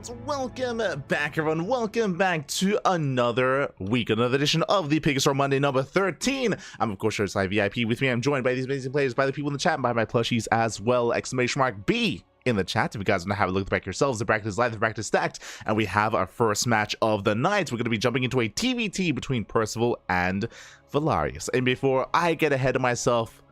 And welcome back, everyone. Welcome back to another week, another edition of the PiGosaur Monday number 13. I'm, of course, your side VIP. With me, I'm joined by these amazing players, by the people in the chat, and by my plushies as well. !B in the chat. If you guys want to have a look at the bracket yourselves, the bracket is live, the bracket is stacked, and we have our first match of the night. We're going to be jumping into a TVT between Percival and Valarius. And before I get ahead of myself,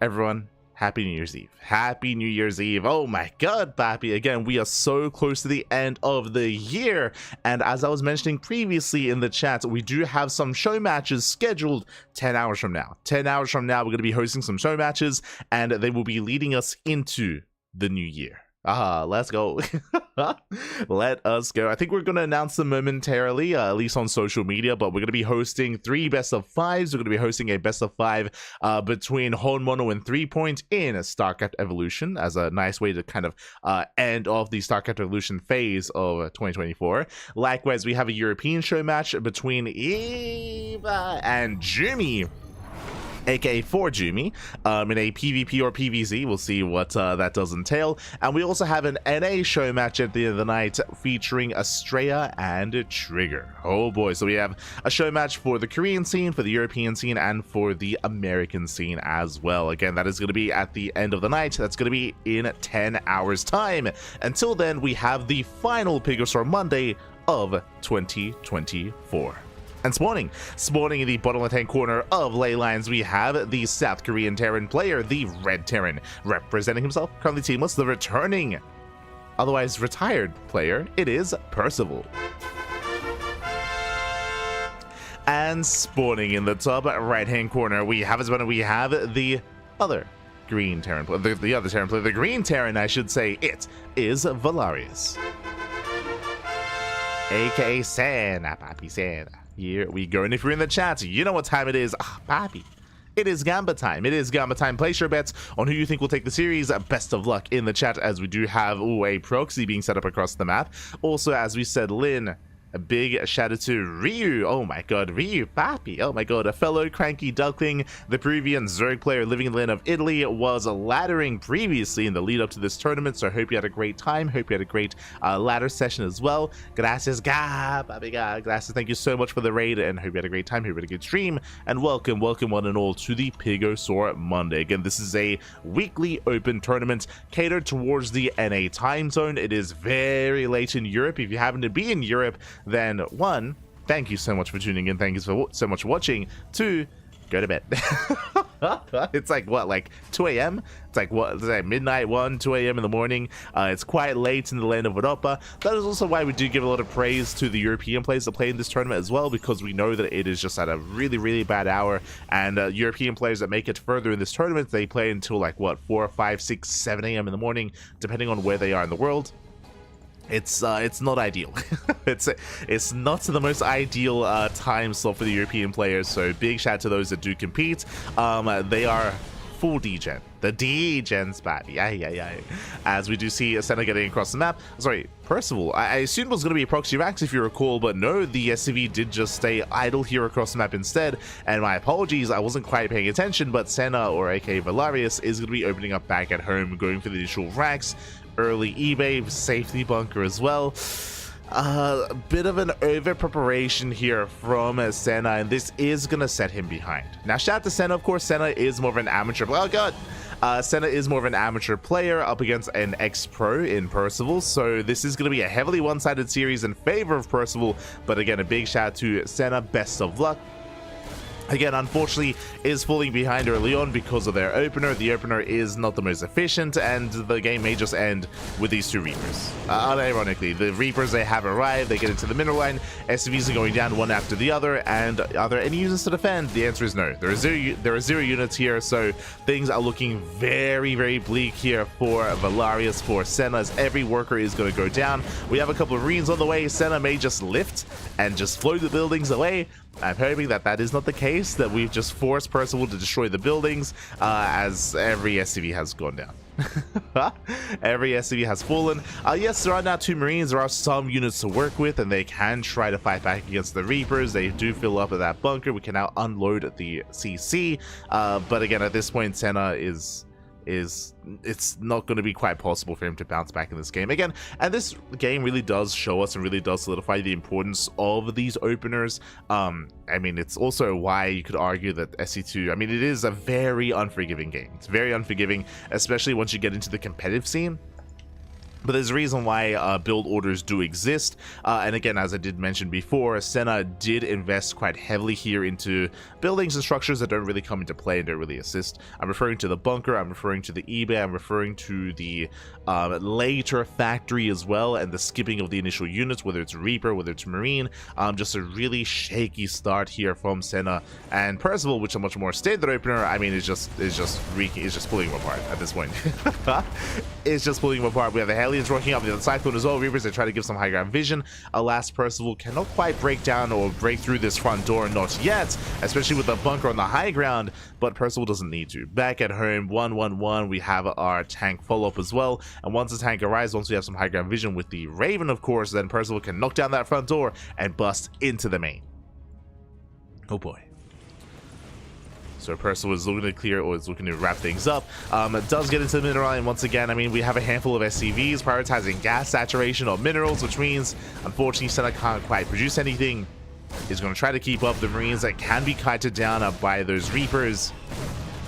everyone, Happy New Year's Eve. Happy New Year's Eve. Oh my god, Pappy. Again, we are so close to the end of the year. And as I was mentioning previously in the chat, we do have some show matches scheduled 10 hours from now. 10 hours from now, we're going to be hosting some show matches, and they will be leading us into the new year. Let's go. Let us go. I think we're going to announce them momentarily, at least on social media, but we're going to be hosting 3 best of 5s. We're going to be hosting a best of 5 between Honmono and 3 Point in StarCraft Evolution as a nice way to kind of end off the StarCraft Evolution phase of 2024. Likewise, we have a European show match between Eva and Jimmy, aka for Jumi, in a PvP or PvZ. We'll see what that does entail. And we also have an NA show match at the end of the night featuring Astrea and Trigger. Oh boy, so we have a show match for the Korean scene, for the European scene, and for the American scene as well. Again, that is going to be at the end of the night. That's going to be in 10 hours time. Until then, we have the final PiGosaur Monday of 2024. And spawning in the bottom left-hand corner of ley lines, we have the South Korean Terran player, the Red Terran, representing himself, currently teamless, the returning, otherwise retired player. It is Percival. And spawning in the top right-hand corner, we have the other green Terran player, the other Terran player, the green Terran, I should say. It is Valarius, aka Santa, Papi Santa. Here we go. And if you're in the chat, you know what time it is. Papi. It is Gamba time. It is Gamba time. Place your bets on who you think will take the series. Best of luck in the chat, as we do have a proxy being set up across the map. Also, as we said, Lynn, a big shout out to Ryu. Oh my god, Ryu, Papi. Oh my god, a fellow CranKy Duckling, the Peruvian Zerg player living in the land of Italy, was laddering previously in the lead up to this tournament. So I hope you had a great time. Hope you had a great ladder session as well. Gracias, Papi. Gracias. Thank you so much for the raid, and hope you had a great time. Hope you had a good stream. And welcome one and all to the PiGosaur Monday. Again, this is a weekly open tournament catered towards the NA time zone. It is very late in Europe. If you happen to be in Europe, then 1, thank you so much for tuning in. Thank you so much for watching. 2, go to bed. It's like what, like 2 a.m. It's like what, it's like midnight, 2 a.m. in the morning. It's quite late in the land of Europa. That is also why we do give a lot of praise to the European players that play in this tournament as well, because we know that it is just at a really bad hour. And European players that make it further in this tournament, they play until like what, 4, 5, 6, 7 a.m. in the morning, depending on where they are in the world. It's not ideal. it's not the most ideal time slot for the European players, so big shout out to those that do compete. They are full D-Gen. The D-Gen's bad. Yeah. As we do see Senna getting across the map. Sorry, Percival. I assumed it was going to be a proxy Rax if you recall, but no, the SCV did just stay idle here across the map instead. And my apologies, I wasn't quite paying attention, but Senna, or aka Valarius, is going to be opening up back at home, going for the initial Rax. Early eBay safety bunker as well. A bit of an over preparation here from Senna, and this is gonna set him behind. Now shout out to Senna, of course. Senna is more of an amateur. Oh god, Senna is more of an amateur player up against an ex-pro in Percival, so this is gonna be a heavily one-sided series in favor of Percival. But again, a big shout out to Senna. Best of luck. Again, unfortunately, is falling behind early on because of their opener. The opener is not the most efficient, and the game may just end with these 2 Reapers. Unironically, the Reapers, they have arrived, they get into the middle line, SCVs are going down one after the other, and are there any units to defend? The answer is no. There are 0 units here, so things are looking very bleak here for Valarius, for Senna, as every worker is going to go down. We have a couple of Reens on the way. Senna may just lift and just float the buildings away. I'm hoping that that is not the case, that we've just forced Percival to destroy the buildings, as every SCV has gone down. Every SCV has fallen. Yes, there are now 2 Marines. There are some units to work with, and they can try to fight back against the Reapers. They do fill up at that bunker. We can now unload the CC. But again, at this point, Senna is it's not going to be quite possible for him to bounce back in this game again. And this game really does show us and really does solidify the importance of these openers. I mean, it's also why you could argue that SC2, I mean, it is a very unforgiving game. It's very unforgiving, especially once you get into the competitive scene. But there's a reason why build orders do exist, and again, as I did mention before, Senna did invest quite heavily here into buildings and structures that don't really come into play and don't really assist. I'm referring to the bunker, I'm referring to the eBay, I'm referring to the later factory as well, and the skipping of the initial units, whether it's Reaper, whether it's Marine. Just a really shaky start here from Senna, and Percival, which is a much more standard opener. I mean, it's just pulling him apart at this point. It's just pulling him apart. We have the Hellions rocking up the other Cyclone as well. Reapers, they try to give some high ground vision. Alas, Percival cannot quite break down or break through this front door, not yet, especially with the bunker on the high ground, but Percival doesn't need to. Back at home, 1-1-1, we have our tank follow-up as well, and once the tank arrives, once we have some high ground vision with the Raven, of course, then Percival can knock down that front door and bust into the main. Oh boy. So Percival is looking to clear, or is looking to wrap things up. It does get into the mineral line once again. I mean, we have a handful of SCVs prioritizing gas saturation or minerals, which means, unfortunately, Senna can't quite produce anything. He's going to try to keep up the Marines that can be kited down by those Reapers.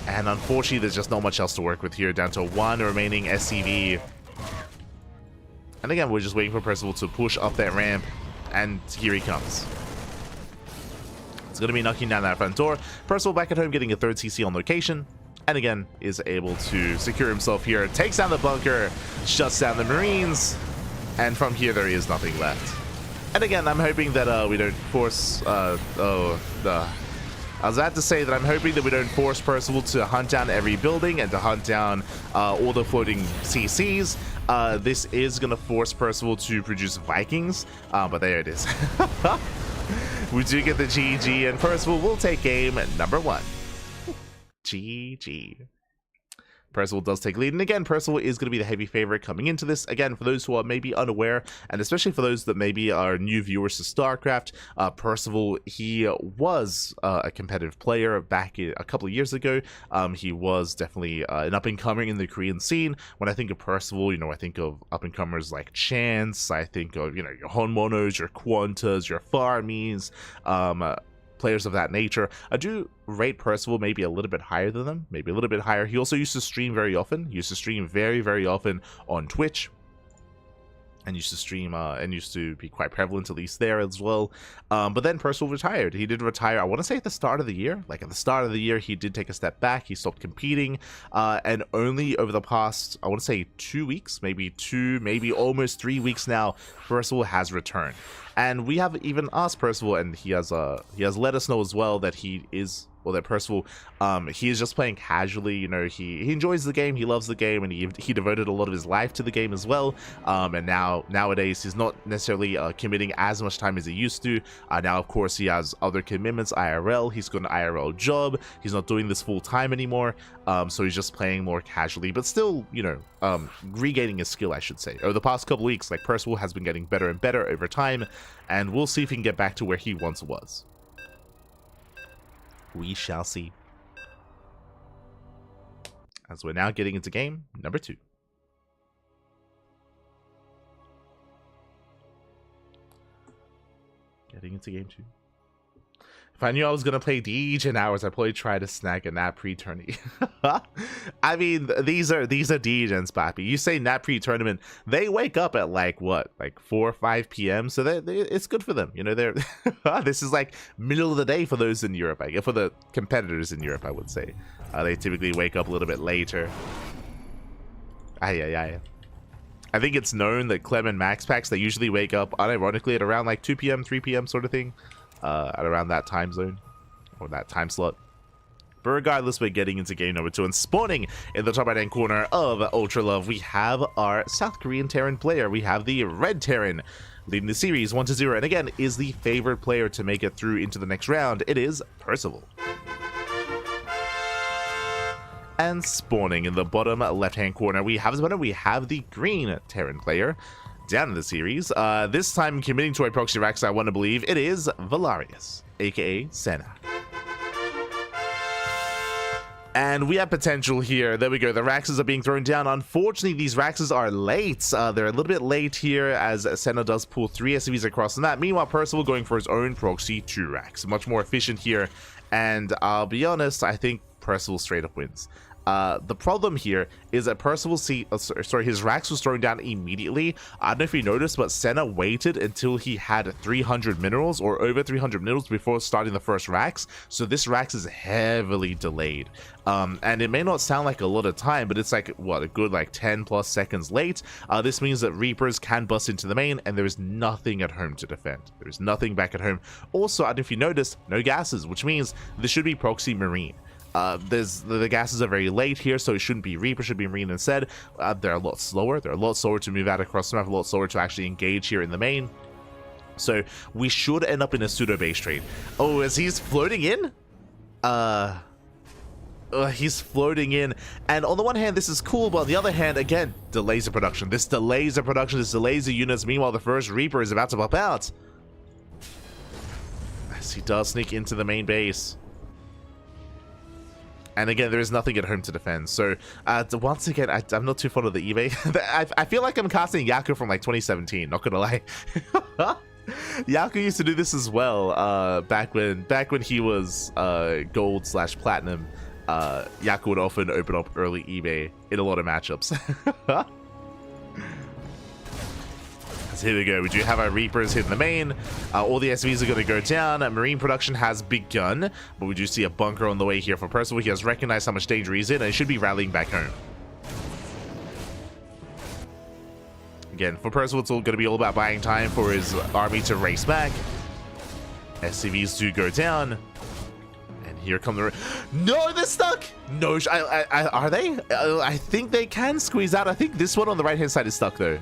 And unfortunately, there's just not much else to work with here, down to one remaining SCV. And again, we're just waiting for Percival to push up that ramp, and here he comes. It's going to be knocking down that front door. Percival back at home getting a third CC on location. And again, is able to secure himself here. Takes down the bunker. Shuts down the Marines. And from here, there is nothing left. And again, I'm hoping that we don't force... I was about to say that I'm hoping that we don't force Percival to hunt down every building and to hunt down all the floating CCs. This is going to force Percival to produce Vikings. But there it is. We do get the GG, and Percival will take game number 1. GG. Percival does take lead, and again, Percival is going to be the heavy favorite coming into this. Again, for those who are maybe unaware, and especially for those that maybe are new viewers to StarCraft, Percival, he was a competitive player back a couple of years ago. He was definitely an up-and-comer in the Korean scene. When I think of Percival, you know, I think of up-and-comers like Chance, I think of, you know, your Honmonos, your Quantas, your Farmies, players of that nature. I do rate Percival maybe a little bit higher than them, maybe a little bit higher. He also used to stream very often. He used to stream very often on Twitch, and used to stream and used to be quite prevalent, at least there as well. But then Percival retired. He did retire, I want to say at the start of the year. Like at the start of the year, he did take a step back. He stopped competing, and only over the past, I want to say 2 weeks, maybe almost 3 weeks now, Percival has returned. And we have even asked Percival, and he has let us know as well that he is, well, that Percival, he is just playing casually. You know, he enjoys the game, he loves the game, and he devoted a lot of his life to the game as well. And nowadays he's not necessarily committing as much time as he used to. Now, of course, he has other commitments, IRL. He's got an IRL job. He's not doing this full time anymore. So he's just playing more casually, but still, you know, regaining his skill, I should say. Over the past couple weeks, like, Percival has been getting better and better over time, and we'll see if he can get back to where he once was. We shall see. As we're now getting into game number 2. Getting into game 2. If I knew I was going to play Deej in hours, I'd probably try to snag a nap pre-tourney. I mean, these are Deejans, papi. You say nap pre-tournament, they wake up at like, what, like 4 or 5 p.m.? So it's good for them. You know, they're this is like middle of the day for those in Europe, I guess, for the competitors in Europe, I would say. They typically wake up a little bit later. I think it's known that Clem and MaxPax, they usually wake up unironically at around like 2 p.m., 3 p.m. sort of thing. At around that time zone, or that time slot. But regardless, we're getting into game number 2, and spawning in the top right hand corner of Ultra Love, we have our South Korean Terran player. We have the Red Terran leading the series 1-0, and again is the favorite player to make it through into the next round. It is Percival. And spawning in the bottom left hand corner, we have the Green Terran player. Down in the series, this time committing to a proxy Rax, I want to believe it is Valarius, aka Senna. And we have potential here. There we go. The Raxes are being thrown down. Unfortunately, these Raxes are late. They're a little bit late here as Senna does pull 3 SCVs across the map. Meanwhile, Percival going for his own proxy 2 Rax. Much more efficient here. And I'll be honest, I think Percival straight up wins. The problem here is that Percival his Rax was thrown down immediately. I don't know if you noticed, but Senna waited until he had 300 minerals or over 300 minerals before starting the first Rax. So this Rax is heavily delayed. And it may not sound like a lot of time, but it's like, what, a good like 10 plus seconds late. This means that Reapers can bust into the main and there is nothing at home to defend. There is nothing back at home. Also, I don't know if you noticed, no gases, which means there should be proxy Marine. The gases are very late here, so it shouldn't be Reaper, should be Marine instead. They're a lot slower. They're a lot slower to move out across the map, a lot slower to actually engage here in the main. So we should end up in a pseudo base trade. Oh, as he's floating in? He's floating in, and on the one hand this is cool, but on the other hand, again, delays the production. This delays the production, this delays the units. Meanwhile, the first Reaper is about to pop out as he does sneak into the main base. And again, there is nothing at home to defend. So, once again, I'm not too fond of the eBay. I feel like I'm casting Yaku from like 2017, not gonna lie. Yaku used to do this as well, back when he was gold / platinum. Yaku would often open up early eBay in a lot of matchups. So here we go. We do have our Reapers hitting the main. All the SVs are going to go down. Marine production has begun, but we do see a bunker on the way here for Percival. He has recognized how much danger he's in, and he should be rallying back home. Again, for Percival, it's all going to be all about buying time for his army to race back. SCVs do go down. And here come the... No, they're stuck! No, are they? I think they can squeeze out. I think this one on the right-hand side is stuck, though.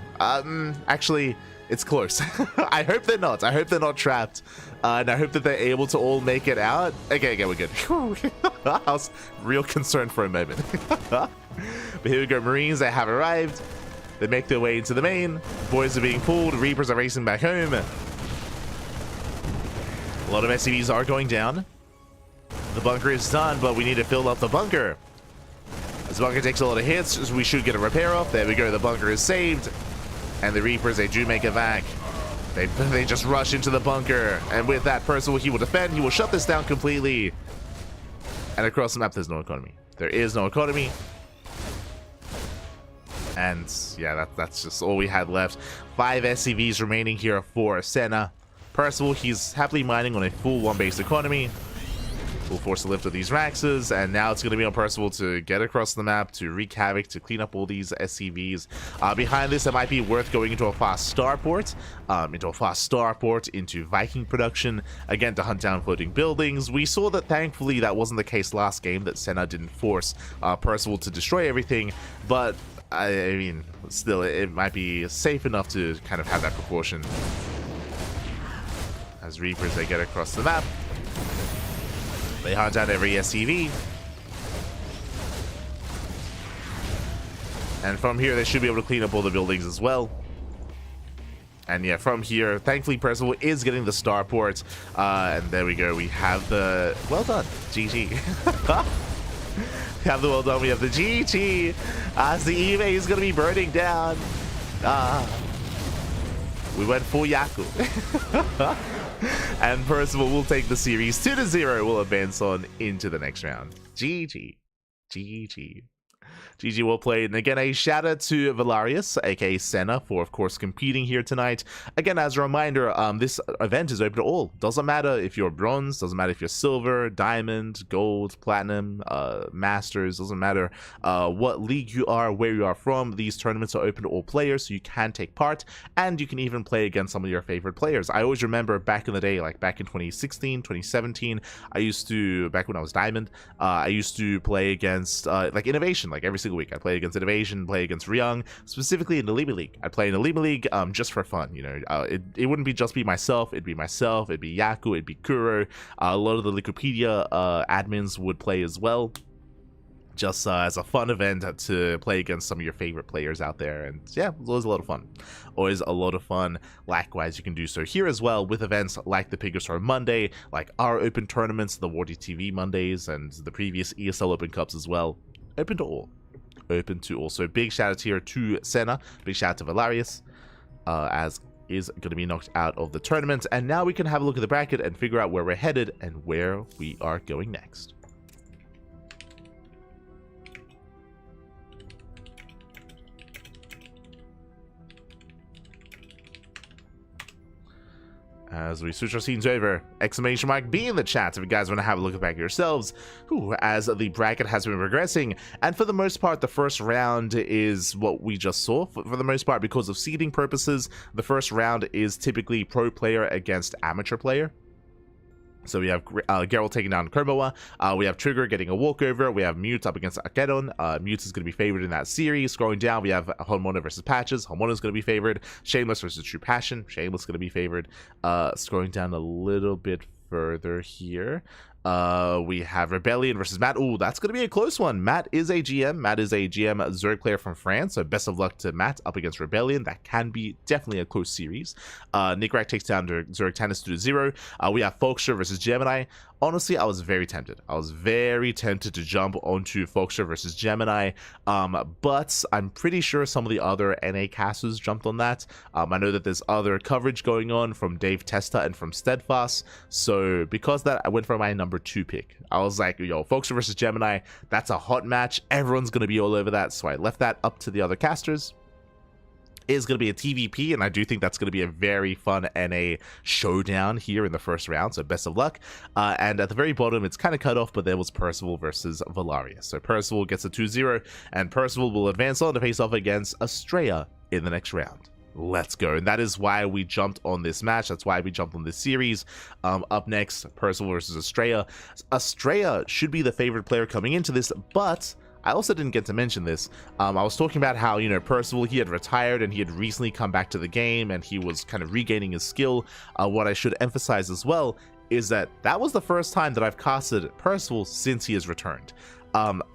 Actually, it's close. I hope they're not. I hope they're not trapped. And I hope that they're able to all make it out. Okay, we're good. I was real concerned for a moment. But here we go. Marines, they have arrived. They make their way into the main. Boys are being pulled. Reapers are racing back home. A lot of SCVs are going down. The bunker is done, but we need to fill up the bunker. This bunker takes a lot of hits, so we should get a repair off. There we go. The bunker is saved. And the Reapers, they do make it back. They just rush into the bunker. And with that, Percival, he will defend. He will shut this down completely. And across the map, there's no economy. There is no economy. And yeah, that's just all we had left. 5 SCVs remaining here for Senna. Percival, he's happily mining on a full 1-base economy. We'll force the lift of these Raxes, and now it's going to be on Percival to get across the map, to wreak havoc, to clean up all these SCVs. Behind this, it might be worth going into a fast starport, into Viking production, again, to hunt down floating buildings. We saw that, thankfully, that wasn't the case last game, that Senna didn't force Percival to destroy everything, but, I mean, still, it might be safe enough to kind of have that precaution. As Reapers, they get across the map. They hunt out every SCV. And from here, they should be able to clean up all the buildings as well. And yeah, from here, thankfully, Percival is getting the starport. And there we go. We have the... Well done. GG. We have the well done. We have the GG. As the eBay is going to be burning down. We went full Yaku. And Percival will take the series 2-0. We'll advance on into the next round. GG. GG. GG, well played. And again, a shout out to Valarius, aka Senna, for of course competing here tonight. Again, as a reminder, this event is open to all. Doesn't matter if you're bronze, doesn't matter if you're silver, diamond, gold, platinum, masters, doesn't matter what league you are, where you are from. These tournaments are open to all players, so you can take part, and you can even play against some of your favorite players. I always remember back in the day, like back in 2016, 2017, back when I was diamond, I used to play against like Innovation, like every single week. I'd play against Innovation, play against Ryung, specifically in the Lima League. I'd play in the Lima League just for fun, you know. It wouldn't be just be myself, it'd be Yaku, it'd be Kuro. A lot of the Wikipedia admins would play as well. just as a fun event to play against some of your favorite players out there. And yeah, it was always a lot of fun. Always a lot of fun. Likewise, you can do so here as well with events like the PiGosaur Monday, like our open tournaments, the Wardy TV Mondays, and the previous ESL Open Cups as well. Open to all. Open to all. So big shout out here to Senna. Big shout out to Valarius, as is going to be knocked out of the tournament. And now we can have a look at the bracket and figure out where we're headed and where we are going next. As we switch our scenes over, exclamation mark B in the chat if you guys want to have a look back yourselves. As the bracket has been progressing, and for the most part, the first round is what we just saw. For the most part, because of seeding purposes, the first round is typically pro player against amateur player. So we have Geralt taking down Kermoa, we have Trigger getting a walkover, we have Mute up against Akedon. Mute is going to be favored in that series. Scrolling down, we have Hormona versus Patches. Hormona is going to be favored. Shameless versus True Passion. Shameless going to be favored. Scrolling down a little bit further here, we have Rebellion versus Matt. Ooh, that's going to be a close one. Matt is a GM. Matt is a GM Zerg player from France, so best of luck to Matt up against Rebellion. That can be definitely a close series. Nickrak takes down Zerg Tannis to 0. We have Folkstra versus Gemini. Honestly, I was very tempted. I was very tempted to jump onto Folkstra versus Gemini, but I'm pretty sure some of the other NA casters jumped on that. I know that there's other coverage going on from Dave Testa and from Steadfast, so because that, I went for my number 2 pick. I was like, yo, Folkstra versus Gemini, that's a hot match. Everyone's going to be all over that, so I left that up to the other casters. Is going to be a TVP, and I do think that's going to be a very fun NA showdown here in the first round, so best of luck. And at the very bottom, it's kind of cut off, but there was Percival versus Valarius. So Percival gets a 2-0, and Percival will advance on to face off against Astrea in the next round. Let's go. And that is why we jumped on this match. That's why we jumped on this series. Up next, Percival versus Astrea. Astrea should be the favorite player coming into this, but I also didn't get to mention this. I was talking about how, you know, Percival, he had retired and he had recently come back to the game and he was kind of regaining his skill. What I should emphasize as well is that that was the first time that I've casted Percival since he has returned.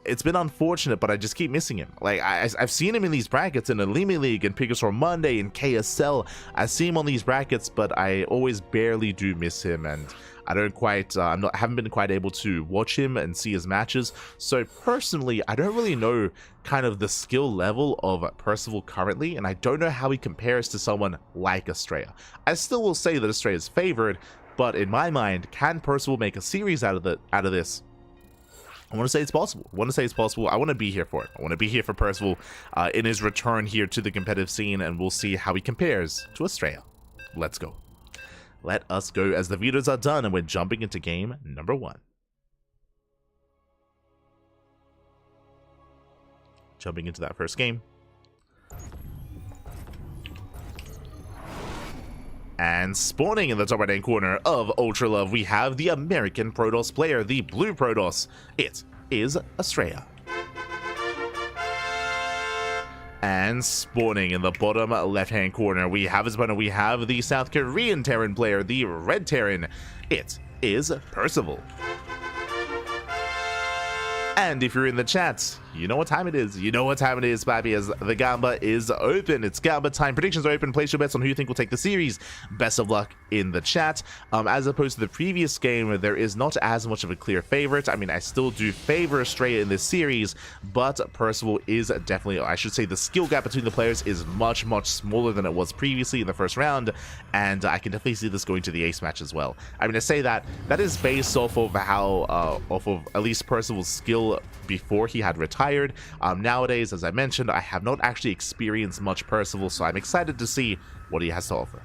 It's been unfortunate, but I just keep missing him. Like, I've seen him in these brackets in Elite League and PiGosaur Monday and KSL. I see him on these brackets, but I always barely do miss him, and I don't quite, haven't been quite able to watch him and see his matches. So personally, I don't really know kind of the skill level of Percival currently, and I don't know how he compares to someone like Astrea. I still will say that Astrea is favored, but in my mind, can Percival make a series out of this? I want to say it's possible. I want to be here for it. I want to be here for Percival in his return here to the competitive scene, and we'll see how he compares to Astrea. Let's go. Let us go as the vetoes are done, and we're jumping into game number 1. Jumping into that first game. And spawning in the top right-hand corner of Ultra Love, we have the American Protoss player, the Blue Protoss. It is Astrea. And spawning in the bottom left-hand corner, we have the South Korean Terran player, the Red Terran. It is Percival. And if you're in the chat, you know what time it is. You know what time it is, baby, as the Gamba is open. It's Gamba time. Predictions are open. Place your bets on who you think will take the series. Best of luck in the chat. As opposed to the previous game, there is not as much of a clear favorite. I mean, I still do favor Astrea in this series, but Percival is definitely, I should say, the skill gap between the players is much, much smaller than it was previously in the first round, and I can definitely see this going to the ace match as well. I mean, I say that is based off of how, off of at least Percival's skill before he had retired. Nowadays, as I mentioned, I have not actually experienced much Percival, so I'm excited to see what he has to offer.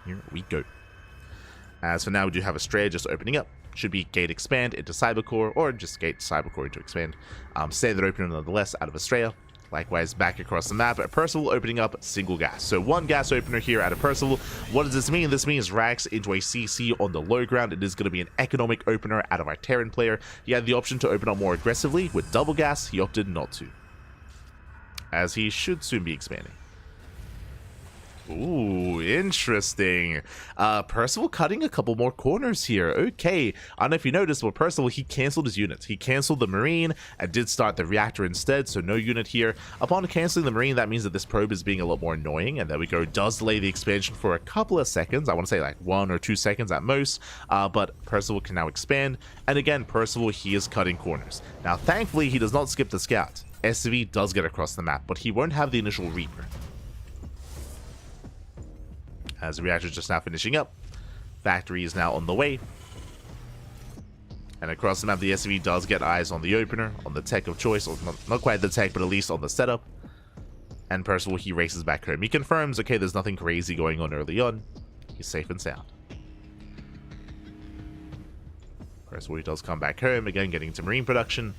Here we go. As for now, we do have Astrea just opening up. Should be Gate Expand into Cybercore, or just Gate Cybercore into Expand. Standard opener nonetheless out of Astrea. Likewise, back across the map, Percival opening up single gas. So one gas opener here out of Percival. What does this mean? This means Rax into a CC on the low ground. It is going to be an economic opener out of our Terran player. He had the option to open up more aggressively with double gas. He opted not to, as he should soon be expanding. Ooh, interesting. Percival cutting a couple more corners here. Okay, I don't know if you noticed, but Percival, he canceled his units. He canceled the Marine and did start the reactor instead, so no unit here. Upon canceling the Marine, that means that this probe is being a lot more annoying, and there we go, does delay the expansion for a couple of seconds. I want to say like 1 or 2 seconds at most, but Percival can now expand, and again, Percival, he is cutting corners. Now, thankfully, he does not skip the scout. SCV does get across the map, but he won't have the initial Reaper. As the reactor is just now finishing up, factory is now on the way. And across the map, the SCV does get eyes on the opener, on the tech of choice, or not quite the tech, but at least on the setup. And Percival, he races back home. He confirms, okay, there's nothing crazy going on early on. He's safe and sound. Percival, he does come back home, again, getting into Marine production.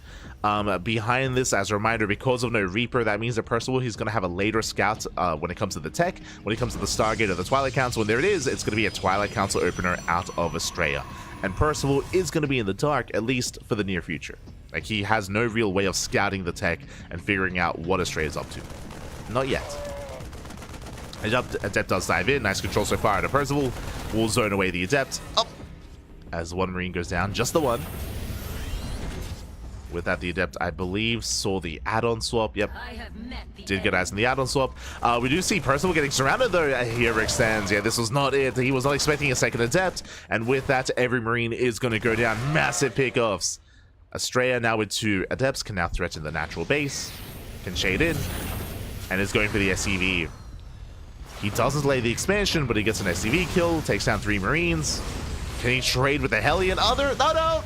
Behind this, as a reminder, because of no Reaper, that means that Percival, he's going to have a later scout when it comes to the tech, when it comes to the Stargate or the Twilight Council, and there it is, it's going to be a Twilight Council opener out of Astrea. And Percival is going to be in the dark, at least for the near future. Like, he has no real way of scouting the tech and figuring out what Astrea is up to. Not yet. Adept does dive in, nice control so far to Percival. Will zone away the Adept. Up! As one Marine goes down, just the one. With that, the Adept, I believe, saw the add-on swap. Yep, did get eyes on the add-on swap. We do see Percival getting surrounded, though. Here extends. Yeah, this was not it. He was not expecting a second Adept. And with that, every Marine is going to go down. Massive pickoffs. Astrea now with 2 Adepts can now threaten the natural base. Can shade in. And is going for the SCV. He doesn't delay the expansion, but he gets an SCV kill. Takes down 3 Marines. Can he trade with the Hellion? No!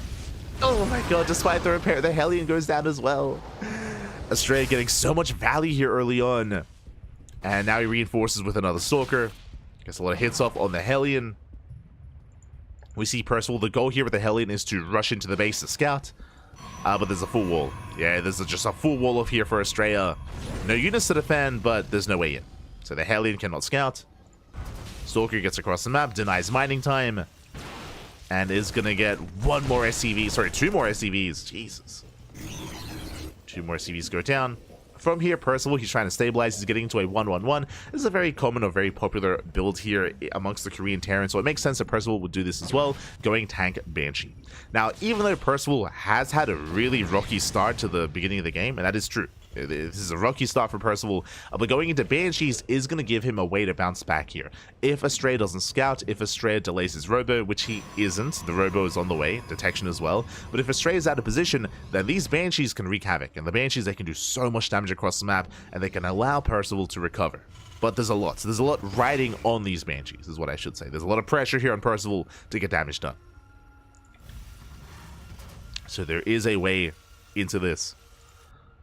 Oh my god, despite the repair, the Hellion goes down as well. Astrea getting so much value here early on. And now he reinforces with another Stalker. Gets a lot of hits off on the Hellion. We see Percival, the goal here with the Hellion is to rush into the base to scout. But there's a full wall. Yeah, there's just a full wall up here for Astrea. No units to defend, but there's no way in. So the Hellion cannot scout. Stalker gets across the map, denies mining time. And is going to get 1 more SCV. Sorry, 2 more SCVs. Jesus. 2 more SCVs go down. From here, Percival, he's trying to stabilize. He's getting into a 1-1-1. This is a very common or very popular build here amongst the Korean Terran, so it makes sense that Percival would do this as well, going tank Banshee. Now, even though Percival has had a really rocky start to the beginning of the game, and that is true, this is a rocky start for Percival, but going into Banshees is going to give him a way to bounce back here. If Astrea doesn't scout, if Astrea delays his robo, which he isn't, the robo is on the way, detection as well, but if Astrea is out of position, then these Banshees can wreak havoc, and the Banshees, they can do so much damage across the map, and they can allow Percival to recover. But there's a lot riding on these Banshees, is what I should say. There's a lot of pressure here on Percival to get damage done. So there is a way into this.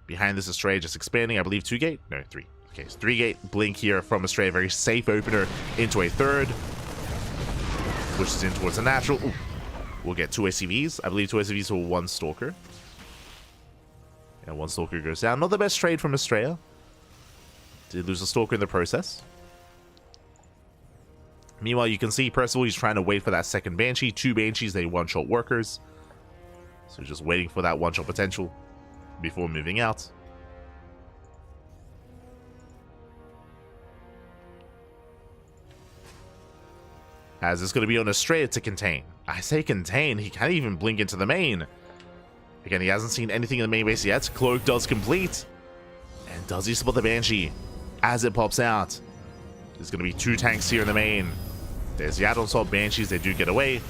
Behind this, Astrea just expanding, I believe 2 gate? No, 3. Okay, so 3 gate blink here from Astrea, very safe opener into a 3rd. Pushes in towards the natural. Ooh. We'll get 2 SCVs. I believe 2 SCVs for 1 Stalker. And 1 Stalker goes down. Not the best trade from Astrea. Did lose a Stalker in the process. Meanwhile, you can see Percival, he's trying to wait for that second Banshee. 2 Banshees, they one-shot workers. So just waiting for that one-shot potential before moving out. As it's going to be on Astrea to contain. I say contain, he can't even blink into the main. Again, he hasn't seen anything in the main base yet. Cloak does complete. And does he spot the Banshee as it pops out? There's going to be 2 tanks here in the main. There's the add-on swap Banshees, they do get away.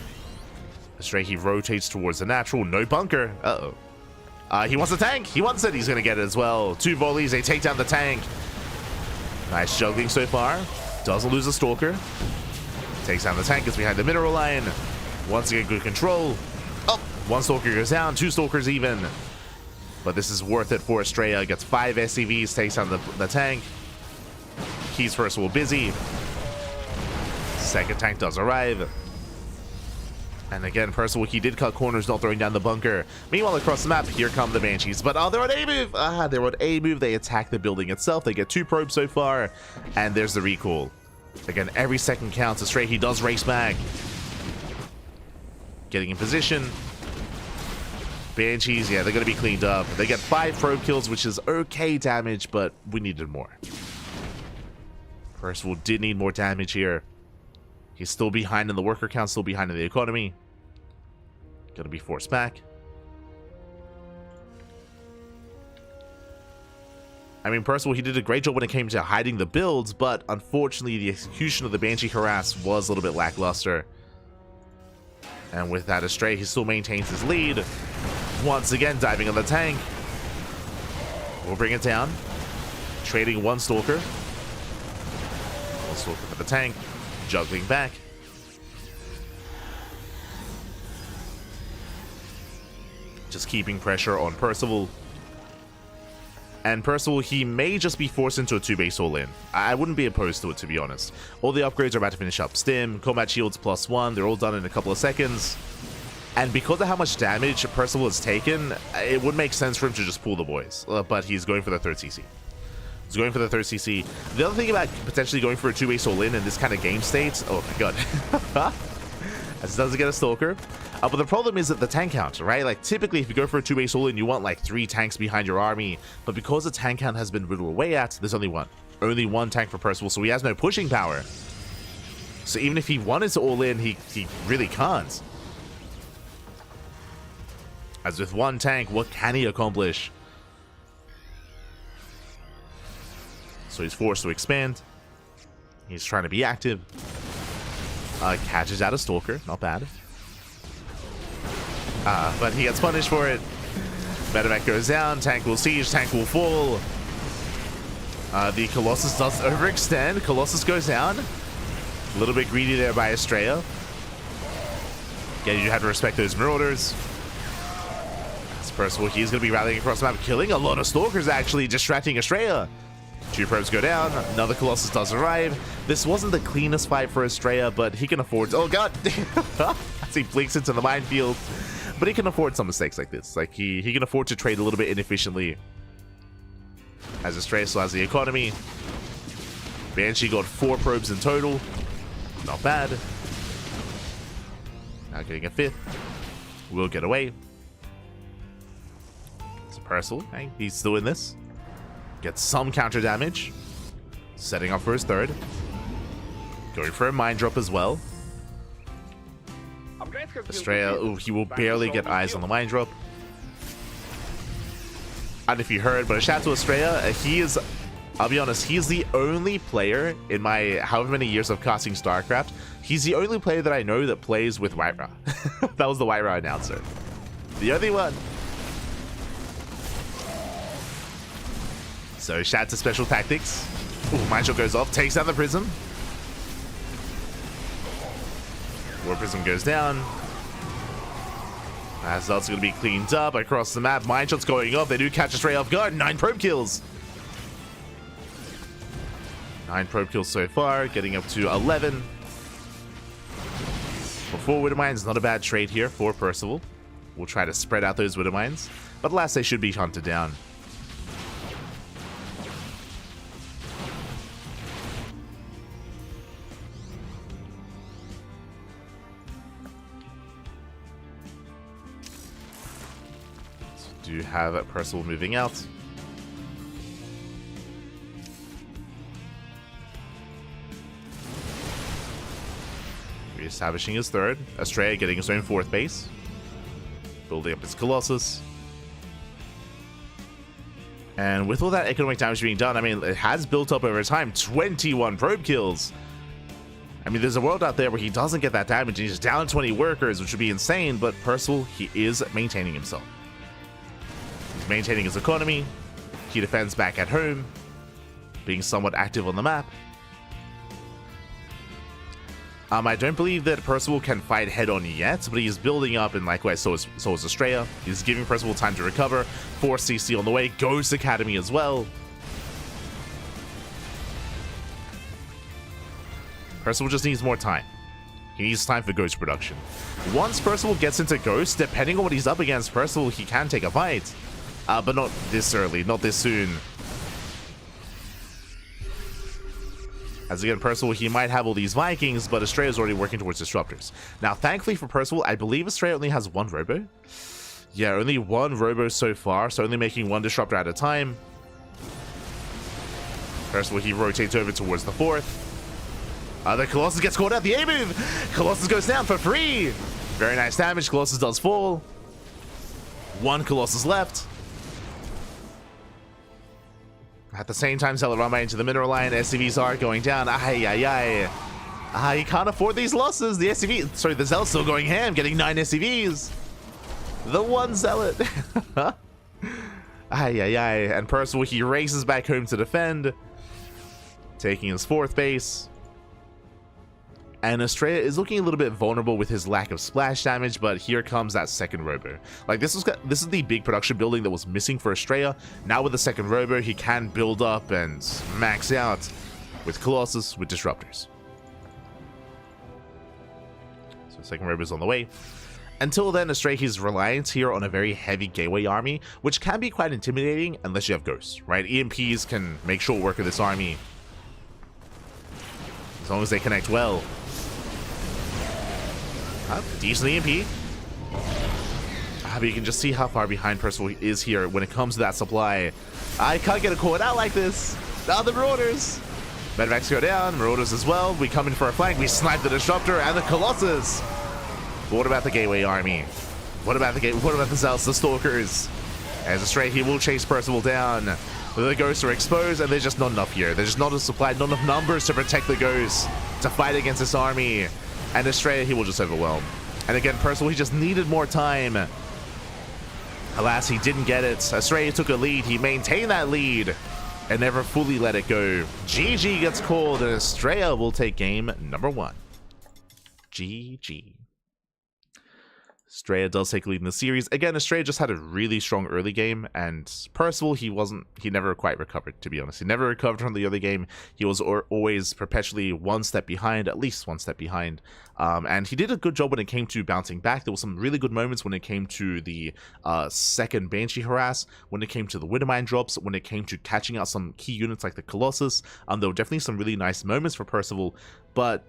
Astrea, he rotates towards the natural. No bunker. Uh-oh. He wants a tank. He wants it. He's going to get it as well. 2 volleys. They take down the tank. Nice juggling so far. Doesn't lose a Stalker. Takes down the tank. Gets behind the mineral line. Once again, good control. Oh, 1 Stalker goes down. 2 Stalkers even. But this is worth it for Astrea. Gets 5 SCVs. Takes down the tank. Keys first will busy. Second tank does arrive. And again, Percival, he did cut corners, not throwing down the bunker. Meanwhile, across the map, here come the Banshees. But they're on A move. They're on A move. They attack the building itself. They get 2 probes so far. And there's the recall. Again, every second counts. Astrea, he does race back. Getting in position. Banshees, yeah, they're going to be cleaned up. They get 5 probe kills, which is okay damage, but we needed more. Percival did need more damage here. He's still behind in the worker count, still behind in the economy. Gonna be forced back. I mean, Percival, he did a great job when it came to hiding the builds, but unfortunately the execution of the Banshee Harass was a little bit lackluster. And with that, Astrea, he still maintains his lead. Once again, diving on the tank. We'll bring it down. Trading one Stalker. One Stalker for the tank. Juggling back. Just keeping pressure on Percival. And Percival, he may just be forced into a 2-base all-in. I wouldn't be opposed to it, to be honest. All the upgrades are about to finish up. Stim, combat shields +1, they're all done in a couple of seconds. And because of how much damage Percival has taken, it would make sense for him to just pull the boys. But he's going for the 3rd CC. He's going for the 3rd CC. The other thing about potentially going for a 2-base all-in in this kind of game state... Oh my god. As it doesn't get a Stalker. But the problem is that the tank count, right? Like, typically, if you go for a 2-base all-in, you want, like, 3 tanks behind your army. But because the tank count has been whittled away at, there's only one. Only one tank for Percival, so he has no pushing power. So even if he wanted to all-in, he really can't. As with one tank, what can he accomplish? So he's forced to expand. He's trying to be active. Catches out a Stalker, not bad. But he gets punished for it. Medevac goes down, tank will siege, tank will fall. The Colossus does overextend, Colossus goes down. A little bit greedy there by Astrea. Again, you have to respect those Marauders. As Percival, he's going to be rallying across the map, killing a lot of Stalkers actually, distracting Astrea. 2 probes go down, another Colossus does arrive. This wasn't the cleanest fight for Astrea, but he can afford to, oh god! As he blinks into the minefield. But he can afford some mistakes like this. Like, he can afford to trade a little bit inefficiently. As Astrea still has the economy. Banshee got 4 probes in total. Not bad. Now getting a 5th. Will get away. It's Percival. Hey, he's still in this. Gets some counter damage. Setting up for his 3rd. Going for a mine drop as well. Astrea, ooh, he will barely get eyes on the mine drop. And if you heard, but a shout out to Astrea, he is, I'll be honest, he's the only player in my however many years of casting StarCraft, he's the only player that I know that plays with White-Ra. That was the White-Ra announcer. The only one. So shout out to Special Tactics. Ooh, mine drop goes off, takes down the Prism. War Prism goes down. As that's going to be cleaned up across the map. Mine shots going off. They do catch Astrea off guard. 9 probe kills. 9 probe kills so far, getting up to 11. For 4 Widow Mines, not a bad trade here for Percival. We'll try to spread out those Widow Mines, but at last they should be hunted down. Do have Percival moving out. Reestablishing his 3rd. Astrea getting his own 4th base. Building up his Colossus. And with all that economic damage being done, I mean, it has built up over time. 21 probe kills. I mean, there's a world out there where he doesn't get that damage and he's down 20 workers, which would be insane, but Percival, he is maintaining himself. Maintaining his economy. He defends back at home, being somewhat active on the map. I don't believe that Percival can fight head-on yet, but he's building up, and likewise, so is Astrea. He's giving Percival time to recover. 4 CC on the way. Ghost Academy as well. Percival just needs more time. He needs time for Ghost production. Once Percival gets into Ghost, depending on what he's up against, Percival, he can take a fight. But not this early, not this soon. As again, Percival, he might have all these Vikings, but Astrea is already working towards Disruptors. Now, thankfully for Percival, I believe Astrea only has 1 Robo. Yeah, only 1 Robo so far, so only making 1 Disruptor at a time. First of all, he rotates over towards the fourth. The Colossus gets caught out. The A move. Colossus goes down for free. Very nice damage. Colossus does fall. One Colossus left. At the same time, Zealot Rumbai into the mineral line. SCVs are going down. He can't afford these losses. The SCV, sorry, the Zealot's still going ham, getting 9 SCVs. The one Zealot. And Percival, he races back home to defend, taking his 4th base. And Astrea is looking a little bit vulnerable with his lack of splash damage, but here comes that second Robo. Like, this is the big production building that was missing for Astrea. Now with the second Robo, he can build up and max out with Colossus, with Disruptors. So second Robo is on the way. Until then, Astrea, he's reliant here on a very heavy gateway army, which can be quite intimidating unless you have Ghosts, right? EMPs can make short work of this army, as long as they connect well. Decent EMP. But you can just see how far behind Percival is here when it comes to that supply. I can't get a caught out like this. Now the Marauders. Medvacs go down, Marauders as well. We come in for a flank. We snipe the Disruptor and the Colossus. But what about the Gateway Army? What about the Zealots, the Stalkers? As Astrea, he will chase Percival down. The Ghosts are exposed, and there's just not enough here. There's just not a supply, not enough numbers to protect the Ghosts to fight against this army. And Astrea, he will just overwhelm. And again, Percival, he just needed more time. Alas, he didn't get it. Astrea took a lead. He maintained that lead and never fully let it go. GG gets called, and Astrea will take game number 1. GG. Astrea does take a lead in the series. Again, Astrea just had a really strong early game, and Percival, he never quite recovered, to be honest. He never recovered from the other game. He was always perpetually one step behind, at least one step behind. And he did a good job when it came to bouncing back. There were some really good moments when it came to the second Banshee harass, when it came to the Widowmine drops, when it came to catching out some key units like the Colossus. There were definitely some really nice moments for Percival, but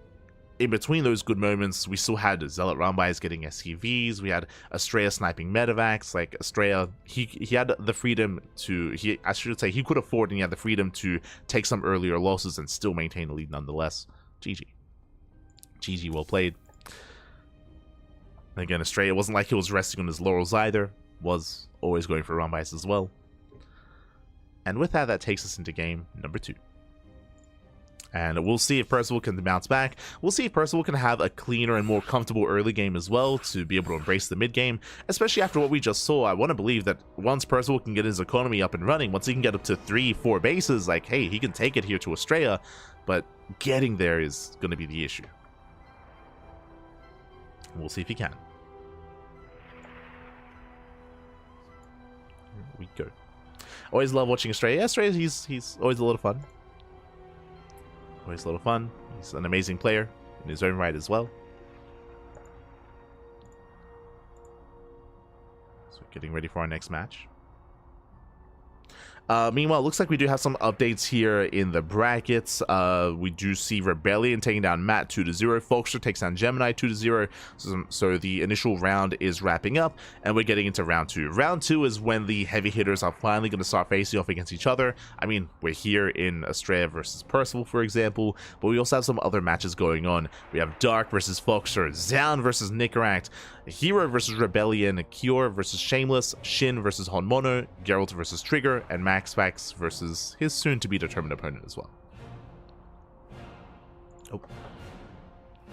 in between those good moments, we still had Zealot Rumbais getting SCVs. We had Astrea sniping Medivacs. Like, Astrea, he had the freedom to, I should say, he could afford and he had the freedom to take some earlier losses and still maintain the lead nonetheless. GG. GG, well played. And again, Astrea, it wasn't like he was resting on his laurels either. Was always going for Rumbais as well. And with that, that takes us into game number 2. And we'll see if Percival can bounce back. We'll see if Percival can have a cleaner and more comfortable early game as well to be able to embrace the mid game, especially after what we just saw. I want to believe that once Percival can get his economy up and running, once he can get up to 3-4 bases, like, hey, he can take it here to Astrea, but getting there is going to be the issue. We'll see if he can. Here we go. Always love watching Astrea. Yeah, Astrea, he's always a lot of fun. Always a lot of fun. He's an amazing player in his own right as well. So getting ready for our next match. Meanwhile, it looks like we do have some updates here in the brackets. We do see Rebellion taking down Matt 2-0. Folkster takes down Gemini 2-0. So the initial round is wrapping up, and we're getting into round 2. Round 2 is when the heavy hitters are finally going to start facing off against each other. I mean, we're here in Astrea versus Percival, for example, but we also have some other matches going on. We have Dark versus Folkster, Zound versus Nicaract, herO versus Rebellion, Cure versus Shameless, Shin versus Honmono, Geralt versus Trigger, and MaxPax versus his soon-to-be determined opponent as well. Oh.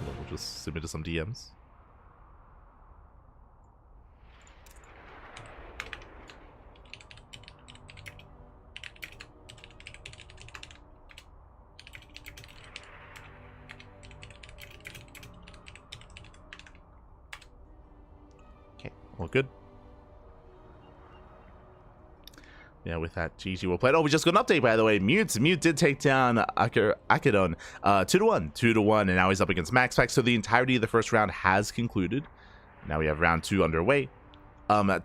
We'll just submit to some DMs. Okay, all good. Yeah, with that, GG well played. Oh, we just got an update, by the way. Mute did take down Akidon 2-1, and now he's up against MaxPax. So the entirety of the first round has concluded. Now we have round 2 underway.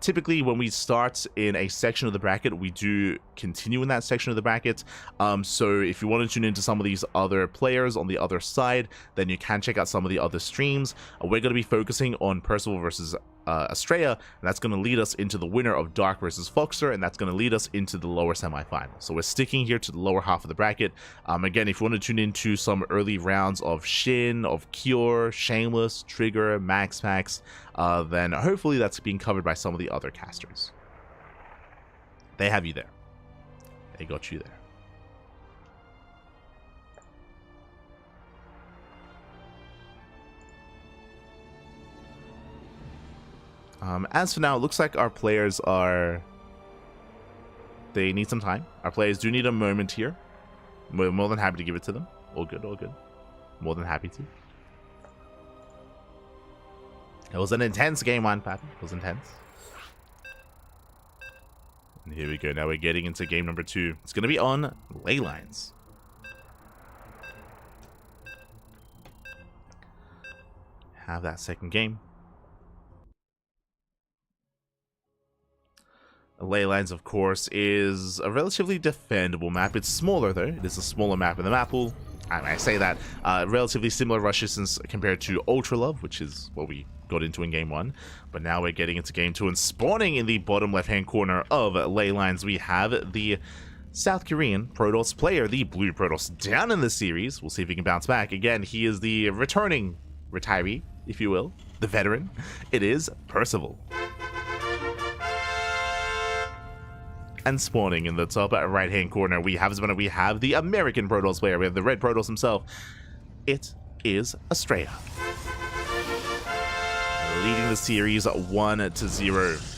Typically, when we start in a section of the bracket, we do continue in that section of the bracket. So if you want to tune into some of these other players on the other side, then you can check out some of the other streams. We're going to be focusing on Percival versus Astrea, and that's going to lead us into the winner of Dark versus Foxer, and that's going to lead us into the lower semifinal. So we're sticking here to the lower half of the bracket. Again, if you want to tune into some early rounds of Shin, of Cure, Shameless, Trigger, MaxPax, then hopefully that's being covered by some of the other casters. They have you there. They got you there. As for now, it looks like our players they need some time. Our players do need a moment here. We're more than happy to give it to them. All good, all good. More than happy to. It was an intense game one, Pat. It was intense. And here we go. Now we're getting into game number 2. It's going to be on ley lines. Have that second game. Ley lines, of course, is a relatively defendable map. It's smaller, though. It is a smaller map in the map pool. I say that. Relatively similar rushes since compared to Ultra Love, which is what we got into in game 1. But now we're getting into game 2, and spawning in the bottom left-hand corner of ley lines, we have the South Korean Protoss player, the Blue Protoss, down in the series. We'll see if he can bounce back. Again, he is the returning retiree, if you will, the veteran. It is Percival. And spawning in the top right-hand corner, we have the American Protoss player. We have the Red Protoss himself. It is Astrea, leading the series 1-0.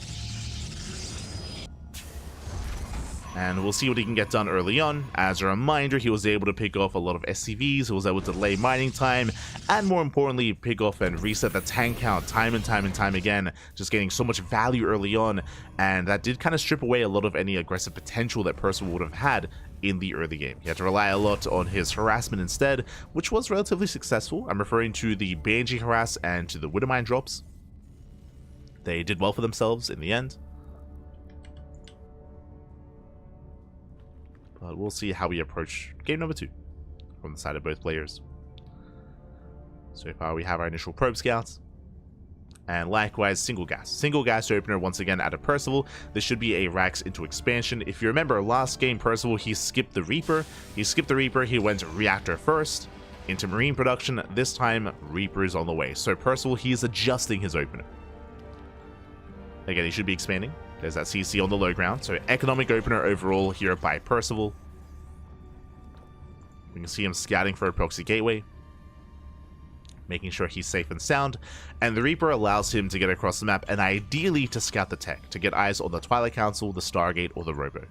And we'll see what he can get done early on. As a reminder, he was able to pick off a lot of SCVs, he was able to delay mining time, and more importantly, pick off and reset the tank count time and time again, just getting so much value early on, and that did kind of strip away a lot of any aggressive potential that Percival would have had in the early game. He had to rely a lot on his harassment instead, which was relatively successful. I'm referring to the Banshee harass and to the Widowmine drops. They did well for themselves in the end. But we'll see how we approach game number 2 from the side of both players. So far we have our initial probe scouts. And likewise, single gas opener once again out of Percival. This should be a Rax into expansion. If you remember last game, Percival, he skipped the Reaper. He went Reactor first into Marine production. This time, Reaper is on the way. So Percival, he's adjusting his opener. Again, he should be expanding. There's that CC on the low ground. So economic opener overall here by Percival. We can see him scouting for a proxy gateway, making sure he's safe and sound. And the Reaper allows him to get across the map and ideally to scout the tech, to get eyes on the Twilight Council, the Stargate, or the Robo.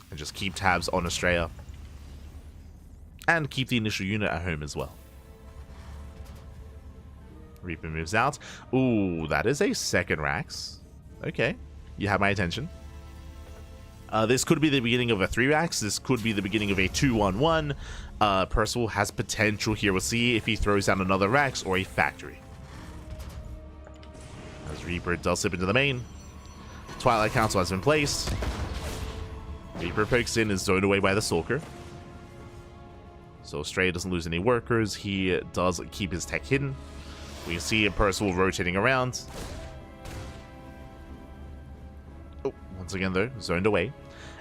And just keep tabs on Astrea. And keep the initial unit at home as well. Reaper moves out. Ooh, that is a second Rax. Okay, you have my attention. This could be the beginning of a 3 Rax. This could be the beginning of a 2-1-1. Percival has potential here. We'll see if he throws down another Rax or a factory. As Reaper does slip into the main. Twilight Council has been placed. Reaper pokes in, is zoned away by the Stalker. So Astrea doesn't lose any workers. He does keep his tech hidden. We can see Percival rotating around. Oh, once again though, zoned away.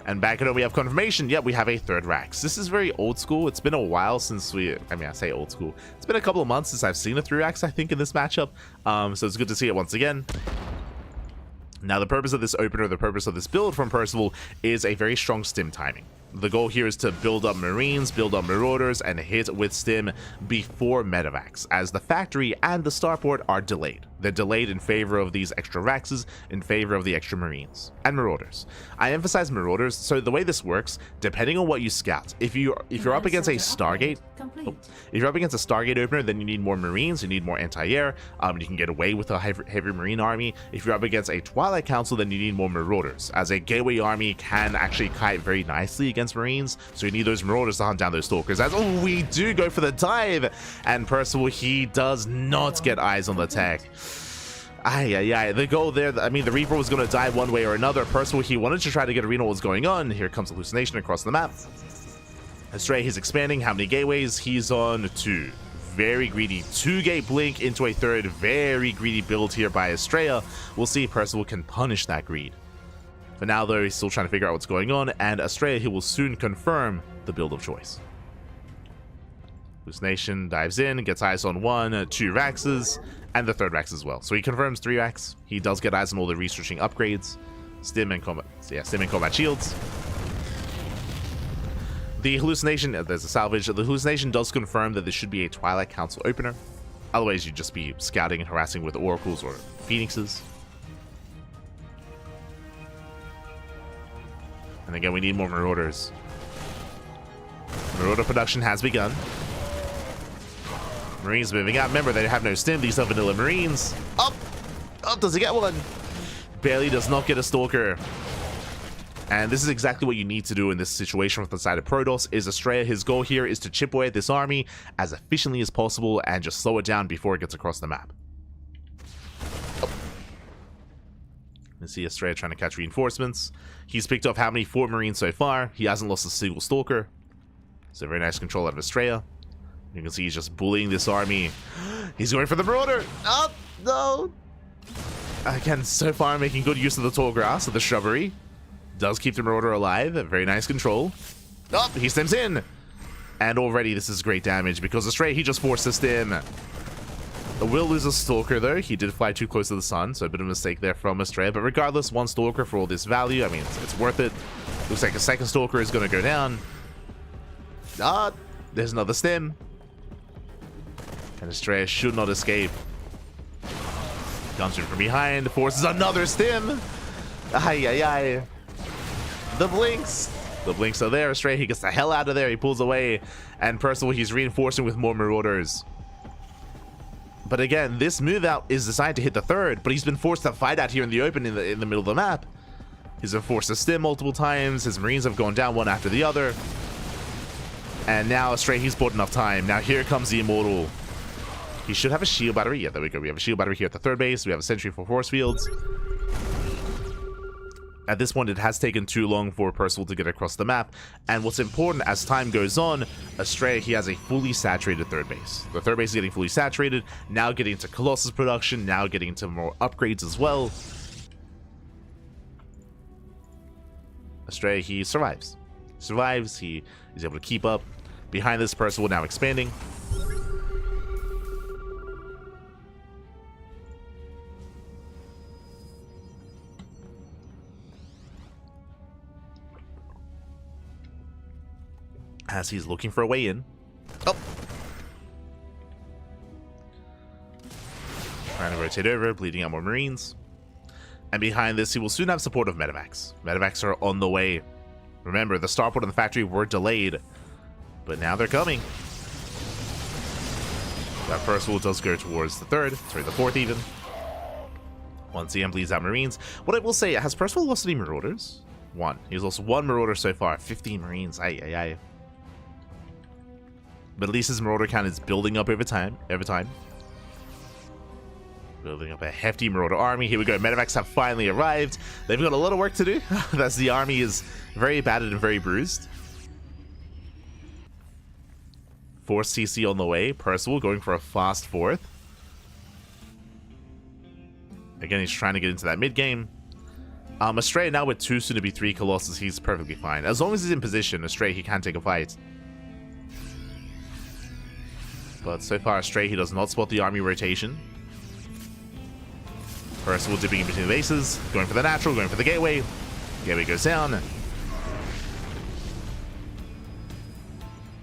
And back at home we have confirmation. Yep, we have a third Rax. This is very old school. It's been a while since I say old school. It's been a couple of months since I've seen a 3 Rax, I think, in this matchup. So it's good to see it once again. Now the purpose of this opener, the purpose of this build from Percival is a very strong stim timing. The goal here is to build up Marines, build up Marauders, and hit with stim before Medivacs, as the factory and the starport are delayed. They're delayed in favor of these extra Raxes, in favor of the extra Marines and Marauders. I emphasize Marauders, so the way this works, depending on what you scout, if you're up against a Stargate, if you're up against a Stargate opener, then you need more Marines, you need more anti-air, you can get away with a heavy Marine army. If you're up against a Twilight Council, then you need more Marauders, as a Gateway army can actually kite very nicely against Marines, so you need those Marauders to hunt down those Stalkers. As we do go for the dive, and Percival, he does not get eyes on the tech. The goal there, I mean, the Reaper was going to die one way or another. Percival, he wanted to try to get a read on what's going on. Here comes Hallucination across the map. Astrea, he's expanding. How many gateways? He's on 2. very greedy 2-gate blink into a third. Very greedy build here by Astrea. We'll see if Percival can punish that greed. For now, though, he's still trying to figure out what's going on, and Astrea, he will soon confirm the build of choice. Hallucination dives in, gets eyes on 1, 2 Raxes, and the 3rd Rax as well. So he confirms 3 Rax. He does get eyes on all the researching upgrades. Stim and combat, Stim and combat shields. The hallucination, there's a salvage. The hallucination does confirm that this should be a Twilight Council opener. Otherwise, you'd just be scouting and harassing with oracles or phoenixes. And again, we need more Marauders. Marauder production has begun. Marines moving out. Remember, they have no stim. These are vanilla Marines. Up! Up! Does he get one? Barely does not get a Stalker. And this is exactly what you need to do in this situation with the side of Protoss. Is Astrea, his goal here is to chip away at this army as efficiently as possible and just slow it down before it gets across the map. You see Astrea trying to catch reinforcements. He's picked off how many? 4 Marines so far. He hasn't lost a single Stalker. So very nice control out of Astrea. You can see he's just bullying this army. He's going for the Marauder. Oh, no. Again, so far making good use of the tall grass, of the shrubbery. Does keep the Marauder alive. Very nice control. Oh, he stims in. And already this is great damage because Astrea, he just forced a stim. Will lose a Stalker, though. He did fly too close to the sun, so a bit of a mistake there from Astrea. But regardless, 1 Stalker for all this value. I mean, it's worth it. Looks like a 2nd Stalker is going to go down. Ah, there's another stim. And Astrea should not escape. Comes in from behind, forces another stim. Ay, ay, ay. The blinks. The blinks are there. Astrea, he gets the hell out of there. He pulls away. And Percival, he's reinforcing with more Marauders. But again, this move out is designed to hit the 3rd, but he's been forced to fight out here in the open in the middle of the map. He's been forced to stim multiple times. His Marines have gone down one after the other. And now Astrea, he's bought enough time. Now here comes the Immortal. He should have a shield battery. Yeah, there we go. We have a shield battery here at the 3rd base. We have a sentry for force fields. At this point, it has taken too long for Percival to get across the map. And what's important, as time goes on, Astrea, he has a fully saturated 3rd base. The 3rd base is getting fully saturated, now getting into Colossus production, now getting into more upgrades as well. Astrea, he survives. He is able to keep up. Behind this, Percival now expanding. As he's looking for a way in. Oh! Trying to rotate over, bleeding out more Marines. And behind this, he will soon have support of Medivacs. Medivacs are on the way. Remember, the starport and the factory were delayed. But now they're coming. That Percival does go towards the 3rd. Sorry, the 4th even. Once CM bleeds out Marines. What I will say, has Percival lost any Marauders? 1. He's lost 1 Marauder so far. 15 Marines. Aye, aye, aye. But at least his Marauder count is building up over time. Building up a hefty Marauder army. Here we go. Medivacs have finally arrived. They've got a lot of work to do. As the army is very battered and very bruised. Force CC on the way. Percival going for a fast 4th. Again, he's trying to get into that mid game. Astrea now with 2 soon to be 3 Colossus. He's perfectly fine. As long as he's in position, Astrea, he can take a fight. But so far, Astrea, he does not spot the army rotation. Percival dipping in between the bases, going for the natural, going for the gateway. Gateway goes down.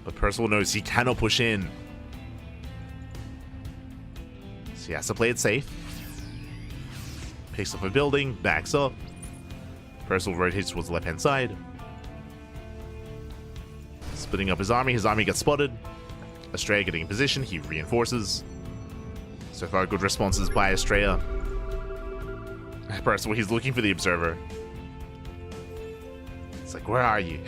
But Percival knows he cannot push in. So he has to play it safe. Picks up a building, backs up. Percival rotates towards the left-hand side. Splitting up his army gets spotted. Astrea getting in position, he reinforces. So far, good responses by Astrea. Percival, he's looking for the observer. It's like, where are you?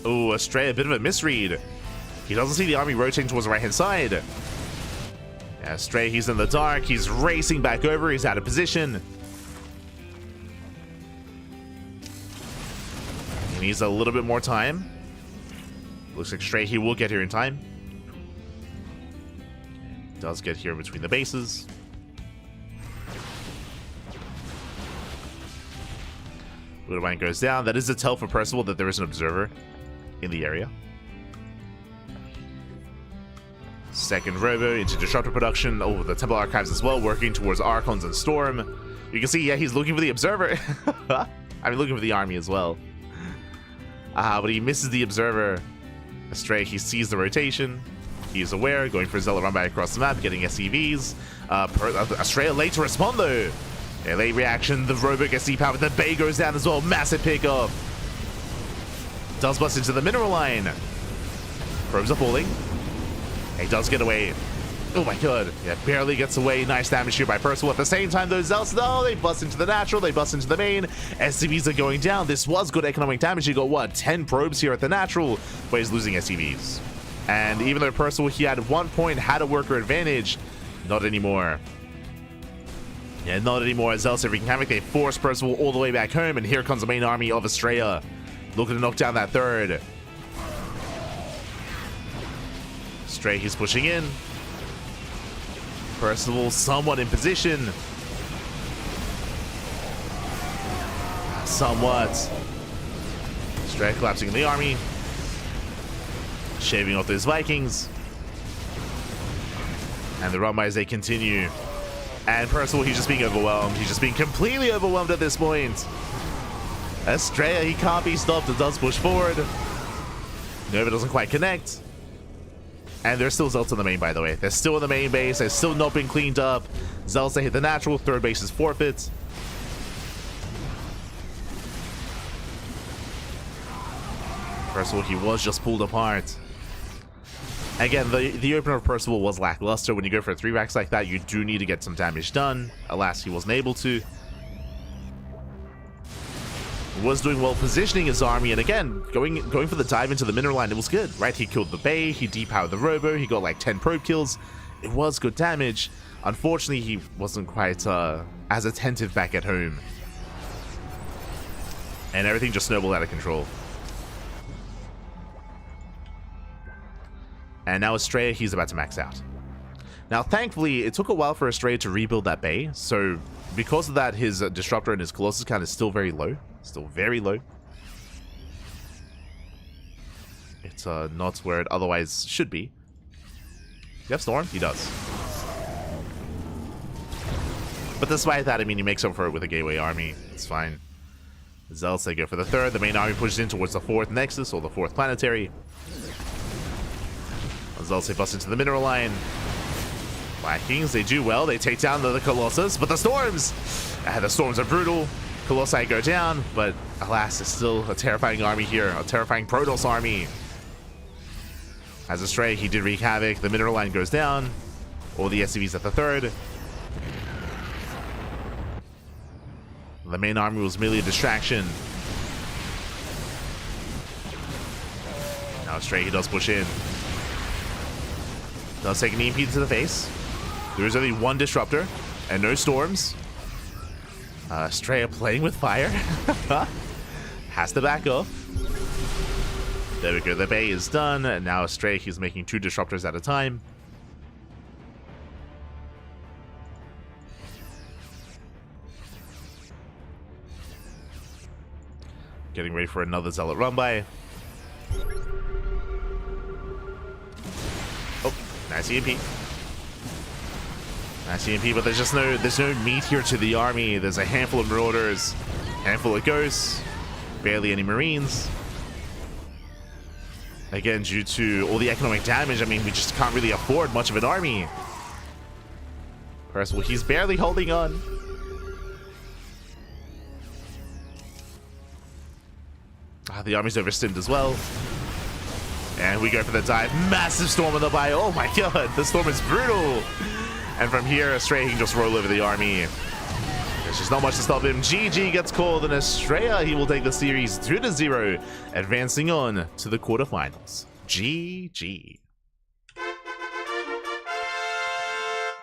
Oh, Astrea, a bit of a misread. He doesn't see the army rotating towards the right-hand side. Yeah, Astrea, he's in the dark. He's racing back over. He's out of position. needs a little bit more time. Looks like Astrea, he will get here in time. Does get here between the bases. Ludwine goes down. That is a tell for Percival that there is an observer in the area. Second Robo into Disruptor production. Oh, the Temple Archives as well, working towards Archons and Storm. You can see, yeah, he's looking for the Observer. I mean, looking for the army as well. But he misses the Observer. Astrea, he sees the rotation. He is aware, going for a Zealot run by across the map, getting SCVs. Astrea late to respond though. A late reaction, the Robo gets depowered, the Bay goes down as well. Massive pickup. Does bust into the mineral line. Probes are falling. He does get away. Oh my god. Yeah, barely gets away. Nice damage here by Percival. At the same time, those Zealots, no, they bust into the natural, they bust into the main. SCVs are going down. This was good economic damage. You got what? 10 probes here at the natural, but he's losing SCVs. And even though Percival, he had 1 point, had a worker advantage, not anymore. Yeah, not anymore. Zealots are wreaking havoc. They force Percival all the way back home, and here comes the main army of Astrea. Looking to knock down that third. Astrea, he's pushing in. Percival somewhat in position. Somewhat. Astrea collapsing in the army. Shaving off those Vikings. And the run by as they continue. And Percival, he's just being overwhelmed. He's just being completely overwhelmed at this point. Astrea, he can't be stopped. It does push forward. Nova doesn't quite connect. And there's still Zealots on the main, by the way. They're still in the main base. They're still not been cleaned up. Zealots, they hit the natural. Third base is forfeit. Percival, he was just pulled apart. Again, the opener of Percival was lackluster. When you go for a 3-racks like that, you do need to get some damage done. Alas, he wasn't able to. Was doing well positioning his army, and again, going for the dive into the mineral line, it was good, right? He killed the Bay, he depowered the Robo, he got like 10 probe kills. It was good damage. Unfortunately, he wasn't quite as attentive back at home. And everything just snowballed out of control. And now Astrea, he's about to max out. Now, thankfully, it took a while for Astrea to rebuild that Bay, so because of that, his Disruptor and his Colossus count is still very low. Still very low. It's not where it otherwise should be. You have Storm? He does. But despite that, I mean, he makes up for it with a Gateway army. It's fine. Zealots, they go for the third. The main army pushes in towards the fourth Nexus, or the fourth Planetary. Zealots, they bust into the mineral line. Vikings, they do well. They take down the Colossus, but the Storms! The Storms are brutal. Colossi go down, but alas, it's still a terrifying army here. A terrifying Protoss army. As Astrea, he did wreak havoc. The mineral line goes down. All the SCVs at the third. The main army was merely a distraction. Now Astrea, he does push in. Does take an EMP to the face. There is only one Disruptor and no Storms. Astrea playing with fire. Has to back off. There we go. The Bay is done. And now Astrea, he's making 2 Disruptors at a time. Getting ready for another Zealot run by. Oh, nice EMP. Nice EMP, but there's no meat here to the army. There's a handful of Marauders, handful of Ghosts, barely any Marines. Again, due to all the economic damage, I mean, we just can't really afford much of an army. Percival, he's barely holding on. The army's overstimmed as well. And we go for the dive. Massive Storm on the bio. Oh my god, the Storm is brutal. And from here, Astrea, he can just roll over the army. There's just not much to stop him. GG gets called, and Astrea, he will take the series 2-0, advancing on to the quarterfinals. GG.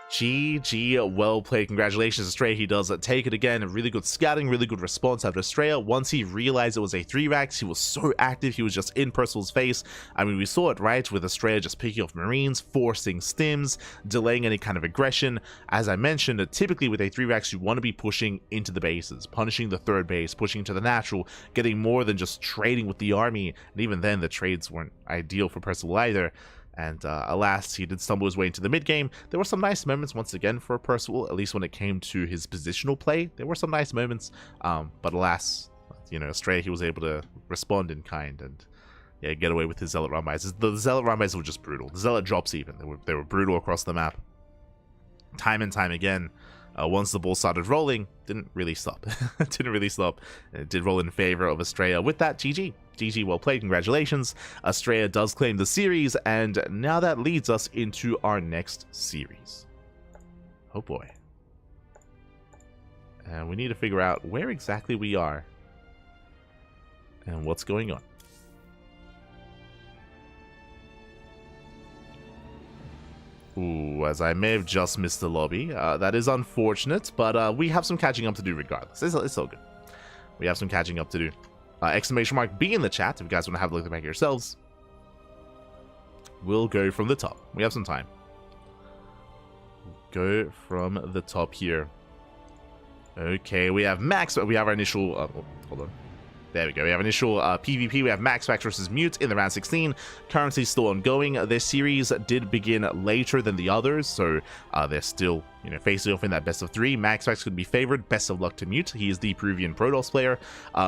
GG, well played. Congratulations, Astrea. He does take it again. Really good scouting, really good response after Astrea. Once he realized it was a 3-Rax, he was so active. He was just in Percival's face. I mean, we saw it, right? With Astrea just picking off Marines, forcing stims, delaying any kind of aggression. As I mentioned, typically with a 3-Rax, you want to be pushing into the bases, punishing the third base, pushing into the natural, getting more than just trading with the army. And even then, the trades weren't ideal for Percival either. And alas, he did stumble his way into the mid-game. There were some nice moments once again for Percival, at least when it came to his positional play. There were some nice moments, but alas, you know, Astrea, he was able to respond in kind and yeah, get away with his Zealot Rumbites. The Zealot Rumbites were just brutal. The Zealot drops even. They were brutal across the map. Time and time again. Once the ball started rolling, didn't really stop. Didn't really stop. It did roll in favor of Astrea. With that, GG. GG, well played. Congratulations. Astrea does claim the series, and now that leads us into our next series. Oh boy. And we need to figure out where exactly we are and what's going on. Ooh, as I may have just missed the lobby. That is unfortunate, but we have some catching up to do regardless. It's all good. We have some catching up to do. Exclamation mark B in the chat if you guys want to have a look at the back yourselves. We'll go from the top. We have some time. Go from the top here. Okay, we have we have our initial... hold on. There we go. We have initial PvP. We have MaxPax versus Mute in the round 16. Currently still ongoing. This series did begin later than the others, so they're still, you know, facing off in that best of 3. MaxPax could be favored. Best of luck to Mute. He is the Peruvian Protoss player.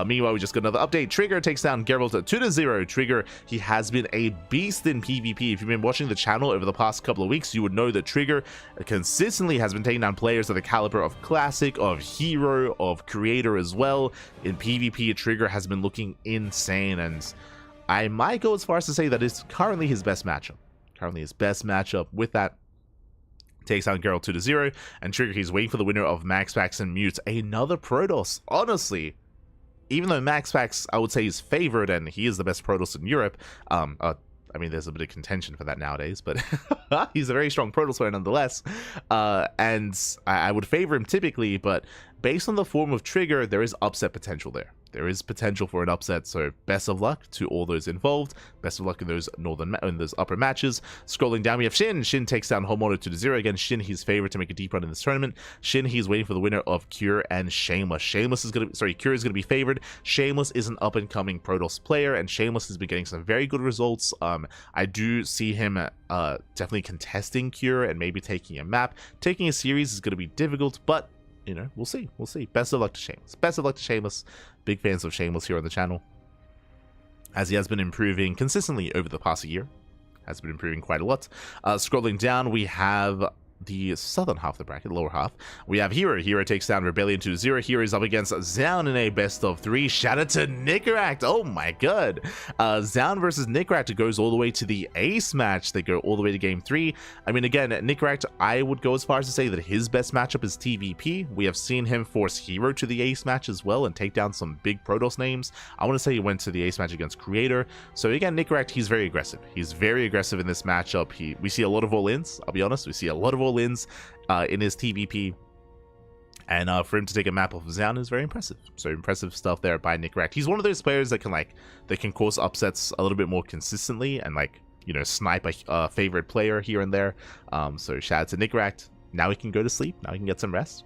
Meanwhile, we just got another update. Trigger takes down Geralt 2-0. Trigger, he has been a beast in PvP. If you've been watching the channel over the past couple of weeks, you would know that Trigger consistently has been taking down players of the caliber of Classic, of herO, of Creator as well. In PvP, Trigger has been looking insane, and I might go as far as to say that it's currently his best matchup. With that, takes down Geralt 2-0, and Trigger, he's waiting for the winner of MaxPax and Mute. Another Protoss. Honestly, even though MaxPax, I would say, is favored, and he is the best Protoss in Europe, I mean, there's a bit of contention for that nowadays, but he's a very strong Protoss player nonetheless, and I would favor him typically, but based on the form of Trigger, there is upset potential there. There is potential for an upset, so best of luck to all those involved. Best of luck in those upper matches. Scrolling down, we have Shin. Shin takes down Homono 2-0. Again, Shin, he's favored to make a deep run in this tournament. Shin, he's waiting for the winner of Cure and Shameless. Shameless is Cure is going to be favored. Shameless is an up-and-coming Protoss player, and Shameless has been getting some very good results. I do see him definitely contesting Cure and maybe taking a map. Taking a series is going to be difficult, but you know, we'll see. Best of luck to Shameless. Best of luck to Shameless. Big fans of Shameless here on the channel, as he has been improving consistently over the past year. Has been improving quite a lot. Scrolling down, we have the southern half of the bracket, lower half. We have herO. herO takes down Rebellion 2-0. herO is up against Zaun in a best of 3. Shout out to Nicaract. Oh my god. Zaun versus Nicaract goes all the way to the ace match. They go all the way to game 3. I mean, again, Nicaract, I would go as far as to say that his best matchup is TVP. We have seen him force herO to the ace match as well and take down some big Protoss names. I want to say he went to the ace match against Creator. So again, Nicaract, he's very aggressive. He's very aggressive in this matchup. We see a lot of all-ins. I'll be honest. We see a lot of all-ins in his TVP, and for him to take a map off of Zaun is very impressive. So impressive stuff there by Nicaract. He's one of those players that can cause upsets a little bit more consistently and snipe a favorite player here and there. So shout out to Nicaract. Now he can go to sleep. Now he can get some rest.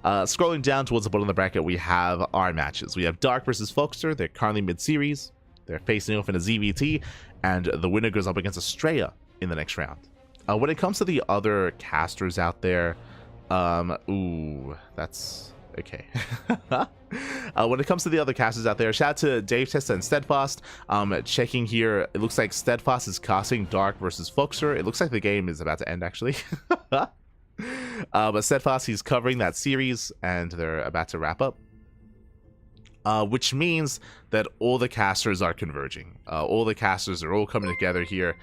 Scrolling down towards the bottom of the bracket, we have our matches. We have Dark versus Foxter. They're currently mid-series. They're facing off in a ZVT, and the winner goes up against Astrea in the next round. When it comes to the other casters out there, ooh, that's okay. When it comes to the other casters out there, shout out to Dave Testa and Steadfast. Checking here, it looks like Steadfast is casting Dark versus Foxer. It looks like the game is about to end, actually. But Steadfast, he's covering that series, and they're about to wrap up. Which means that all the casters are converging. All the casters are all coming together here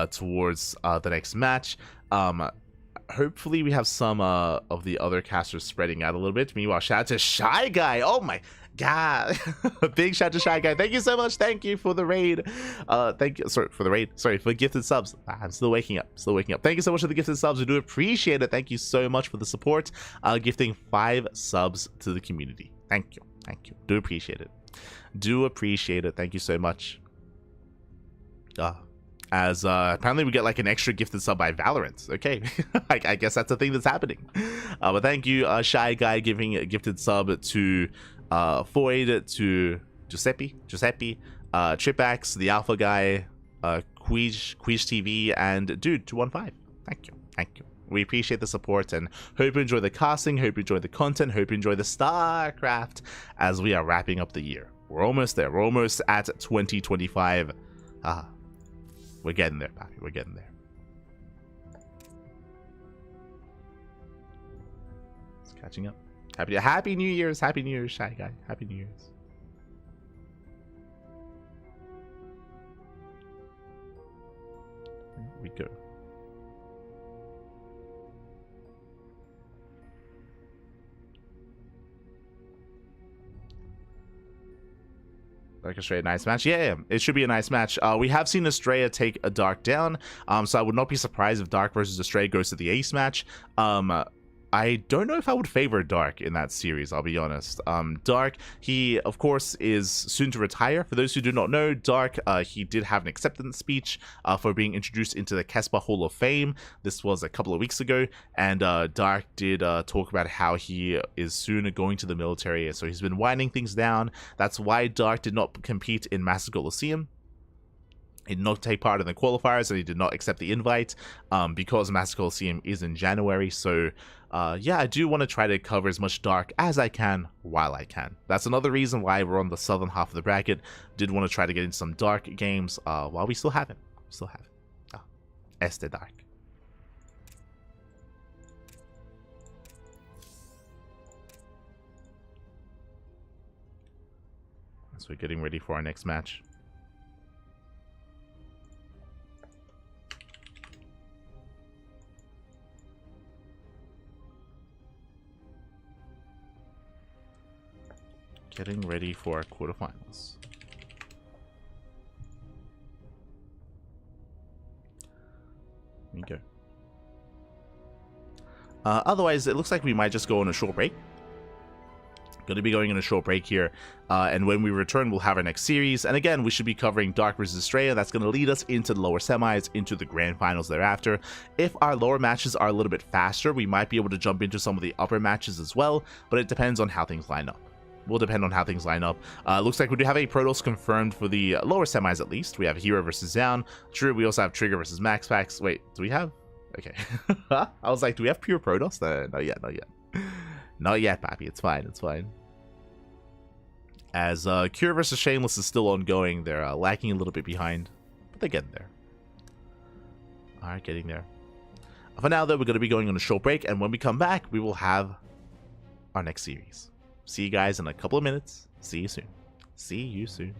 towards the next match. Hopefully we have some of the other casters spreading out a little bit. Meanwhile, shout out to Shy Guy. Oh my God, big shout to Shy Guy. Thank you so much. Thank you for the raid. Thank you. Sorry for the raid. Sorry for gifted subs. I'm still waking up. Still waking up. Thank you so much for the gifted subs. We do appreciate it. Thank you so much for the support. Gifting 5 subs to the community. Thank you. Thank you. Do appreciate it. Do appreciate it. Thank you so much. As apparently we get like an extra gifted sub by Valorant. Okay, I guess that's a thing that's happening. But thank you, Shy Guy, giving a gifted sub to Foyd, to Giuseppe, Tripax, the Alpha Guy, Quij TV, and Dude 215. Thank you, thank you. We appreciate the support and hope you enjoy the casting, hope you enjoy the content, hope you enjoy the StarCraft as we are wrapping up the year. We're almost there. We're almost at 2025. We're getting there, Pappy. We're getting there. It's catching up. Happy New Year's. Happy New Year's, Shy Guy. Happy New Year's. Here we go. Like Astrea, nice match. Yeah, it should be a nice match. We have seen Astrea take a Dark down, so I would not be surprised if Dark versus Astrea goes to the ace match. I don't know if I would favor Dark in that series, I'll be honest. Dark, he, of course, is soon to retire. For those who do not know, Dark, he did have an acceptance speech for being introduced into the Kesper Hall of Fame. This was a couple of weeks ago, and Dark did talk about how he is soon going to the military, so he's been winding things down. That's why Dark did not compete in Master Colosseum. He did not take part in the qualifiers, and he did not accept the invite because Master Colosseum is in January. So yeah, I do want to try to cover as much Dark as I can while I can. That's another reason why we're on the southern half of the bracket. Did want to try to get into some Dark games while we still have him. Still have him. Este Dark. So we're getting ready for our next match. Getting ready for our quarterfinals. Here we go. Otherwise, it looks like we might just go on a short break. Going to be going on a short break here, and when we return, we'll have our next series. And again, we should be covering Dark versus Astrea. That's going to lead us into the lower semis, into the grand finals thereafter. If our lower matches are a little bit faster, we might be able to jump into some of the upper matches as well, but it depends on how things line up. Will depend on how things line up. Looks like we do have a Protoss confirmed for the lower semis at least. We have herO versus Down. True, we also have Trigger versus MaxPax. Wait, do we have? Okay. I was like, do we have pure Protoss? Not yet, not yet. Not yet, Pappy. It's fine, it's fine. As Cure versus Shameless is still ongoing, they're lacking a little bit behind, but they're getting there. Alright, getting there. For now, though, we're going to be going on a short break, and when we come back, we will have our next series. See you guys in a couple of minutes. See you soon. See you soon.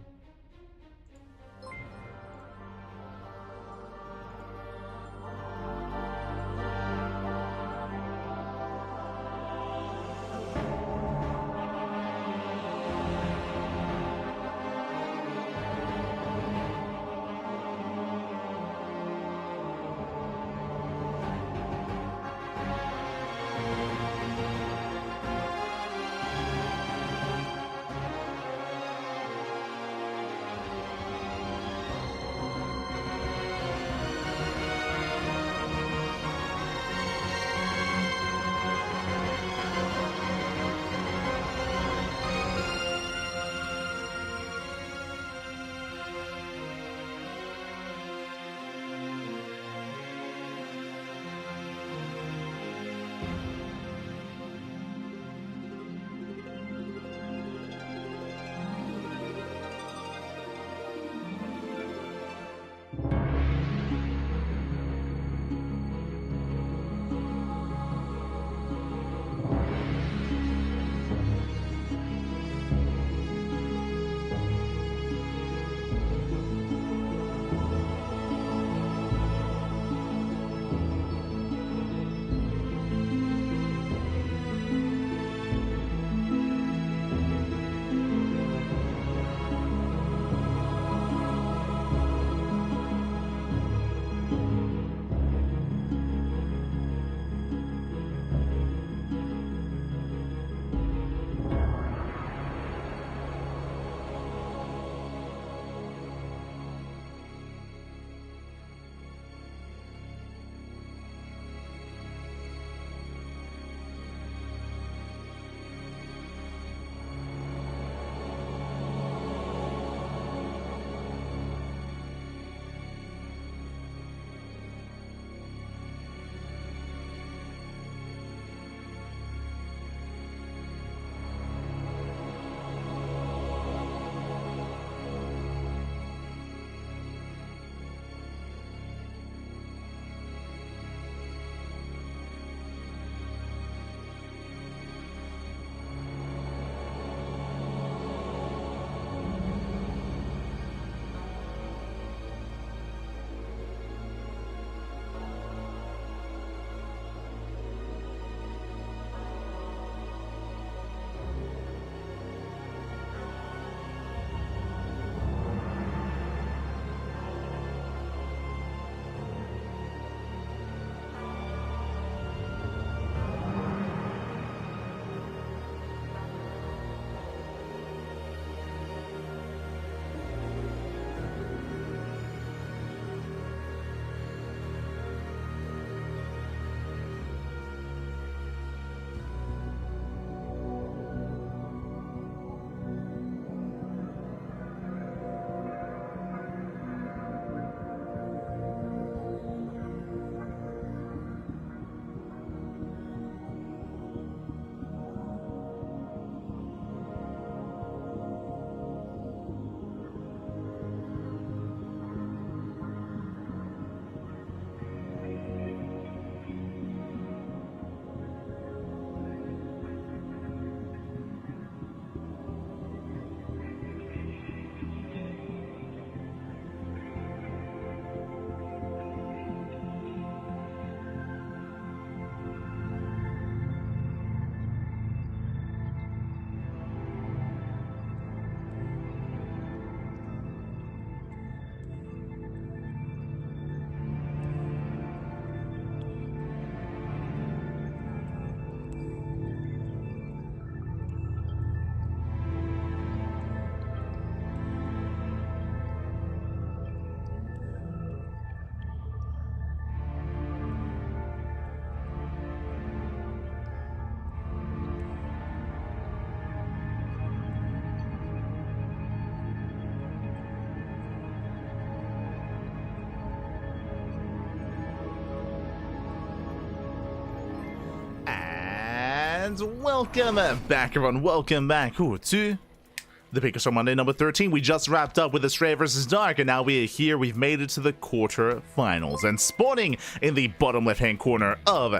And welcome back, everyone. Welcome back to the PiGosaur Monday number 13. We just wrapped up with Astrea versus Dark, and now we are here. We've made it to the quarterfinals, and spawning in the bottom left-hand corner of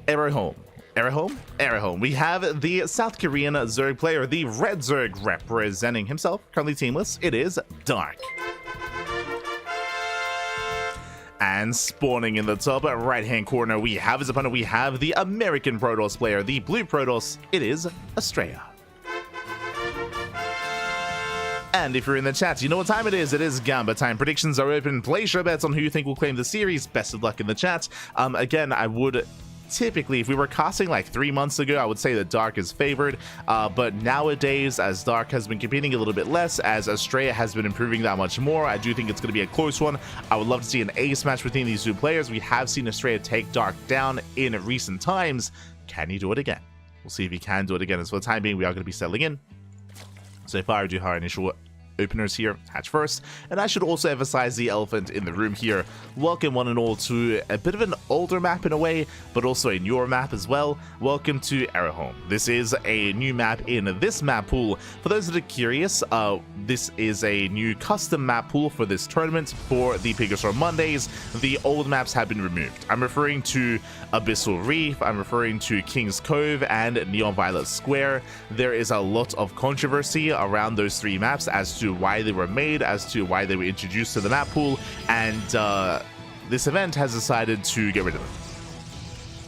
herO. herO. We have the South Korean Zerg player, the Red Zerg, representing himself, currently teamless. It is Dark. And spawning in the top right-hand corner, we have his opponent. We have the American Protoss player, the Blue Protoss. It is Astrea. And if you're in the chat, you know what time it is. It is Gamba time. Predictions are open. Place your bets on who you think will claim the series. Best of luck in the chat. Again, I would typically, if we were casting like 3 months ago, I would say that Dark is favored. But nowadays, as Dark has been competing a little bit less, as Astrea has been improving that much more, I do think it's going to be a close one. I would love to see an ace match between these two players. We have seen Astrea take Dark down in recent times. Can he do it again? We'll see if he can do it again. As for the time being, we are going to be settling in. So far, I do our initial openers here, hatch first, and I should also emphasize the elephant in the room here. Welcome one and all to a bit of an older map in a way, but also a newer map as well. Welcome to herO. This is a new map in this map pool. For those that are curious, this is a new custom map pool for this tournament for the PiGosaur Mondays. The old maps have been removed. I'm referring to Abyssal Reef, I'm referring to King's Cove, and Neon Violet Square. There is a lot of controversy around those three maps as to why they were made, as to why they were introduced to the map pool, and this event has decided to get rid of them.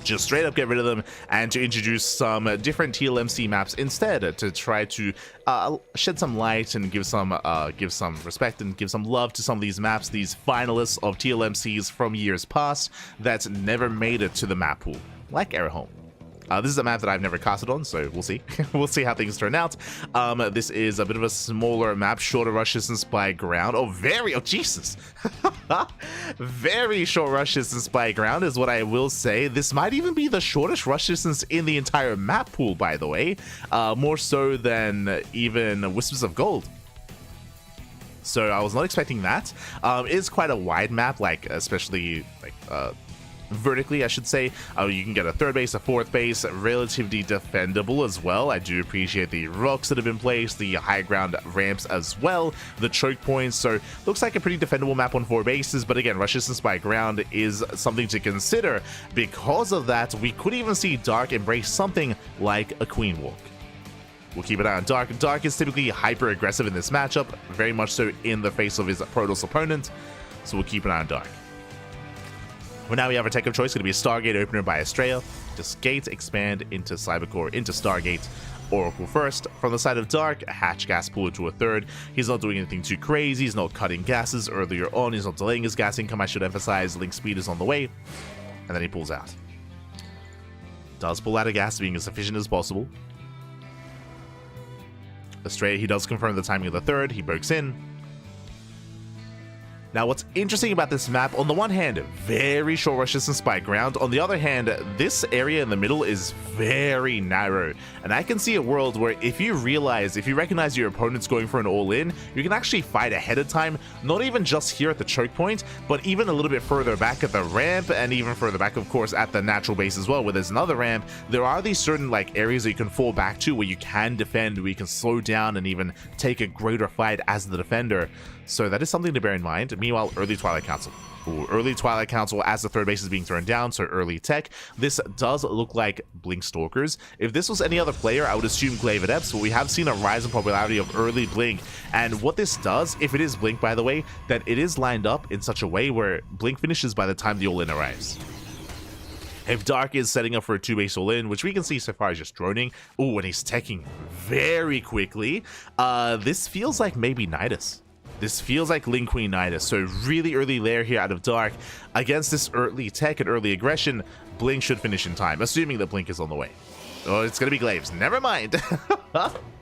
Just straight up get rid of them and to introduce some different TLMC maps instead, to try to shed some light and give some respect and give some love to some of these maps, these finalists of TLMCs from years past that never made it to the map pool, like herO. This is a map that I've never casted on, so we'll see. We'll see how things turn out. This is a bit of a smaller map, shorter rush distance by ground. Oh, Jesus. Very short rush distance by ground is what I will say. This might even be the shortest rush distance in the entire map pool, by the way. More so than even Whispers of Gold. So I was not expecting that. It is quite a wide map, like especially like vertically, I should say. You can get a third base, a fourth base, relatively defendable as well. I do appreciate the rocks that have been placed, the high ground ramps as well, the choke points. So looks like a pretty defendable map on 4 bases, but again, rush distance by ground is something to consider. Because of that, we could even see Dark embrace something like a Queen Walk. We'll keep an eye on Dark. Dark is typically hyper aggressive in this matchup, very much so in the face of his Protoss opponent, so we'll keep an eye on Dark. Well, now we have our tech of choice. Going to be a Stargate opener by Astrea. Just gate, expand into Cybercore, into Stargate, Oracle first. From the side of Dark, hatch gas pull to a third. He's not doing anything too crazy. He's not cutting gases earlier on. He's not delaying his gas income. I should emphasize link speed is on the way. And then he pulls out. Does pull out of gas, being as efficient as possible. Astrea, he does confirm the timing of the third. He breaks in. Now, what's interesting about this map, on the one hand, very short rush distance by ground. On the other hand, this area in the middle is very narrow. And I can see a world where if you recognize your opponent's going for an all-in, you can actually fight ahead of time, not even just here at the choke point, but even a little bit further back at the ramp, and even further back, of course, at the natural base as well, where there's another ramp. There are these certain like areas that you can fall back to where you can defend, where you can slow down and even take a greater fight as the defender. So that is something to bear in mind. Meanwhile, early Twilight Council. Ooh, early Twilight Council as the third base is being thrown down, so early tech. This does look like Blink Stalkers. If this was any other player, I would assume Glaive Adepts, but we have seen a rise in popularity of early Blink. And what this does, if it is Blink, by the way, that it is lined up in such a way where Blink finishes by the time the all-in arrives. If Dark is setting up for a 2-base all-in, which we can see so far is just droning. Ooh, and he's teching very quickly. This feels like maybe Nidus. This feels like Link Queen Nidus, so really early lair here out of Dark. Against this early tech and early aggression, Blink should finish in time, assuming that Blink is on the way. Oh, it's going to be Glaives. Never mind.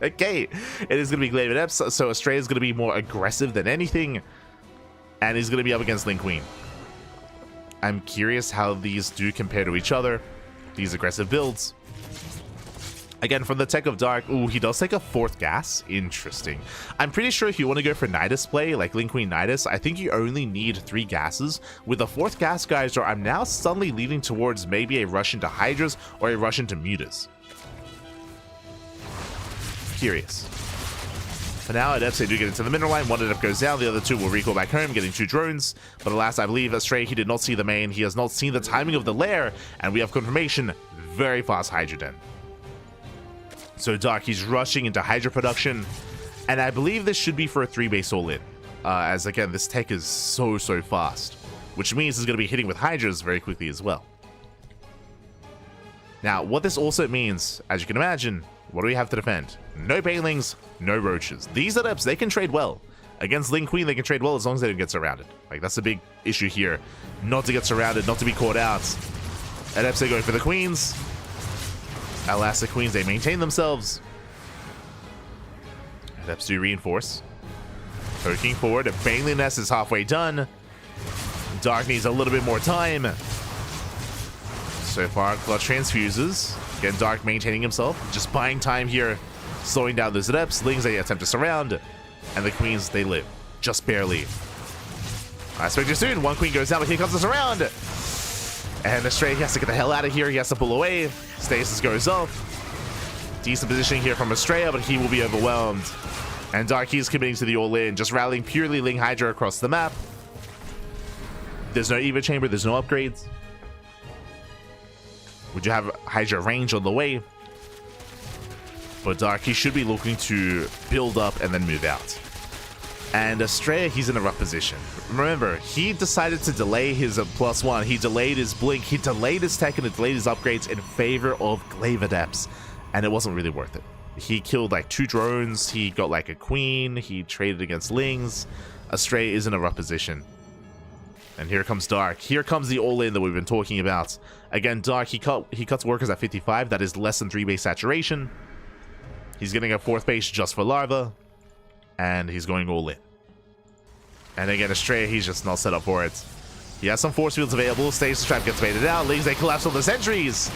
Okay, it is going to be Glaive Adepts, so Astrea is going to be more aggressive than anything, and he's going to be up against Link Queen. I'm curious how these do compare to each other, these aggressive builds. Again, from the tech of Dark, ooh, he does take a 4th gas. Interesting. I'm pretty sure if you want to go for Nidus play, like Link Queen Nidus, I think you only need 3 gases. With a 4th gas, guys, I'm now suddenly leaning towards maybe a rush into Hydras or a rush into Mutas. Curious. For now, adepts, they do get into the mineral line. One adept goes down, the other two will recall back home, getting 2 drones. But alas, I believe Astrea, he did not see the main. He has not seen the timing of the lair, and we have confirmation. Very fast Hydra Den. So Dark, he's rushing into Hydra production, and I believe this should be for a 3-base all-in. As again, this tech is so fast, which means he's going to be hitting with Hydras very quickly as well. Now, what this also means, as you can imagine, what do we have to defend? No Banelings, no Roaches. These adepts, they can trade well. Against Ling Queen, they can trade well as long as they don't get surrounded. Like, that's a big issue here. Not to get surrounded, not to be caught out. Adepts, they go for the Queens. Alas, the Queens, they maintain themselves. Adepts do reinforce. Poking forward, a Baneling Nest is halfway done. Dark needs a little bit more time. So far, Clutch transfuses. Again, Dark maintaining himself, just buying time here, slowing down those adepts. Lings, they attempt to surround, and the Queens, they live, just barely. I expect you soon. One Queen goes down, but here comes the surround. And Astrea, he has to get the hell out of here. He has to pull away. Stasis goes off. Decent positioning here from Astrea, but he will be overwhelmed. And Dark, he's committing to the all-in, just rallying purely Ling Hydra across the map. There's no Eva Chamber, there's no upgrades. Would you have Hydra range on the way? But Dark, he should be looking to build up and then move out. And Astrea, he's in a rough position. Remember, he decided to delay his +1. He delayed his blink. He delayed his tech and he delayed his upgrades in favor of Glaive Adepts. And it wasn't really worth it. He killed like 2 drones. He got like a queen. He traded against Lings. Astrea is in a rough position. And here comes Dark. Here comes the all-in that we've been talking about. Again, Dark, he cuts workers at 55. That is less than 3-base saturation. He's getting a 4th base just for Larva. And he's going all-in. And again, Astrea, he's just not set up for it. He has some force fields available. Stasis Trap gets baited out. Lings, they collapse on the sentries.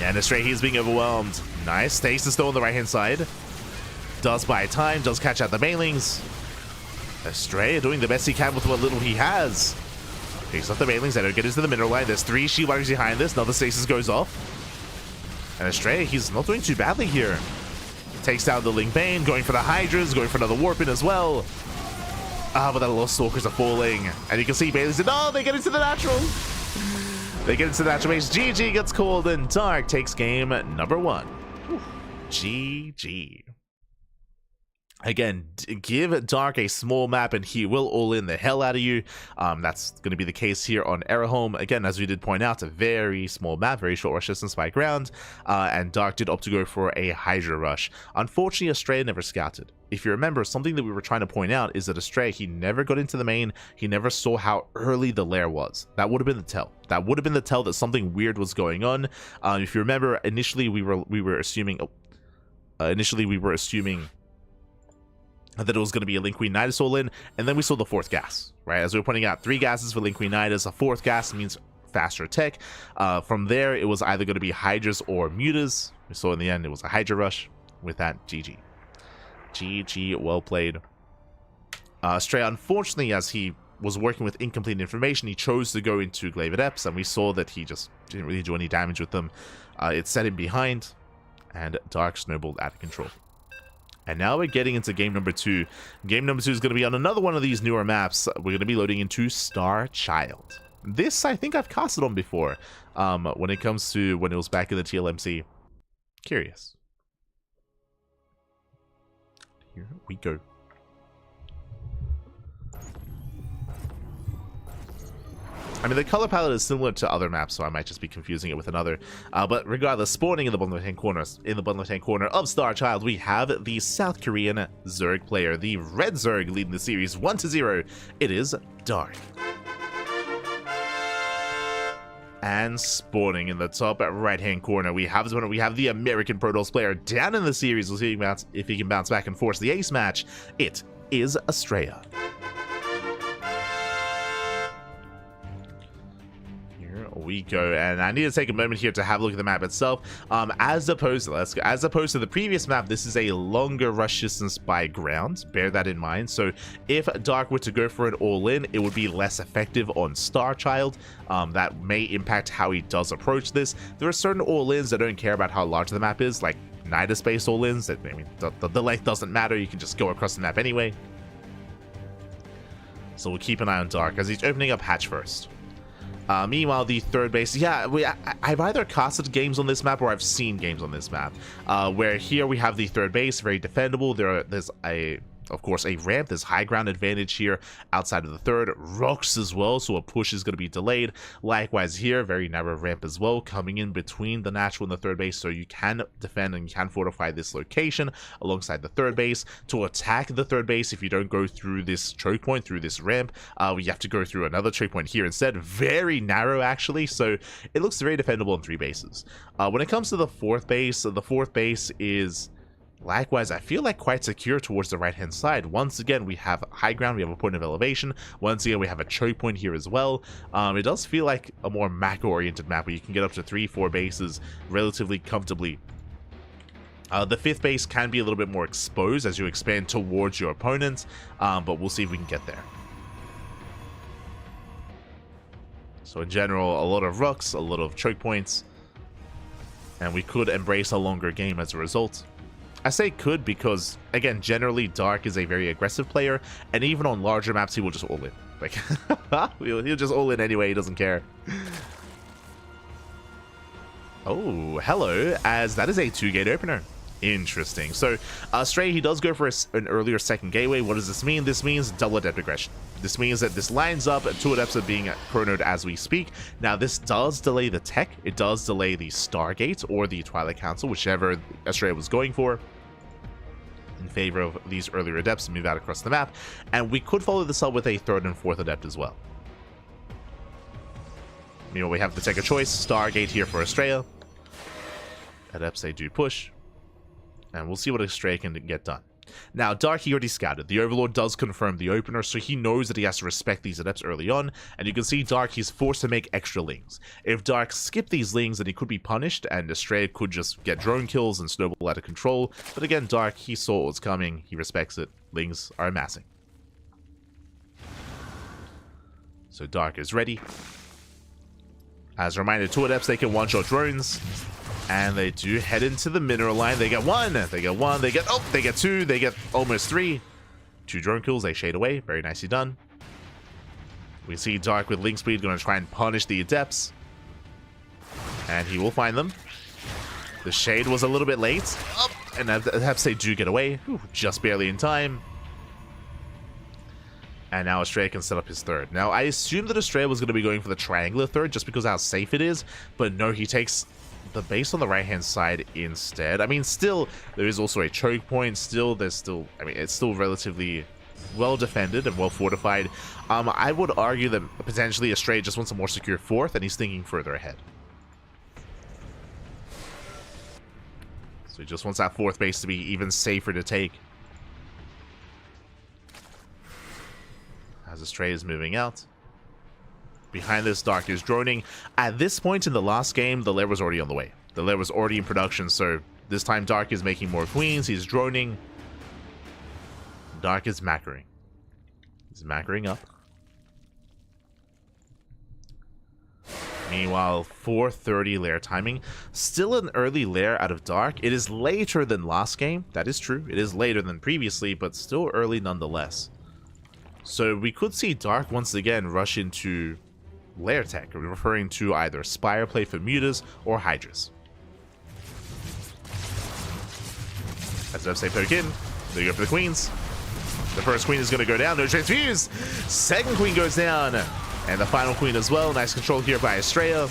And Astrea, he's being overwhelmed. Nice. Stasis still on the right-hand side. Does buy time. Does catch out the Banelings. Astrea doing the best he can with what little he has. Takes off the Banelings. They don't get into the mineral line. There's 3 shield wires behind this. Another Stasis goes off. And Astrea, he's not doing too badly here. Takes down the Ling Bane. Going for the Hydras. Going for another Warpin as well. But that Lost Stalkers are falling. And you can see Banelings. Oh, they get into the natural. They get into the natural base. GG gets called and Dark takes game number 1. GG. Again, give Dark a small map and he will all-in the hell out of you. That's going to be the case here on herO. Again, as we did point out, a very small map, very short rush distance by ground. And Dark did opt to go for a Hydra rush. Unfortunately, Astrea never scouted. If you remember, something that we were trying to point out is that Astrea, he never got into the main. He never saw how early the lair was. That would have been the tell. That would have been the tell that something weird was going on. If you remember, initially we were assuming that it was going to be a Ling Queen Nidus all-in, and then we saw the 4th gas, right? As we were pointing out, 3 gases for Ling Queen Nidus, a 4th gas means faster tech. From there, it was either going to be Hydras or Mutas. We saw in the end, it was a Hydra rush. With that, GG. GG, well played. Astrea, unfortunately, as he was working with incomplete information, he chose to go into Glaive Adepts, and we saw that he just didn't really do any damage with them. It set him behind, and Dark snowballed out of control. And now we're getting into game number 2. Game number 2 is going to be on another one of these newer maps. We're going to be loading into Star Child. This, I think I've casted on before. When it comes to when it was back in the TLMC. Curious. Here we go. I mean, the color palette is similar to other maps, so I might just be confusing it with another. But regardless, spawning in the bottom left-hand corner, of Star Child, we have the South Korean Zerg player, the Red Zerg, leading the series 1-0. It is Dark. And spawning in the top right-hand corner, we have the American Protoss player down in the series. We'll see if he can bounce back and force the ace match. It is Astrea. We go, and I need to take a moment here to have a look at the map itself. As opposed to the previous map, this is a longer rush distance by ground. Bear that in mind. So if Dark were to go for an all-in, it would be less effective on Star Child. That may impact how he does approach this. There are certain all-ins that don't care about how large the map is, like Nidus-based all-ins. I mean, the length doesn't matter. You can just go across the map anyway. So we'll keep an eye on Dark as he's opening up hatch first. Meanwhile, the third base, yeah, I've either casted games on this map or I've seen games on this map, where here we have the third base, very defendable. There's of course, a ramp. There's high ground advantage here outside of the third. Rocks as well, so a push is going to be delayed. Likewise here, very narrow ramp as well, coming in between the natural and the third base, so you can defend and you can fortify this location alongside the third base. To attack the third base, if you don't go through this choke point, through this ramp, you have to go through another choke point here instead. Very narrow, actually, so it looks very defendable on 3 bases. When it comes to the fourth base is... likewise, I feel like quite secure towards the right-hand side. Once again, we have high ground, we have a point of elevation. Once again, we have a choke point here as well. It does feel like a more macro-oriented map where you can get up to 3-4 bases relatively comfortably. The 5th base can be a little bit more exposed as you expand towards your opponent, but we'll see if we can get there. So in general, a lot of rooks, a lot of choke points, and we could embrace a longer game as a result. I say could because, again, generally Dark is a very aggressive player, and even on larger maps, he will just all in. Like, he'll just all in anyway, he doesn't care. Oh, hello, as that is a 2-gate opener. Interesting. So, Astrea, he does go for an earlier second gateway. What does this mean? This means double adept aggression. This means that this lines up, 2 adepts are being chronoed as we speak. Now, this does delay the tech. It does delay the Stargate or the Twilight Council, whichever Astrea was going for, in favor of these earlier adepts to move out across the map. And we could follow this up with a 3rd and 4th adept as well. Meanwhile, we have to take a choice. Stargate here for Astrea. Adepts, they do push. And we'll see what Astrea can get done. Now, Dark, he already scouted. The Overlord does confirm the opener, so he knows that he has to respect these adepts early on. And you can see Dark, he's forced to make extra lings. If Dark skipped these lings, then he could be punished, and Astrea could just get drone kills and snowball out of control. But again, Dark, he saw what was coming. He respects it. Lings are amassing. So Dark is ready. As a reminder, 2 adepts, they can one-shot drones. And they do head into the mineral line. They get 1. They get 1. They get 2. They get almost 3. 2 drone kills. They shade away. Very nicely done. We see Dark with link speed going to try and punish the adepts. And he will find them. The shade was a little bit late. And adepts, they do get away. Whew, just barely in time. And now Astrea can set up his 3rd. Now, I assumed that Astrea was going to be going for the triangular 3rd just because of how safe it is. But no, he takes the base on the right-hand side instead. I mean, still, there is also a choke point. Still, I mean, it's still relatively well defended and well fortified. I would argue that potentially Astrea just wants a more secure 4th, and he's thinking further ahead. So he just wants that 4th base to be even safer to take. As Astrea is moving out. Behind this, Dark is droning. At this point in the last game, the lair was already on the way. The lair was already in production, so this time Dark is making more queens. He's droning. Dark is macroing. He's macroing up. Meanwhile, 4:30 lair timing. Still an early lair out of Dark. It is later than last game. That is true. It is later than previously, but still early nonetheless. So we could see Dark once again rush into lair tech, referring to either Spire play for mutas or Hydras. As I say, poke in. There you go for the queens. The first queen is going to go down. No transfuse. Second queen goes down. And the final queen as well. Nice control here by Astrea.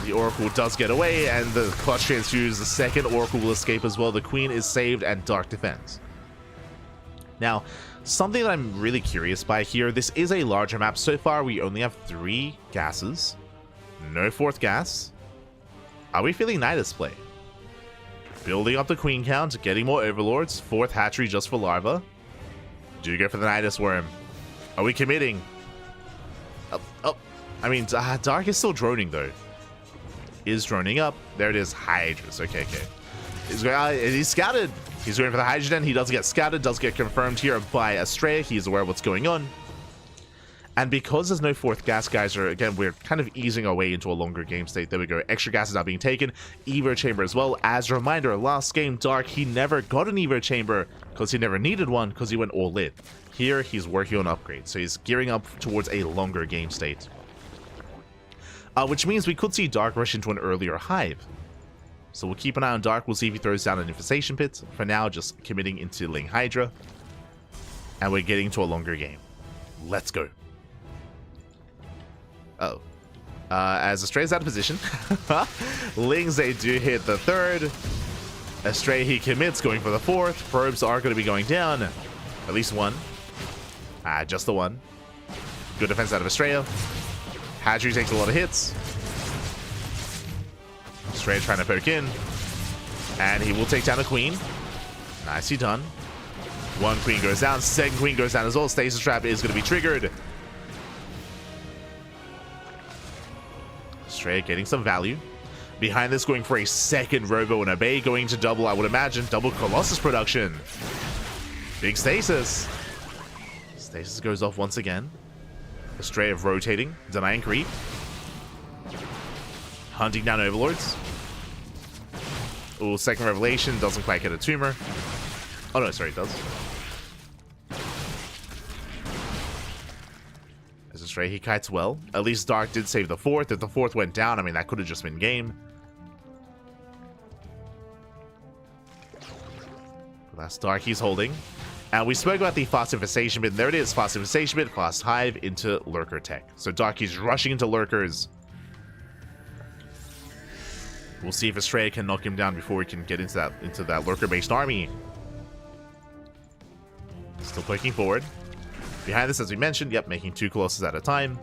The Oracle does get away, and the clutch transfuse. The second Oracle will escape as well. The queen is saved, and Dark defends. Now, something that I'm really curious by here, this is a larger map. So far, we only have 3 gases. No 4th gas. Are we feeling Nidus play? Building up the queen count, getting more overlords. 4th hatchery just for larva. Do you go for the Nidus worm? Are we committing? I mean, Dark is still droning, though. Is droning up. There it is. Hydras. Okay. He's scouted. He's going for the Hydrogen. He does get scouted, does get confirmed here by Astrea. He's aware of what's going on. And because there's no fourth gas geyser, again, we're kind of easing our way into a longer game state. There we go. Extra gas is now being taken. Evo chamber as well. As a reminder, last game, Dark, he never got an Evo chamber because he never needed one because he went all in. Here, he's working on upgrades. So he's gearing up towards a longer game state. Which means we could see Dark rush into an earlier hive. So we'll keep an eye on Dark. We'll see if he throws down an infestation pit. For now, just committing into Ling Hydra. And we're getting to a longer game. Let's go. Oh. As Astrea's out of position. Lings, they do hit the third. Astrea, he commits, going for the fourth. Probes are going to be going down. At least one. Just the one. Good defense out of Astrea. Hatchery takes a lot of hits. Astrea trying to poke in. And he will take down a queen. Nicely done. One queen goes down. Second queen goes down as well. Stasis trap is going to be triggered. Astrea getting some value. Behind this, going for a second Robo and a Bay, going to double, I would imagine, double Colossus production. Big Stasis. Stasis goes off once again. Astrea rotating, denying creep. Hunting down Overlords. Oh, second Revelation, doesn't quite get a tumor. Oh no, sorry, it does. Astrea, he kites well. At least Dark did save the fourth. If the fourth went down, I mean, that could have just been game. But that's Dark he's holding. And we spoke about the fast infestation bit. There it is, fast infestation bit, fast hive into lurker tech. So Dark he's rushing into lurkers. We'll see if Astrea can knock him down before we can get into that lurker-based army. Still poking forward. Behind this, as we mentioned, yep, making 2 Colossus at a time.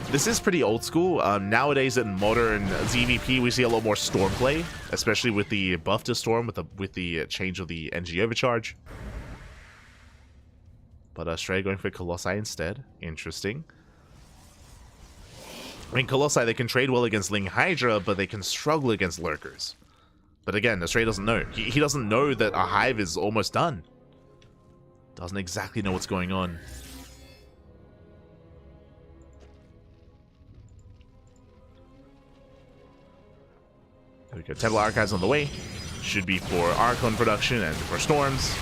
This is pretty old school. Nowadays in modern ZVP, we see a lot more Storm play, especially with the buff to Storm, with the change of the NG overcharge. But Astrea going for Colossi instead. Interesting. I mean, Colossi, they can trade well against Ling Hydra, but they can struggle against lurkers. But again, Astrea doesn't know. He doesn't know that a hive is almost done. Doesn't exactly know what's going on. There we go. Templar Archives on the way. Should be for Archon production and for Storms.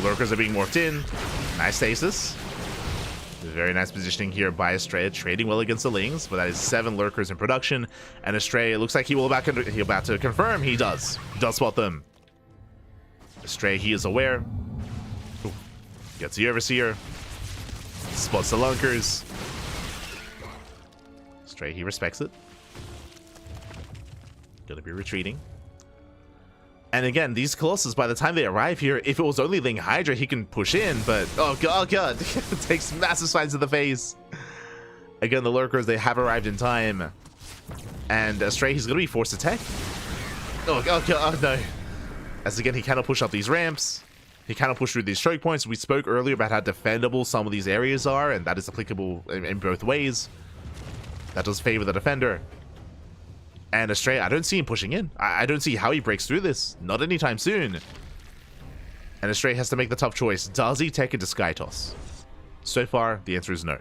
Lurkers are being morphed in. Nice stasis. Very nice positioning here by Astrea, trading well against the Lings, but that is 7 lurkers in production. And Astrea, it looks like he about to confirm he does. He does spot them. Astrea, he is aware. Ooh. Gets the Overseer. Spots the Lunkers. Astrea, he respects it. Gonna be retreating. And again, these Colossus, by the time they arrive here, if it was only Ling Hydra, he can push in, but oh god, it takes massive swings to the face. Again, the Lurkers, they have arrived in time. And Astrea, he's gonna be forced to tech. Oh god, oh no. As again, he cannot push up these ramps. He cannot push through these choke points. We spoke earlier about how defendable some of these areas are, and that is applicable in both ways. That does favor the defender. And Astrea, I don't see him pushing in. I don't see how he breaks through this. Not anytime soon. And Astrea has to make the tough choice. Does he take it to Sky Toss? So far, the answer is no.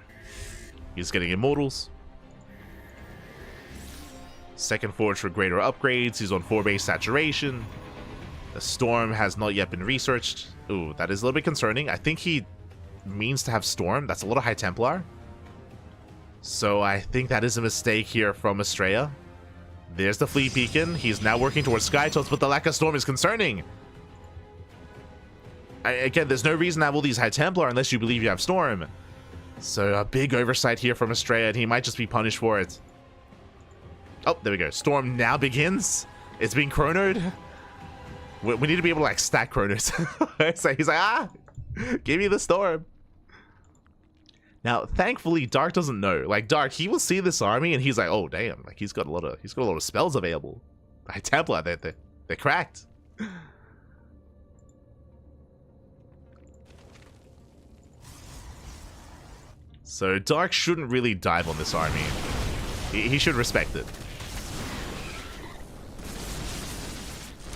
He's getting Immortals. Second Forge for greater upgrades. He's on 4-base saturation. The Storm has not yet been researched. Ooh, that is a little bit concerning. I think he means to have Storm. That's a little High Templar. So I think that is a mistake here from Astrea. There's the Fleet Beacon. He's now working towards Sky Toss, but the lack of Storm is concerning. Again, there's no reason to have all these High Templar unless you believe you have Storm. So a big oversight here from Astrea, and he might just be punished for it. Oh, there we go. Storm now begins. It's being chronoed. We need to be able to like stack chronos. So he's like, give me the Storm. Now, thankfully, Dark doesn't know. Like Dark, he will see this army and he's like, oh damn, like he's got a lot of spells available. High Templar, they're cracked. So Dark shouldn't really dive on this army. He should respect it.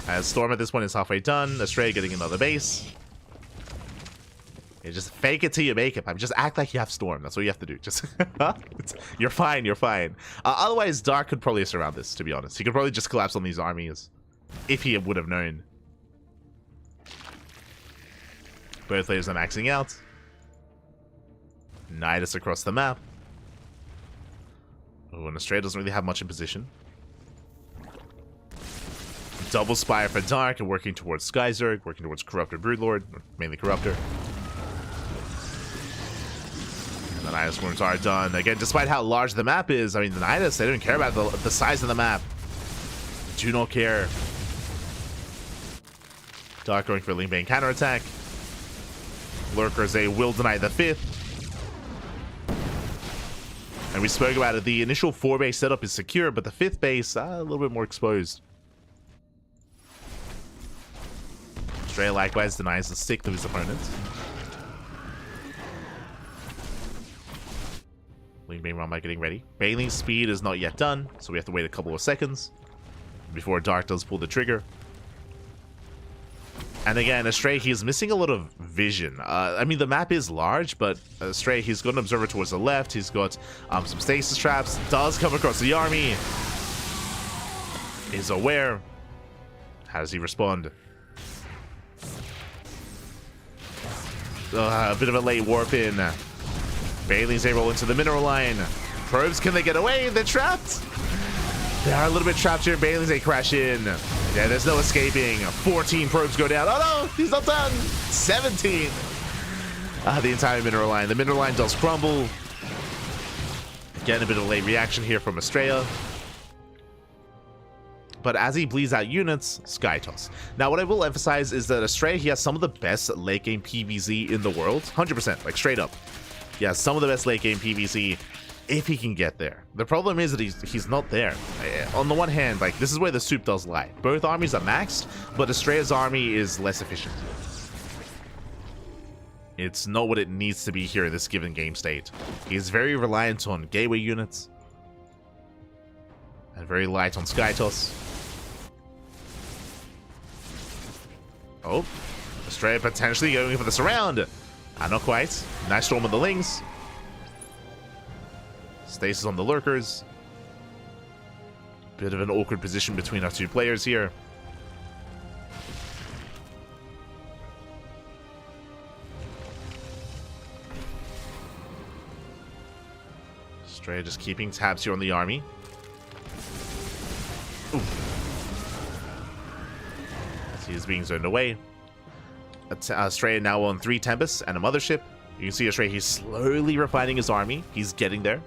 As Storm at this point is halfway done, Astrea getting another base. You just fake it till you make it. Just act like you have Storm. That's what you have to do. Just you're fine. You're fine. Otherwise, Dark could probably surround this, to be honest. He could probably just collapse on these armies if he would have known. Both players are maxing out. Nidus across the map. Oh, and Astrea doesn't really have much in position. Double Spire for Dark and working towards Skyzerg, working towards Corruptor Broodlord, mainly Corruptor. And the Nidus Worms are done. Again, despite how large the map is, I mean, the Nidus, they don't care about the size of the map. Do not care. Dark going for Lingbane counterattack. Lurkers, they will deny the 5th. And we spoke about it, the initial 4-base setup is secure, but the 5th base, a little bit more exposed. Astrea likewise denies the 6th of his opponent. Lingbane Rumba getting ready. Bailing's speed is not yet done, so we have to wait a couple of seconds before Dark does pull the trigger. And again, Astrea, he's missing a lot of vision. I mean, the map is large, but Astrea, he's got an observer towards the left. He's got some stasis traps. Does come across the army. Is aware. How does he respond? A bit of a late warp in. Bailey's able into the mineral line. Probes, can they get away? They're trapped. They are a little bit trapped here. Bailey's, they crash in. Yeah, there's no escaping. 14 probes go down. Oh no, he's not done. 17. The entire mineral line. The mineral line does crumble. Again, a bit of a late reaction here from Astrea. But as he bleeds out units, Sky Toss. Now, what I will emphasize is that Astrea, he has some of the best late game PvZ in the world. 100%, like straight up. He has some of the best late game PvZ if he can get there. The problem is that he's not there. On the one hand, like, this is where the soup does lie. Both armies are maxed, but Astrea's army is less efficient. It's not what it needs to be here in this given game state. He's very reliant on gateway units. And very light on Sky Toss. Oh, Astrea potentially going for the surround. Not quite. Nice storm on the Lings. Stasis on the Lurkers. Bit of an awkward position between our two players here. Astrea just keeping tabs here on the army. Ooh. As he is being zoned away. Astrea now on 3 Tempests and a Mothership. You can see Astrea, he's slowly refining his army. He's getting there.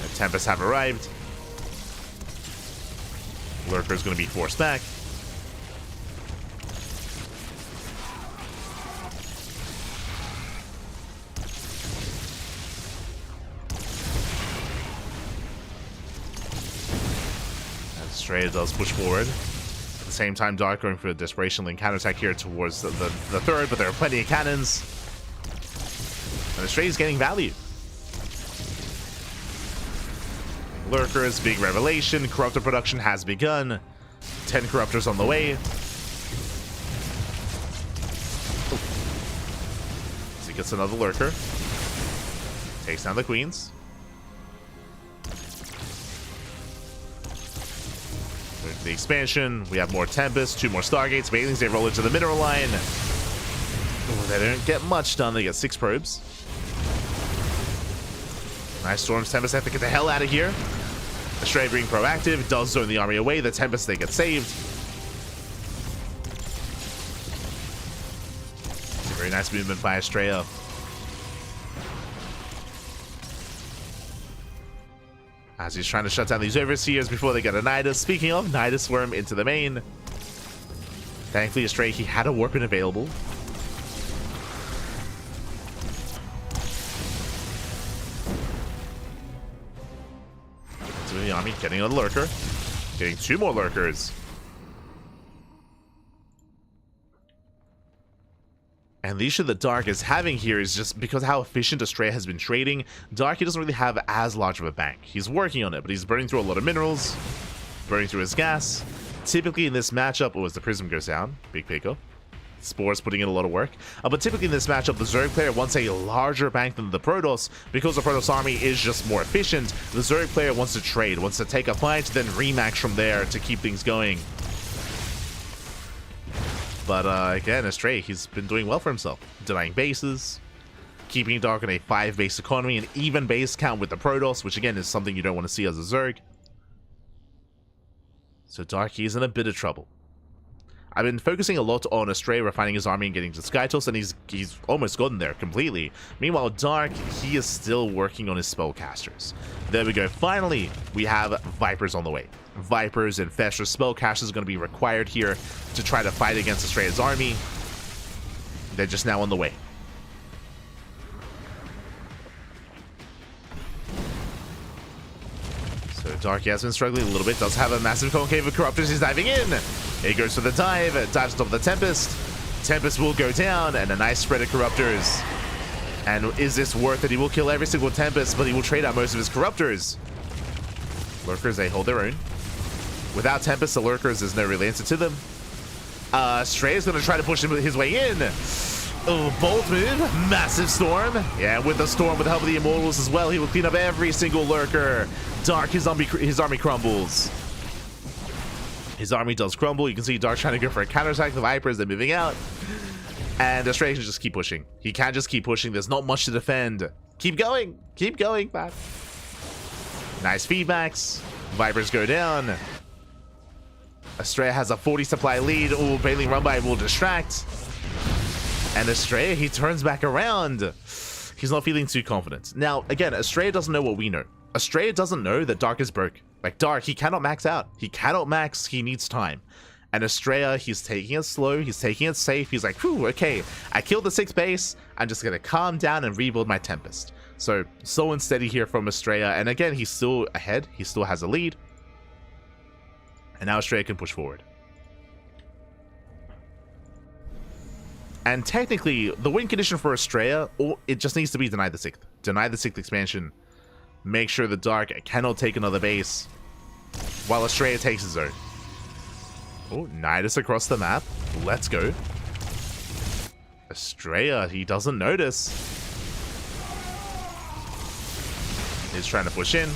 The Tempests have arrived. Lurker's going to be forced back. Astrea does push forward. At the same time, Dark going for a Desperation Link counterattack here towards the third, but there are plenty of cannons. And Astrea's getting value. Lurkers, big revelation. Corruptor production has begun. 10 Corruptors on the way. So he gets another Lurker. Takes down the Queens. The expansion, we have more Tempests, 2 more Stargates. Bailings, they roll into the mineral line. Oh, they don't get much done. They get 6 probes. Nice Storms. Tempests have to get the hell out of here. Astrea being proactive, does zone the army away. The Tempests, they get saved. Very nice movement by Astrea. As he's trying to shut down these Overseers before they get a Nidus. Speaking of, Nidus Worm into the main. Thankfully, Astrea, he had a Warpin available. Into the army, getting a Lurker. Getting 2 more Lurkers. And the issue that Dark is having here is just because how efficient Astrea has been trading, Dark, he doesn't really have as large of a bank. He's working on it, but he's burning through a lot of minerals, burning through his gas. Typically in this matchup, as the Prism goes down, big Pico. Spore's putting in a lot of work. But typically in this matchup, the Zerg player wants a larger bank than the Protoss. Because the Protoss army is just more efficient, the Zerg player wants to trade, wants to take a fight, then remax from there to keep things going. But again, Astrea, he's been doing well for himself. Denying bases, keeping Dark on a 5 base economy, an even base count with the Protoss, which again is something you don't want to see as a Zerg. So Dark, he's in a bit of trouble. I've been focusing a lot on Astrea refining his army and getting to Skytoss, and he's almost gotten there completely. Meanwhile, Dark, he is still working on his spellcasters. There we go. Finally, we have Vipers on the way. Vipers and Festra spellcasters are going to be required here to try to fight against Astrea's army. They're just now on the way. So Dark has been struggling a little bit, does have a massive concave of Corruptors, he's diving in. He goes for the dive, dives on top of the Tempest. Tempest will go down, and a nice spread of Corruptors. And is this worth it? He will kill every single Tempest, but he will trade out most of his Corruptors. Lurkers, they hold their own. Without Tempest, the Lurkers, there's no real answer to them. Astrea is going to try to push his way in. Oh, bold move, massive storm. Yeah, with the storm, with the help of the Immortals as well, he will clean up every single Lurker. Dark, his army crumbles. His army does crumble. You can see Dark trying to go for a counterattack. The Vipers, they're moving out. And Astrea can just keep pushing. He can just keep pushing. There's not much to defend. Keep going. Keep going, man. Nice feedbacks. Vipers go down. Astrea has a 40 supply lead. Oh, Baneling run by will distract. And Astrea, he turns back around. He's not feeling too confident. Now, again, Astrea doesn't know what we know. Astrea doesn't know that Dark is broke. Like, Dark, he cannot max out. He cannot max. He needs time. And Astrea, he's taking it slow. He's taking it safe. He's like, whew, okay, I killed the 6th base. I'm just going to calm down and rebuild my Tempest. So and steady here from Astrea. And again, he's still ahead. He still has a lead. And now Astrea can push forward. And technically, the win condition for Astrea, it just needs to be deny the 6th. Deny the 6th expansion. Make sure the Dark cannot take another base while Astrea takes his own. Oh, Nidus across the map. Let's go. Astrea, he doesn't notice. He's trying to push in.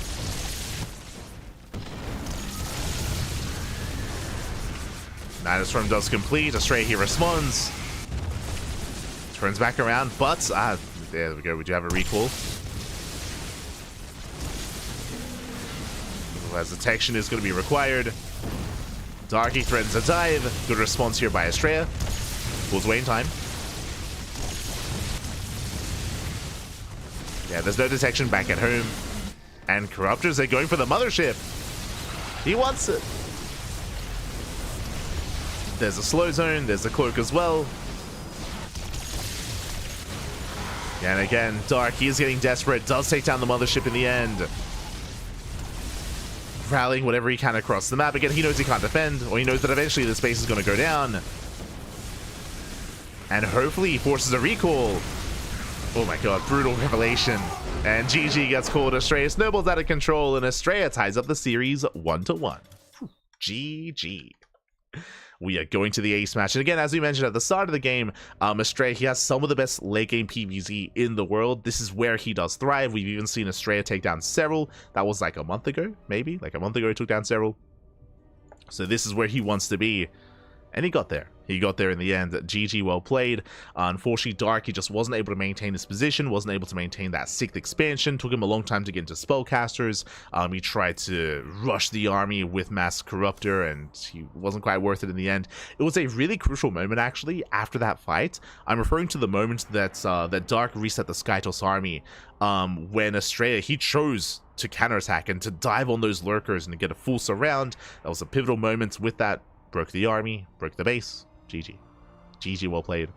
Nidus Storm does complete. Astrea, he responds. Turns back around, but there we go. We do have a recall. As detection is going to be required. Darky threatens a dive. Good response here by Astrea. Pulls away in time. Yeah, there's no detection back at home. And Corruptors, they're going for the mothership. He wants it. There's a slow zone. There's a cloak as well. And again, Dark, he is getting desperate. Does take down the mothership in the end. Rallying whatever he can across the map. Again, he knows he can't defend, or he knows that eventually the space is going to go down. And hopefully he forces a recall. Oh my god, brutal revelation. And GG gets called. Astrea snowballs out of control, and Astrea ties up the series 1-1. GG. We are going to the ace match. And again, as we mentioned at the start of the game, Astrea, he has some of the best late game PvZ in the world. This is where he does thrive. We've even seen Astrea take down several. That was like a month ago, maybe? Like a month ago he took down several. So this is where he wants to be. And he got there. He got there in the end. GG, well played. Unfortunately, Dark, he just wasn't able to maintain his position, wasn't able to maintain that 6th expansion. Took him a long time to get into spellcasters. He tried to rush the army with Mass Corruptor, and he wasn't quite worth it in the end. It was a really crucial moment, actually, after that fight. I'm referring to the moment that that Dark reset the Skytoss army, when Astrea, he chose to counterattack and to dive on those Lurkers and to get a full surround. That was a pivotal moment with that. Broke the army, broke the base. GG. GG, well played.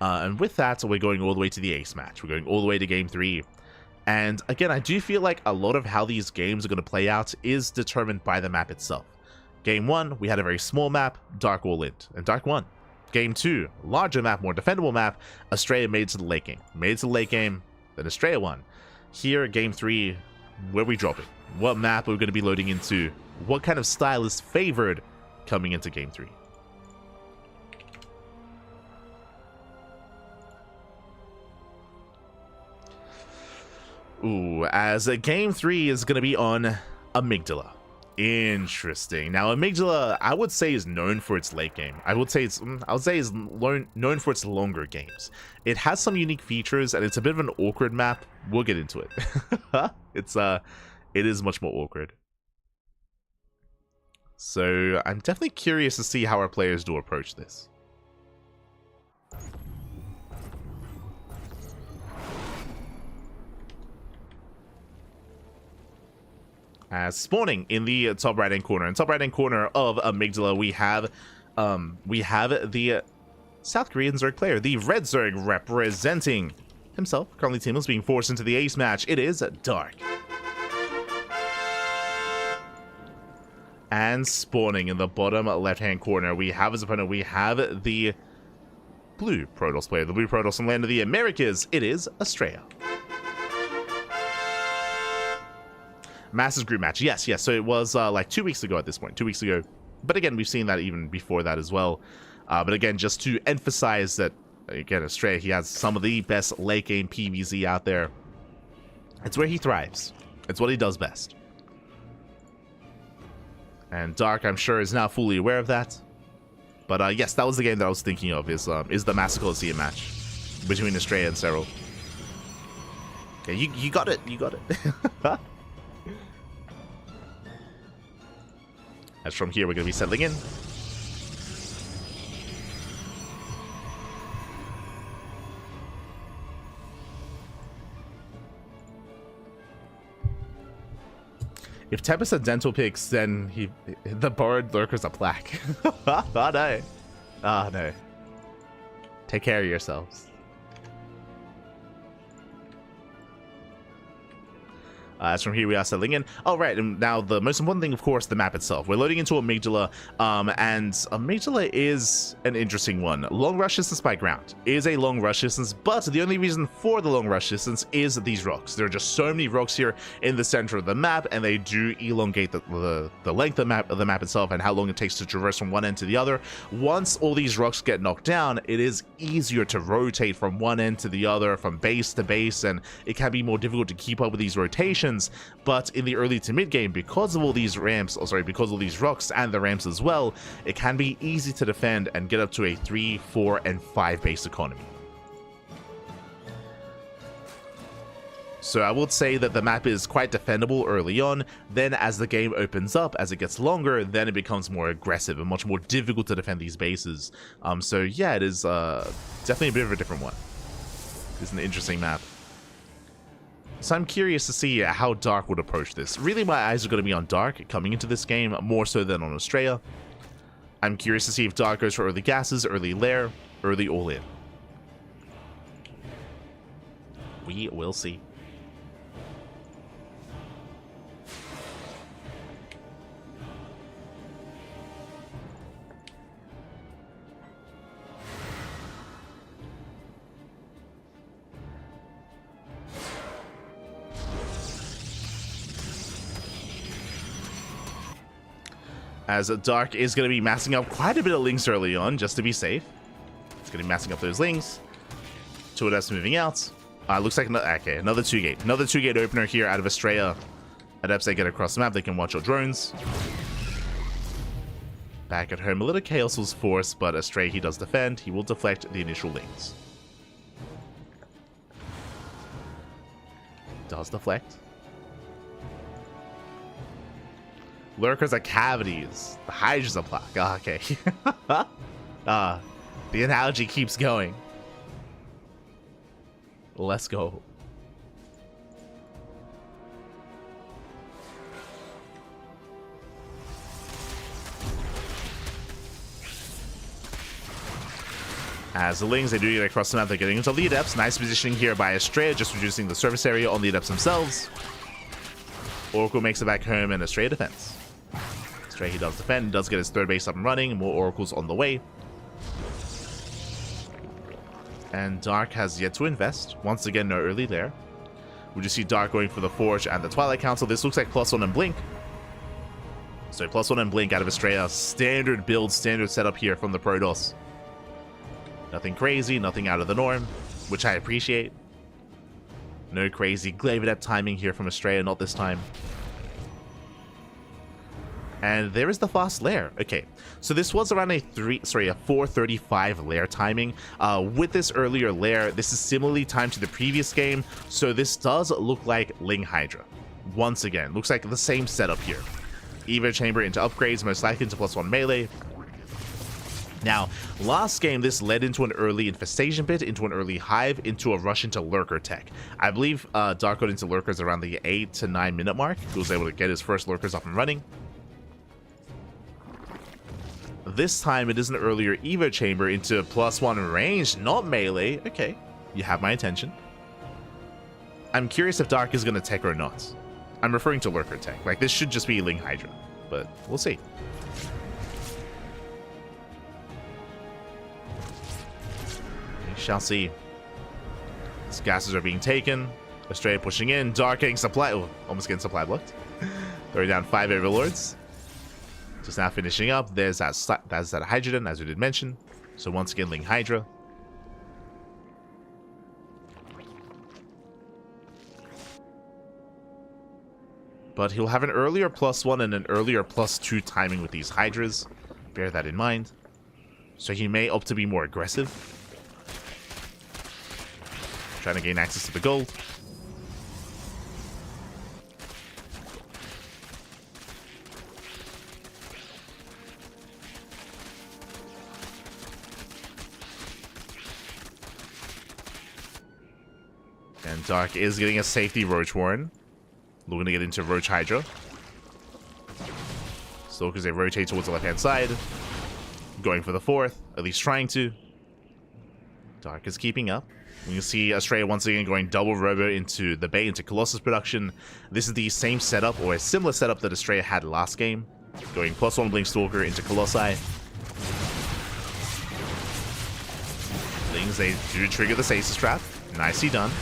And with that, we're going all the way to the ace match. We're going all the way to game 3. And again, I do feel like a lot of how these games are going to play out is determined by the map itself. Game 1, we had a very small map, Dark all in, and Dark won. Game 2, larger map, more defendable map, Astrea made it to the late game. Made it to the late game, then Astrea won. Here, game 3, where are we dropping? What map are we going to be loading into? What kind of style is favored coming into game 3? Ooh, as game 3 is going to be on Amygdala. Interesting. Now, Amygdala, I would say, is known for its late game. I would say is known for its longer games. It has some unique features, and it's a bit of an awkward map. We'll get into it. It is much more awkward. So I'm definitely curious to see how our players do approach this. Spawning in the top right hand corner. In top right hand corner of Amygdala, we have the South Korean Zerg player, the Red Zerg, representing himself. Currently teamless, being forced into the ace match. It is Dark. And spawning in the bottom left hand corner, we have his opponent. We have the blue Protoss player, the blue Protoss from Land of the Americas. It is Astrea. Masters group match. Yes. So it was like 2 weeks ago at this point. 2 weeks ago. But again, we've seen that even before that as well. But again, just to emphasize that, again, Astrea, he has some of the best late game PvZ out there. It's where he thrives. It's what he does best. And Dark, I'm sure, is now fully aware of that. But yes, that was the game that I was thinking of, is the Master Colosseum match between Astrea and herO. Okay, you got it. You got it. As from here, we're going to be settling in. If Tempest had dental picks, then the borrowed lurker's a plaque. Oh no. Oh no. Take care of yourselves. As from here, we are settling in. Oh, right. And now the most important thing, of course, the map itself. We're loading into Amygdala, and Amygdala is an interesting one. Long rush distance by ground is a long rush distance, but the only reason for the long rush distance is these rocks. There are just so many rocks here in the center of the map, and they do elongate the length of the map itself and how long it takes to traverse from one end to the other. Once all these rocks get knocked down, it is easier to rotate from one end to the other, from base to base, and it can be more difficult to keep up with these rotations. But in the early to mid game, because of all these ramps, because of all these rocks and the ramps as well, it can be easy to defend and get up to a 3, 4, and 5 base economy. So I would say that the map is quite defendable early on. Then as the game opens up, as it gets longer, then it becomes more aggressive and much more difficult to defend these bases. So yeah, it is definitely a bit of a different one. It's an interesting map. So I'm curious to see how Dark would approach this. Really, my eyes are going to be on Dark coming into this game, more so than on Astrea. I'm curious to see if Dark goes for early gases, early lair, early all-in. We will see. As Dark is going to be massing up quite a bit of links early on, just to be safe. It's going to be massing up those links. 2 of us moving out. Looks like another 2-gate. Another 2-gate opener here out of Astrea. Adepts, they get across the map. They can watch your drones. Back at home, a little chaos was forced, but Astrea, he does defend. He will deflect the initial links. Does deflect. Lurkers are cavities. The Hydra's a plaque. Oh, okay. The analogy keeps going. Let's go. As the Lings, they do get across the map, they're getting into the Adepts. Nice positioning here by Astrea, just reducing the surface area on the Adepts themselves. Oracle makes it back home, and Astrea defends. Astrea, he does defend, does get his 3rd base up and running, more Oracles on the way. And Dark has yet to invest. Once again, no early there. We just see Dark going for the Forge and the Twilight Council. This looks like +1 and Blink. So +1 and Blink out of Astrea. Standard build, standard setup here from the Protoss. Nothing crazy, nothing out of the norm, which I appreciate. No crazy Glaive Adept timing here from Astrea, not this time. And there is the fast lair. Okay, so this was around a 4:35 lair timing. With this earlier lair, this is similarly timed to the previous game, so this does look like Ling Hydra. Once again, looks like the same setup here. Evo Chamber into upgrades, most likely into +1 melee. Now, last game, this led into an early Infestation Pit, into an early Hive, into a rush into Lurker tech. I believe Dark got into Lurkers around the 8 to 9 minute mark. He was able to get his first Lurkers up and running. This time, it is an earlier Evo Chamber into +1 range, not melee. Okay, you have my attention. I'm curious if Dark is going to tech or not. I'm referring to Lurker tech. Like, this should just be Ling Hydra, but we'll see. We shall see. These gases are being taken. Astrea pushing in. Dark getting supply. Oh, almost getting supply blocked. Throwing down 5 Overlords. Just now finishing up. There's that Hydrogen, as we did mention. So once again, Ling Hydra. But he'll have an earlier +1 and an earlier +2 timing with these Hydras. Bear that in mind. So he may opt to be more aggressive. Trying to gain access to the gold. And Dark is getting a safety Roach Warren. Looking to get into Roach Hydra. Stalkers, they rotate towards the left-hand side. Going for the 4th, at least trying to. Dark is keeping up. We can see Astrea once again going double robo into the Bay, into Colossus production. This is the same setup, or a similar setup that Astrea had last game. Going +1 Blink Stalker into Colossi. Lings, they do trigger the Stasis Trap. Nicely done.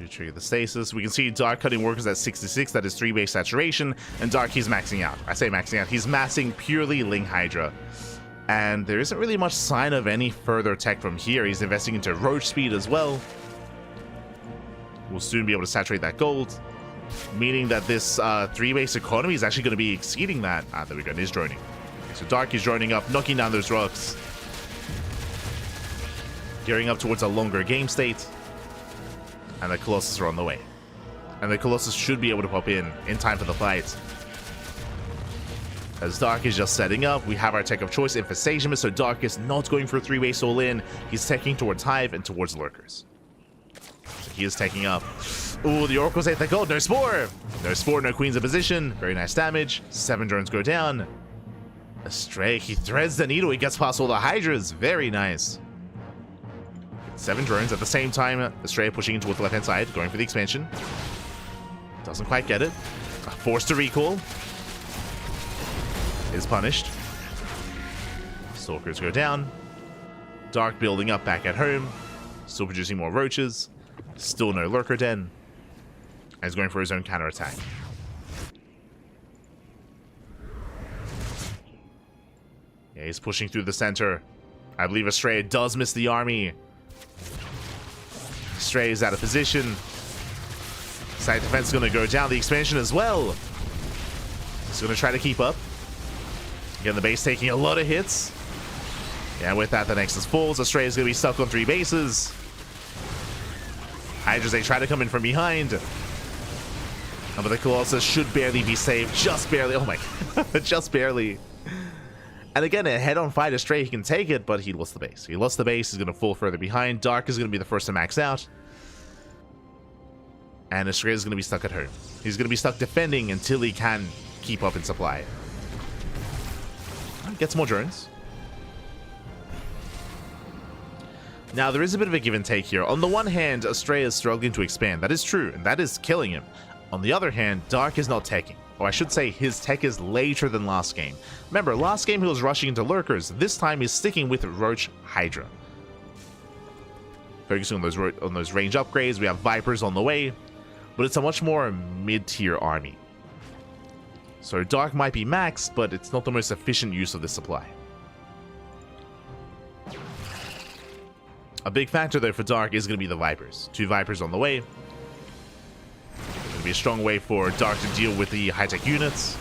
Trigger the stasis. We can see Dark cutting workers at 66. That is 3 base saturation. And Dark, he's maxing out. I say maxing out. He's massing purely Ling Hydra. And there isn't really much sign of any further tech from here. He's investing into Roach speed as well. We'll soon be able to saturate that gold. Meaning that this 3 base economy is actually going to be exceeding that. Ah, there we go. It is droning. So Dark is droning up, knocking down those rocks. Gearing up towards a longer game state. And the Colossus are on the way. And the Colossus should be able to pop in time for the fight. As Dark is just setting up, we have our tech of choice, Infestation Mist, so Dark is not going for a 3-base all-in. He's teching towards Hive and towards Lurkers. So he is taking up. Ooh, the Oracle's ate the gold. No Spore! No Spore, no Queen's in position. Very nice damage. 7 drones go down. Astrea, he threads the needle. He gets past all the Hydras. Very nice. 7 drones at the same time. Astrea pushing towards the left-hand side, going for the expansion. Doesn't quite get it. Forced to recall. Is punished. Stalkers go down. Dark building up back at home. Still producing more roaches. Still no Lurker Den. And he's going for his own counterattack. Yeah, he's pushing through the center. I believe Astrea does miss the army. Astrea is out of position. Side defense is going to go down. The expansion as well. He's going to try to keep up. Again, the base taking a lot of hits. Yeah, with that, the Nexus falls. Astrea is going to be stuck on 3 bases. Hydras, they try to come in from behind. But the Colossus should barely be saved. Just barely. Oh my god. Just barely. And again, a head-on fight, Astrea, he can take it, but he lost the base. He lost the base. He's going to fall further behind. Dark is going to be the first to max out. And Astrea is going to be stuck at home. He's going to be stuck defending until he can keep up in supply. Get some more drones. Now, there is a bit of a give and take here. On the one hand, Astrea is struggling to expand. That is true, and that is killing him. On the other hand, Dark is not teching. Or I should say, his tech is later than last game. Remember, last game he was rushing into Lurkers. This time he's sticking with Roach Hydra. focusing on those range upgrades. We have Vipers on the way, but it's a much more mid-tier army. So Dark might be max, but it's not the most efficient use of this supply. A big factor, though, for Dark is going to be the Vipers. 2 Vipers on the way. It's going to be a strong way for Dark to deal with the high-tech units.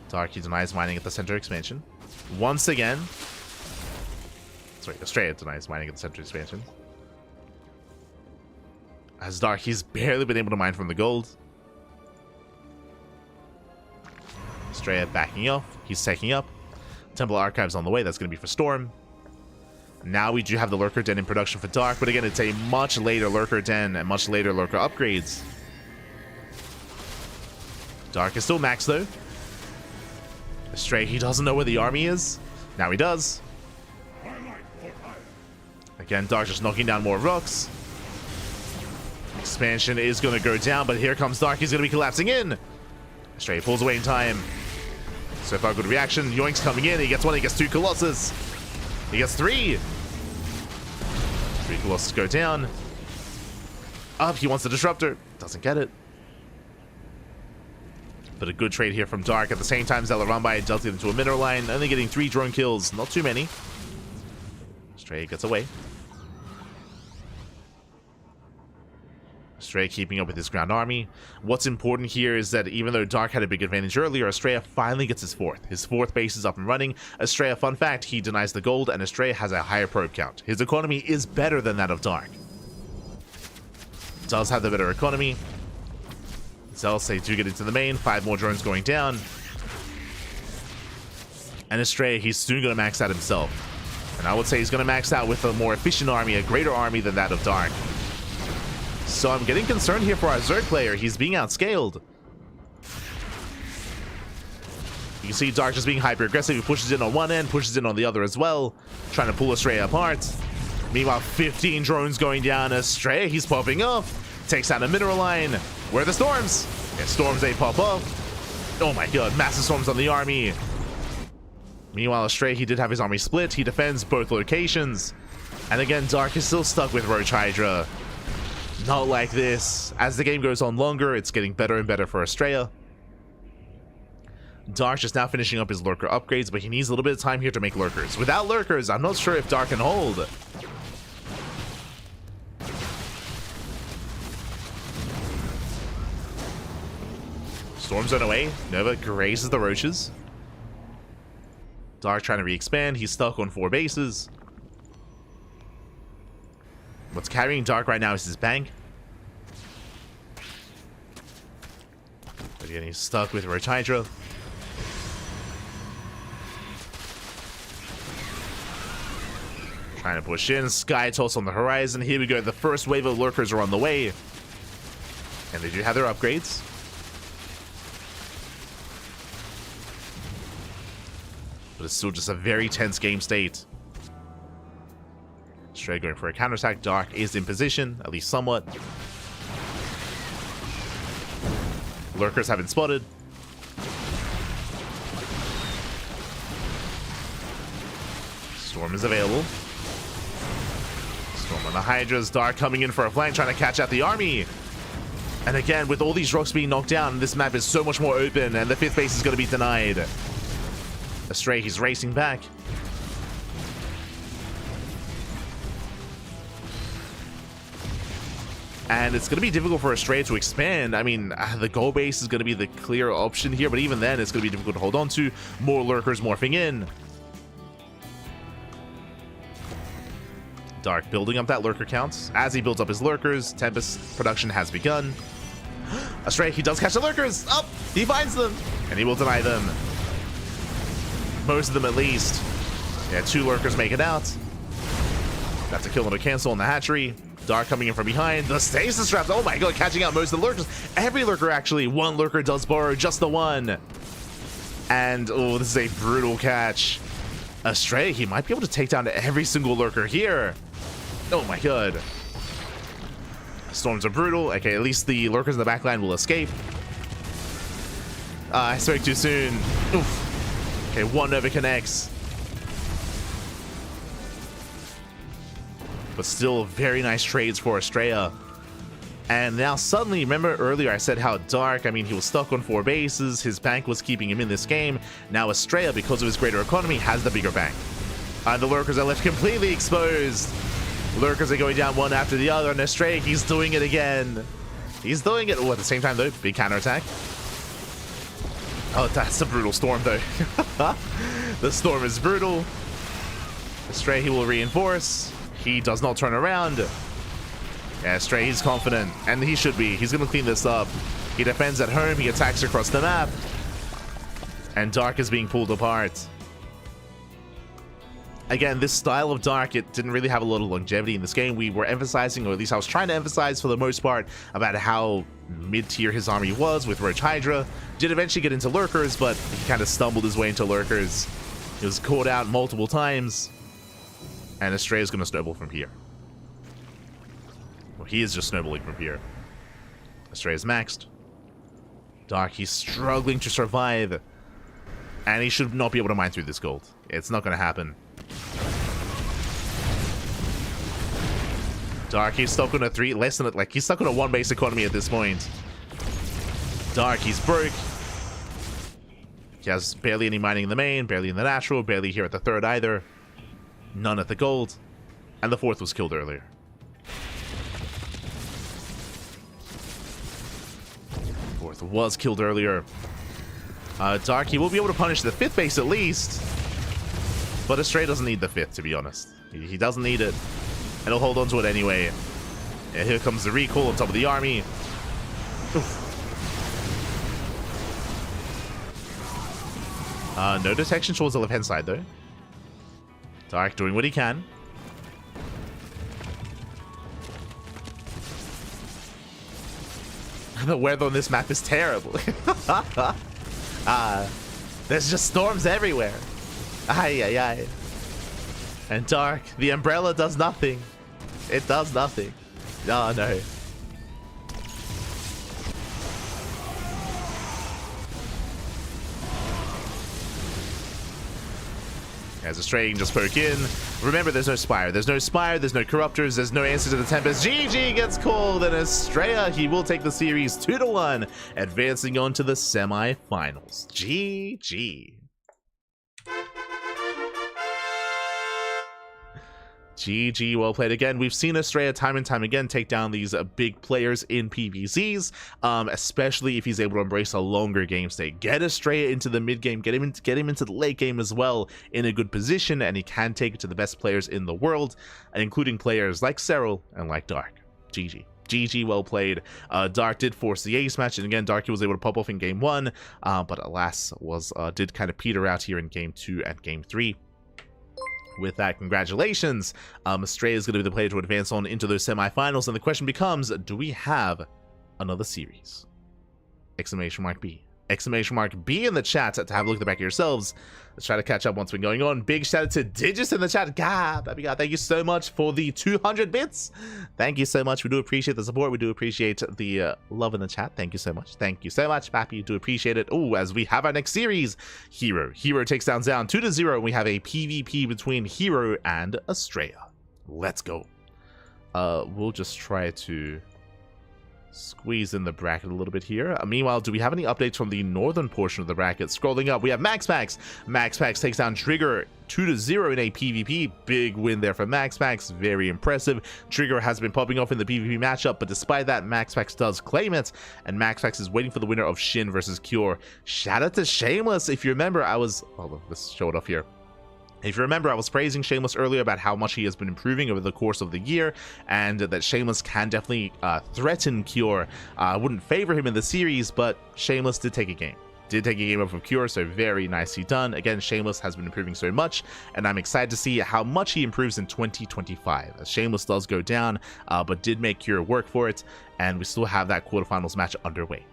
Dark, he denies mining at the center expansion. Once again. Sorry, Astrea denies mining at the center expansion. As Dark, he's barely been able to mine from the gold. Astrea backing off. He's taking up. Temple Archives on the way. That's going to be for Storm. Now we do have the Lurker Den in production for Dark, but again, it's a much later Lurker Den and much later Lurker upgrades. Dark is still max, though. Astrea, he doesn't know where the army is. Now he does. Again, Dark just knocking down more rocks. Expansion is going to go down, but here comes Dark. He's going to be collapsing in. Astrea pulls away in time. So far, good reaction. Yoink's coming in. He gets 1, he gets 2 Colossus. He gets 3. 3 Colossus go down. Up, he wants the Disruptor. Doesn't get it. But a good trade here from Dark. At the same time, Zelarambai does get into a mineral line. Only getting 3 drone kills. Not too many. Astrea gets away. Astrea keeping up with his ground army. What's important here is that even though Dark had a big advantage earlier, Astrea finally gets his 4th. His 4th base is up and running. Astrea, fun fact, he denies the gold, and Astrea has a higher probe count. His economy is better than that of Dark. Does have the better economy. Zealous, they do get into the main. 5 more drones going down. And Astrea, he's soon going to max out himself. And I would say he's going to max out with a more efficient army, a greater army than that of Dark. So I'm getting concerned here for our Zerg player. He's being outscaled. You can see Dark just being hyper-aggressive. He pushes in on one end, pushes in on the other as well, trying to pull Astrea apart. Meanwhile, 15 drones going down. Astrea, he's popping off. Takes out a mineral line. Where are the storms? Yeah, storms, they pop up. Oh my god, massive storms on the army. Meanwhile, Astrea, he did have his army split. He defends both locations. And again, Dark is still stuck with Roach Hydra. Not like this. As the game goes on longer, it's getting better and better for Astrea. Dark just now finishing up his Lurker upgrades, but he needs a little bit of time here to make Lurkers. Without Lurkers, I'm not sure if Dark can hold. Storm's on away. Nova grazes the Roaches. Dark trying to re-expand. He's stuck on 4 bases. What's carrying Dark right now is his bank. But again, he's stuck with Roach Hydra. Trying to push in. Sky Toss on the horizon. Here we go. The first wave of Lurkers are on the way. And they do have their upgrades. But it's still just a very tense game state. Astrea going for a counterattack. Dark is in position, at least somewhat. Lurkers have been spotted. Storm is available. Storm on the Hydras. Dark coming in for a flank, trying to catch out the army. And again, with all these rocks being knocked down, this map is so much more open, and the 5th base is going to be denied. Astrea, he's racing back. And it's going to be difficult for Astrea to expand. I mean, the gold base is going to be the clear option here, but even then, it's going to be difficult to hold on to. More Lurkers morphing in. Dark building up that Lurker count. As he builds up his Lurkers, Tempest production has begun. Astrea, he does catch the Lurkers. Oh, he finds them. And he will deny them. Most of them, at least. Yeah, 2 Lurkers make it out. That's a kill and a cancel on the hatchery. Dark coming in from behind. The stasis traps. Oh my god, catching out most of the Lurkers. Every Lurker, actually. 1 Lurker does borrow, just the 1. And, oh, this is a brutal catch. Astrea, he might be able to take down every single Lurker here. Oh my god. Storms are brutal. Okay, at least the Lurkers in the backline will escape. I spoke too soon. Oof. Okay, 1 Nova connects. But still, very nice trades for Astrea. And now suddenly, remember earlier I said how Dark, I mean, he was stuck on 4 bases, his bank was keeping him in this game. Now Astrea, because of his greater economy, has the bigger bank. And the lurkers are left completely exposed. Lurkers are going down one after the other, and Astrea, he's doing it again. He's doing it, at the same time though, big counterattack. Oh, that's a brutal storm though. The storm is brutal. Astrea, he will reinforce. He does not turn around. Yeah, Astrea, he's confident, and he should be. He's going to clean this up. He defends at home, he attacks across the map, and Dark is being pulled apart. Again, this style of Dark, it didn't really have a lot of longevity in this game. We were emphasizing, or at least I was trying to emphasize for the most part, about how mid-tier his army was with Roach Hydra. Did eventually get into Lurkers, but he kind of stumbled his way into Lurkers. He was caught out multiple times, and Astrea is going to snowball from here. Well, he is just snowballing from here. Astrea is maxed. Dark, he's struggling to survive, and he should not be able to mine through this gold. It's not going to happen. Dark, he's stuck on a 3, less than it, like he's stuck on a 1 base economy at this point. Dark, he's broke. He has barely any mining in the main, barely in the natural, barely here at the 3rd either. None at the gold. And the 4th was killed earlier. Fourth was killed earlier. Dark, he will be able to punish the 5th base at least. But Astrea doesn't need the 5th, to be honest. He doesn't need it. And he'll hold on to it anyway. Yeah, here comes the recall on top of the army. No detection towards the left-hand side, though. Dark doing what he can. The weather on this map is terrible. There's just storms everywhere. Ay, ay, ay. And Dark, the umbrella does nothing. It does nothing. Oh, no. As Astrea can just poke in. Remember, there's no Spire. There's no Spire. There's no Corruptors. There's no answer to the Tempest. GG gets called, and Astrea, he will take the series 2-1, advancing on to the semi-finals. GG. GG, well played again. We've seen Astrea time and time again take down these big players in PvZs, especially if he's able to embrace a longer game state. Get Astrea into the mid game, get him into the late game as well in a good position, and he can take it to the best players in the world, including players like herO and like Dark. GG. GG, well played. Dark did force the ace match, and again, Dark was able to pop off in game 1, but alas, did kind of peter out here in game 2 and game 3. With that, congratulations. Astrea is going to be the player to advance on into those semifinals, and the question becomes, do we have another series? Exclamation mark B. Exclamation mark B in the chat to have a look at the back of yourselves. Let's try to catch up once we're going on. Big shout out to Digis in the chat. God, baby God, thank you so much for the 200 bits. Thank you so much. We do appreciate the support. We do appreciate the love in the chat. Thank you so much. Thank you so much, Pappy. Do appreciate it. Oh, as we have our next series, herO. herO takes down 2-0, and we have a PvP between herO and Astrea. Let's go. We'll just try to squeeze in the bracket a little bit here. Meanwhile, do we have any updates from the northern portion of the bracket? Scrolling up, we have MaxPax. MaxPax takes down Trigger 2-0 in a PvP. Big win there for MaxPax. Very impressive. Trigger has been popping off in the PvP matchup, but despite that, MaxPax does claim it, and MaxPax is waiting for the winner of Shin versus Cure. Shout out to Shameless. If you remember, let's show it off here. If you remember, I was praising Shameless earlier about how much he has been improving over the course of the year, and that Shameless can definitely threaten Cure. I wouldn't favor him in the series, but Shameless did take a game. Did take a game up from Cure, so very nicely done. Again, Shameless has been improving so much, and I'm excited to see how much he improves in 2025. As Shameless does go down, but did make Cure work for it, and we still have that quarterfinals match underway.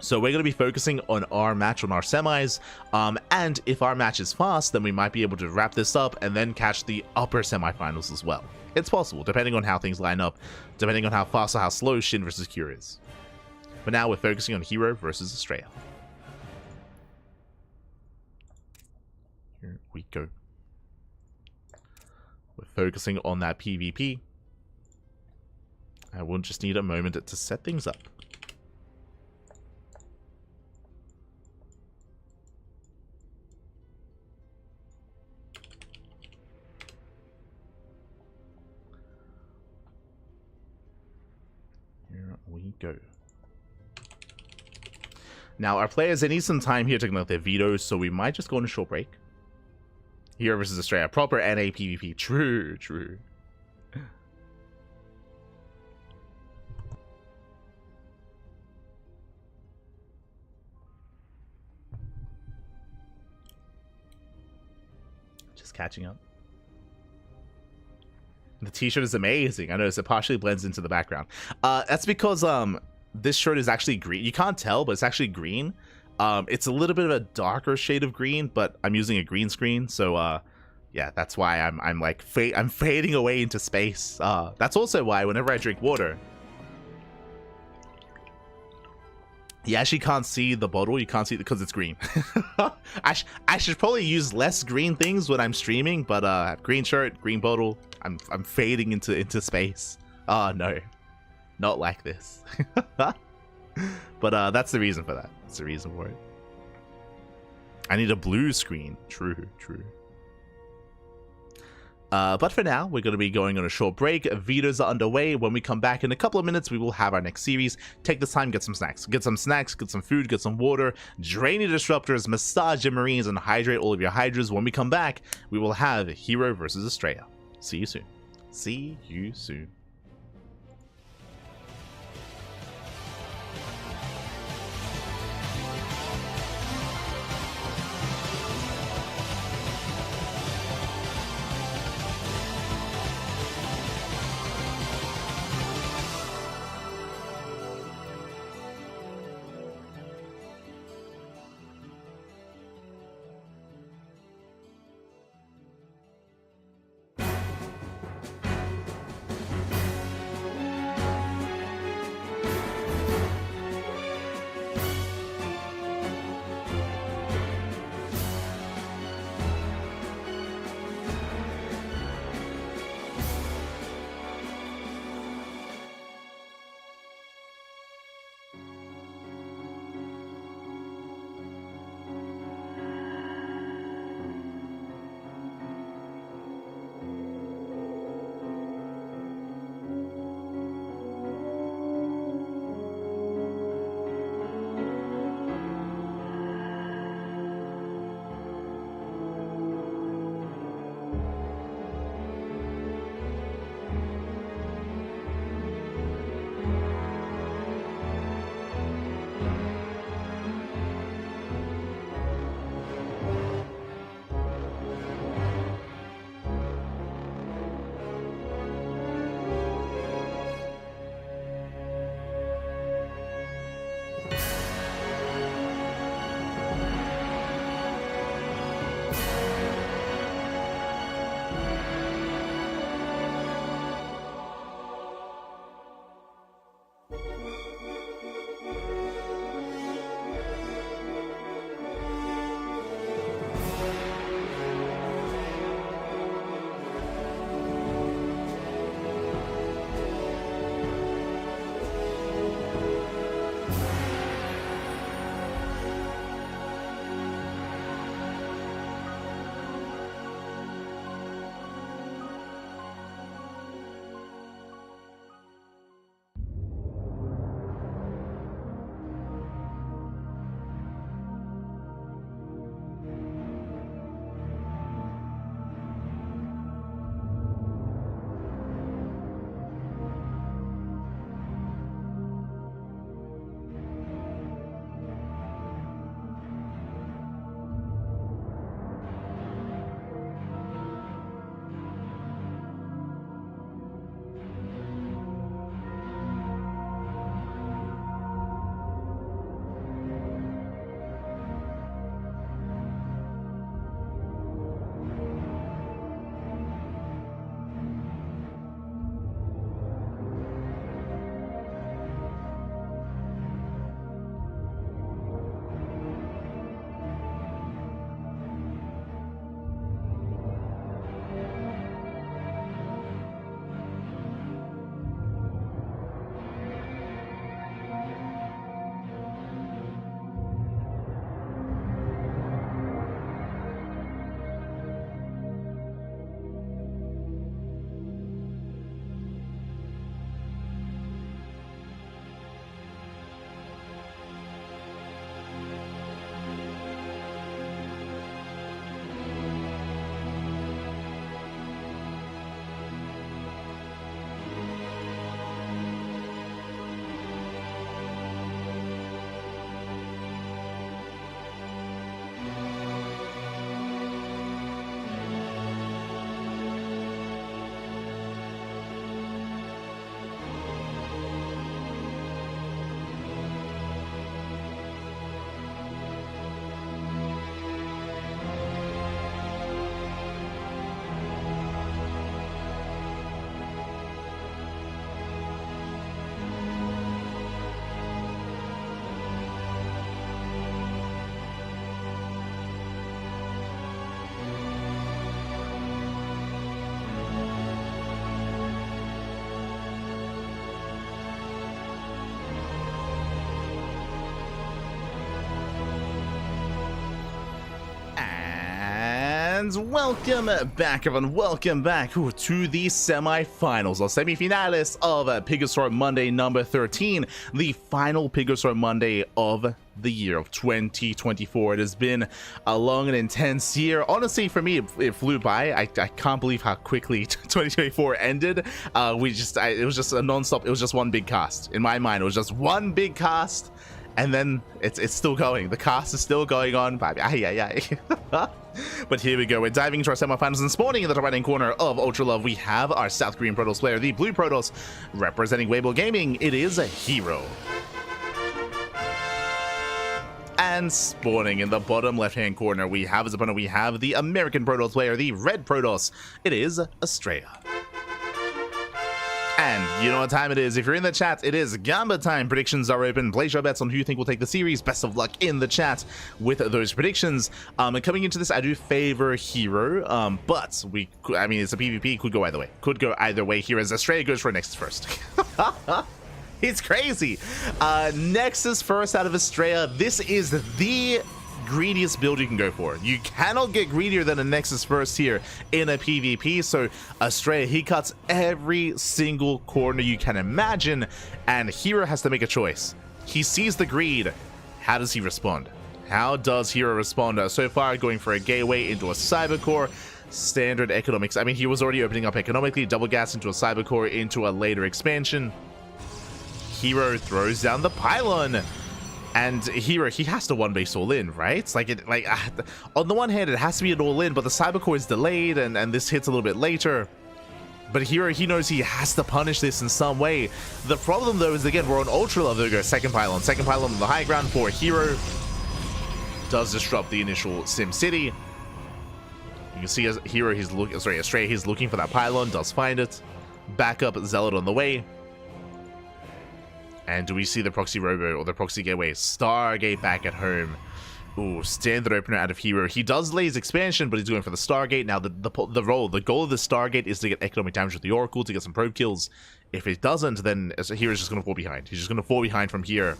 So we're going to be focusing on our match, on our semis, and if our match is fast, then we might be able to wrap this up and then catch the upper semifinals as well. It's possible, depending on how things line up, depending on how fast or how slow Shin versus Cure is. But now we're focusing on herO versus Astrea. Here we go. We're focusing on that PvP. I will just need a moment to set things up. Here we go. Now, our players, they need some time here to conduct their vetoes, so we might just go on a short break. herO versus Astrea. Proper NA PvP. True, true. Just catching up. The t-shirt is amazing. I noticed it partially blends into the background. That's because this shirt is actually green. You can't tell, but it's actually green. It's a little bit of a darker shade of green, but I'm using a green screen, so yeah, that's why I'm like I'm fading away into space. That's also why whenever I drink water, you actually can't see the bottle. You can't see it because it's green. I should probably use less green things when I'm streaming, but green shirt, green bottle. I'm fading into space. Oh no, not like this. But that's the reason for that. That's the reason for it. I need a blue screen. True, true. But for now, we're going to be going on a short break. Vetoes are underway. When we come back in a couple of minutes, we will have our next series. Take this time, get some snacks. Get some snacks, get some food, get some water, drain your disruptors, massage your marines, and hydrate all of your hydras. When we come back, we will have herO versus Astrea. See you soon. See you soon. And welcome back, everyone. Welcome back to the semi-finals or semi-finales of PiGosaur Monday number 13, the final PiGosaur Monday of the year of 2024. It has been a long and intense year. Honestly, for me, it flew by. I can't believe how quickly 2024 ended. It was just a non-stop. It was just one big cast. In my mind, it was just one big cast. And then it's still going. The cast is still going on. But here we go. We're diving into our semifinals and spawning in the top right hand corner of Ultra Love. We have our South Korean Protoss player, the Blue Protoss, representing herO Gaming. It is herO. And spawning in the bottom left hand corner, we have as opponent, we have the American Protoss player, the Red Protoss. It is Astrea. And you know what time it is. If you're in the chat, it is Gamba time. Predictions are open. Place your bets on who you think will take the series. Best of luck in the chat with those predictions. And coming into this, I do favor herO. But I mean, it's a PvP. Could go either way. Could go either way here as Astrea goes for Nexus first. It's crazy. Nexus first out of Astrea. This is the greediest build you can go for. You cannot get greedier than a Nexus first here in a PvP. So Astrea, he cuts every single corner you can imagine, and herO has to make a choice. He sees the greed. How does he respond? How does herO respond? So far, going for a gateway into a cybercore. Standard economics. I mean, he was already opening up economically. Double gas into a cybercore into a later expansion. herO throws down the pylon. And herO, he has to one base all in, right? On the one hand, it has to be an all in, but the cybercore is delayed, and this hits a little bit later. But herO, he knows he has to punish this in some way. The problem, though, is again, we're on Ultra Love. There we go, second pylon on the high ground for herO. Does disrupt the initial Sim City. You can see as herO, Astrea, he's looking for that pylon, does find it. Backup Zealot on the way. And do we see the proxy robo or the proxy gateway? Stargate back at home. Ooh, standard opener out of herO. He does lay his expansion, but he's going for the Stargate. Now, the goal of the Stargate is to get economic damage with the Oracle to get some probe kills. If it doesn't, then herO's just going to fall behind. He's just going to fall behind from here.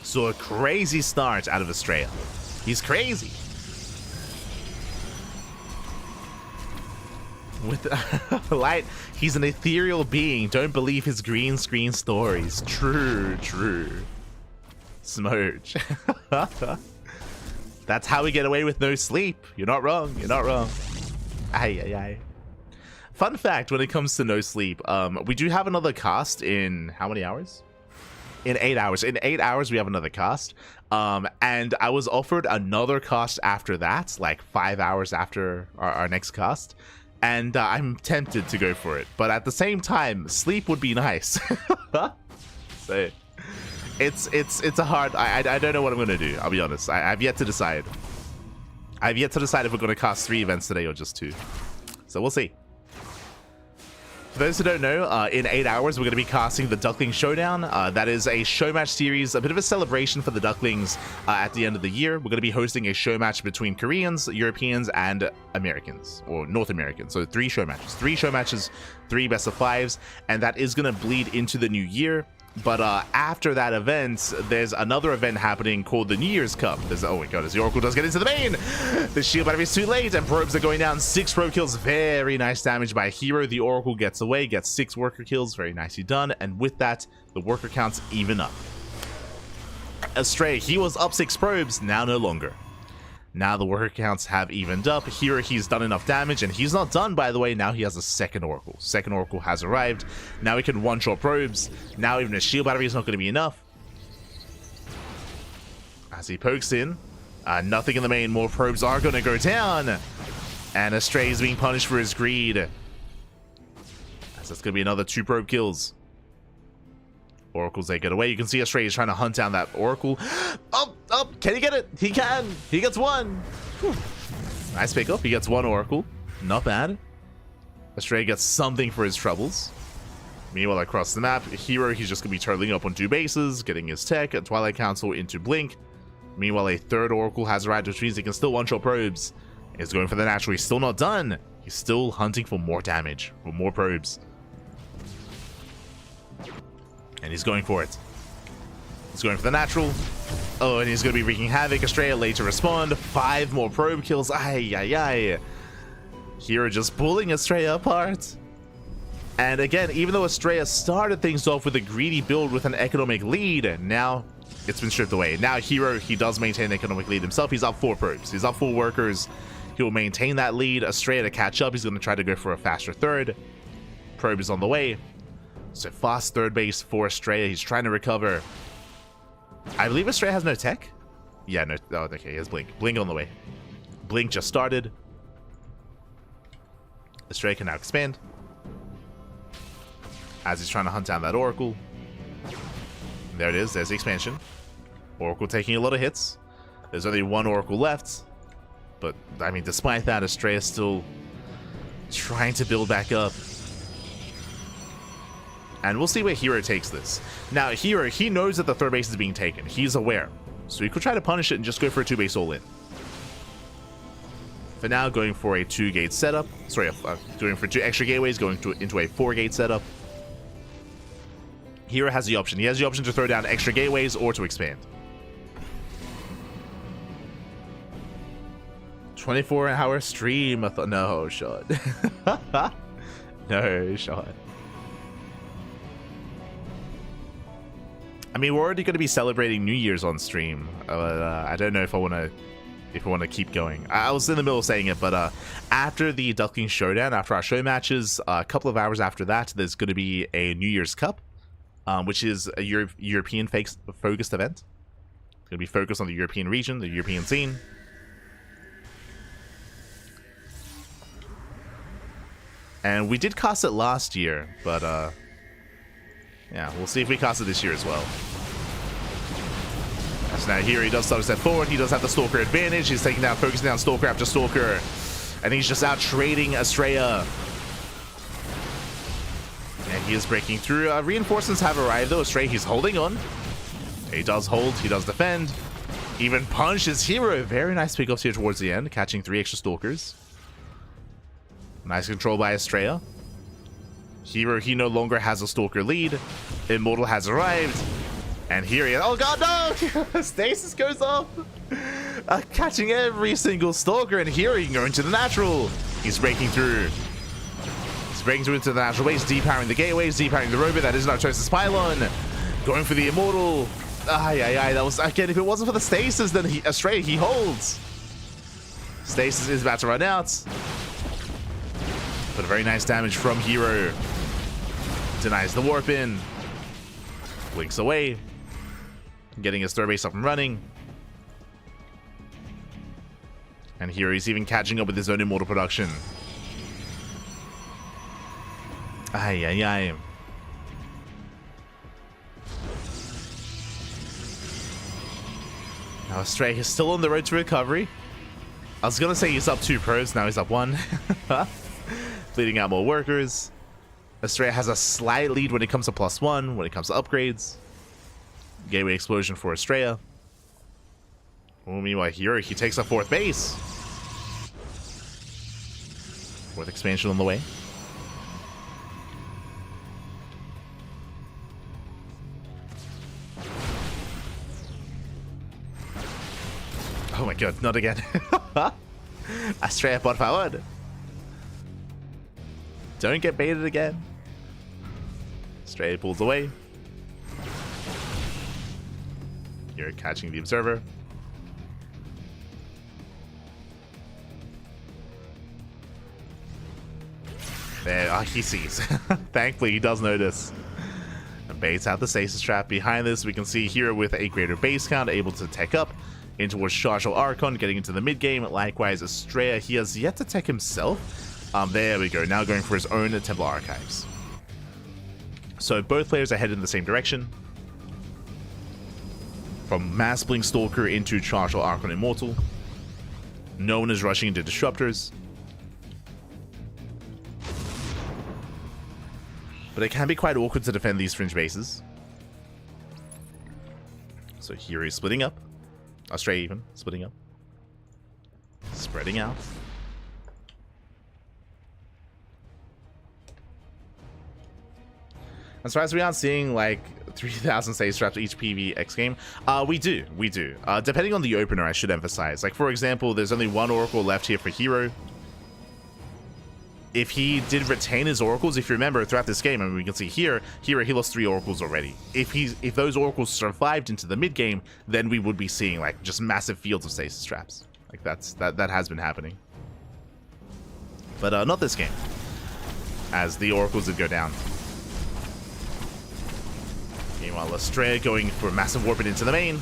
So a crazy start out of Astrea. He's crazy. With light, he's an ethereal being. Don't believe his green screen stories. True. Smooch. That's how we get away with no sleep. You're not wrong. Aye. Fun fact when it comes to no sleep, we do have another cast in how many hours? In 8 hours. In 8 hours, we have another cast. And I was offered another cast after that, like 5 hours after our next cast. And I'm tempted to go for it, but at the same time, sleep would be nice. So it's a hard. I don't know what I'm gonna do. I'll be honest. I've yet to decide. I've yet to decide if we're gonna cast 3 events today or just 2. So we'll see. For those who don't know, in 8 hours, we're going to be casting the Ducklings Showdown. That is a show match series, a bit of a celebration for the Ducklings at the end of the year. We're going to be hosting a show match between Koreans, Europeans, and Americans, or North Americans. So 3 show matches. 3 show matches, 3 best of 5s, and that is going to bleed into the new year. But after that event, there's another event happening called the New Year's Cup. Oh my god, as the Oracle does get into the main! The shield battery is too late, and probes are going down. 6 probe kills, very nice damage by herO. The Oracle gets away, gets 6 worker kills, very nicely done. And with that, the worker counts even up. Astrea, he was up 6 probes, now no longer. Now the worker counts have evened up. herO, he's done enough damage, and he's not done, by the way. Now he has a second Oracle. Second Oracle has arrived. Now he can one-shot probes. Now even a shield battery is not going to be enough. As he pokes in, nothing in the main. More probes are going to go down. And Astrea is being punished for his greed. As that's going to be another 2 probe kills. Oracles, they get away. You can see Astrea is trying to hunt down that Oracle. Oh, can he get it? He can. He gets 1. Whew. Nice pickup. He gets 1 Oracle. Not bad. Astrea gets something for his troubles. Meanwhile, across the map, herO, he's just going to be turtling up on 2 bases, getting his tech, a Twilight Council into Blink. Meanwhile, a 3rd Oracle has arrived, which means he can still one-shot probes. He's going for the natural. He's still not done. He's still hunting for more damage, for more probes. And he's going for it. He's going for the natural. Oh, and he's going to be wreaking havoc. Astrea late to respond. 5 more probe kills. Ay, ay, ay. herO just pulling Astrea apart. And again, even though Astrea started things off with a greedy build with an economic lead, now it's been stripped away. Now herO, he does maintain the economic lead himself. He's up 4 probes. He's up 4 workers. He will maintain that lead. Astrea to catch up. He's going to try to go for a faster third. Probe is on the way. So fast third base for Astrea. He's trying to recover. I believe Astrea has no tech. Yeah, no. Oh, okay, he has Blink. Blink on the way. Blink just started. Astrea can now expand. As he's trying to hunt down that Oracle. There it is. There's the expansion. Oracle taking a lot of hits. There's only 1 Oracle left. But, I mean, despite that, Astrea is still trying to build back up. And we'll see where herO takes this. Now, herO, he knows that the third base is being taken. He's aware. So he could try to punish it and just go for a 2-base all-in. For now, going for a 2-gate setup. Sorry, going for 2 extra gateways, going into a 4-gate setup. herO has the option. He has the option to throw down extra gateways or to expand. 24-hour stream. I thought, no shot. No shot. I mean, we're already going to be celebrating New Year's on stream. I don't know if I want to keep going. I was in the middle of saying it, but after the Ducklings showdown, after our show matches, a couple of hours after that, there's going to be a New Year's Cup, which is a European focused event. It's going to be focused on the European region, the European scene. And we did cast it last year, but yeah, we'll see if we cast it this year as well. So now here he does start to step forward. He does have the Stalker advantage. He's taking down, focusing down Stalker after Stalker. And he's just out trading Astrea. And he is breaking through. Reinforcements have arrived though. Astrea, he's holding on. He does hold. He does defend. Even punches herO. Very nice pickups here towards the end. Catching 3 extra Stalkers. Nice control by Astrea. herO, he no longer has a Stalker lead. Immortal has arrived. And here he is. Oh god, no! Stasis goes off. Catching every single Stalker. And here he can go into the natural. He's breaking through. He's breaking through into the natural base. Depowering the gateways. Depowering the robot. That is Narcosis Pylon. Going for the Immortal. Ay, ay, ay. That was, again, if it wasn't for the Stasis, then Astrea, he holds. Stasis is about to run out. But a very nice damage from herO. Denies the warp in. Blinks away. Getting his third base up and running. And here he's even catching up with his own Immortal production. Ay, ay, ay. Now Astrea is still on the road to recovery. I was going to say he's up 2 pros, now he's up 1. Bleeding out more workers. Astrea has a slight lead when it comes to +1, when it comes to upgrades. Gateway explosion for Astrea. Well, meanwhile, here he takes a 4th base. 4th expansion on the way. Oh my god, not again. Astrea, por favor. Don't get baited again. Astrea pulls away. You're catching the Observer. There, oh, he sees. Thankfully, he does notice. And baits out the Stasis Trap. Behind this, we can see herO with a greater base count, able to tech up in towards Chargel Archon, getting into the mid game. Likewise, Astrea, he has yet to tech himself. There we go. Now going for his own Templar Archives. So both players are headed in the same direction. From Mass Blink Stalker into Chargel Archon Immortal. No one is rushing into Disruptors. But it can be quite awkward to defend these fringe bases. So here he's splitting up. Astrea even splitting up. Spreading out. I'm surprised we aren't seeing like 3,000 save traps each PvX game. We do. Depending on the opener, I should emphasize. Like, for example, there's only one Oracle left here for herO. If he did retain his Oracles, if you remember, throughout this game, I mean, we can see here, he lost 3 Oracles already. If those Oracles survived into the mid-game, then we would be seeing, like, just massive fields of stasis traps. Like, that has been happening. But not this game, as the Oracles did go down. Meanwhile, Astrea going for a massive warping into the main.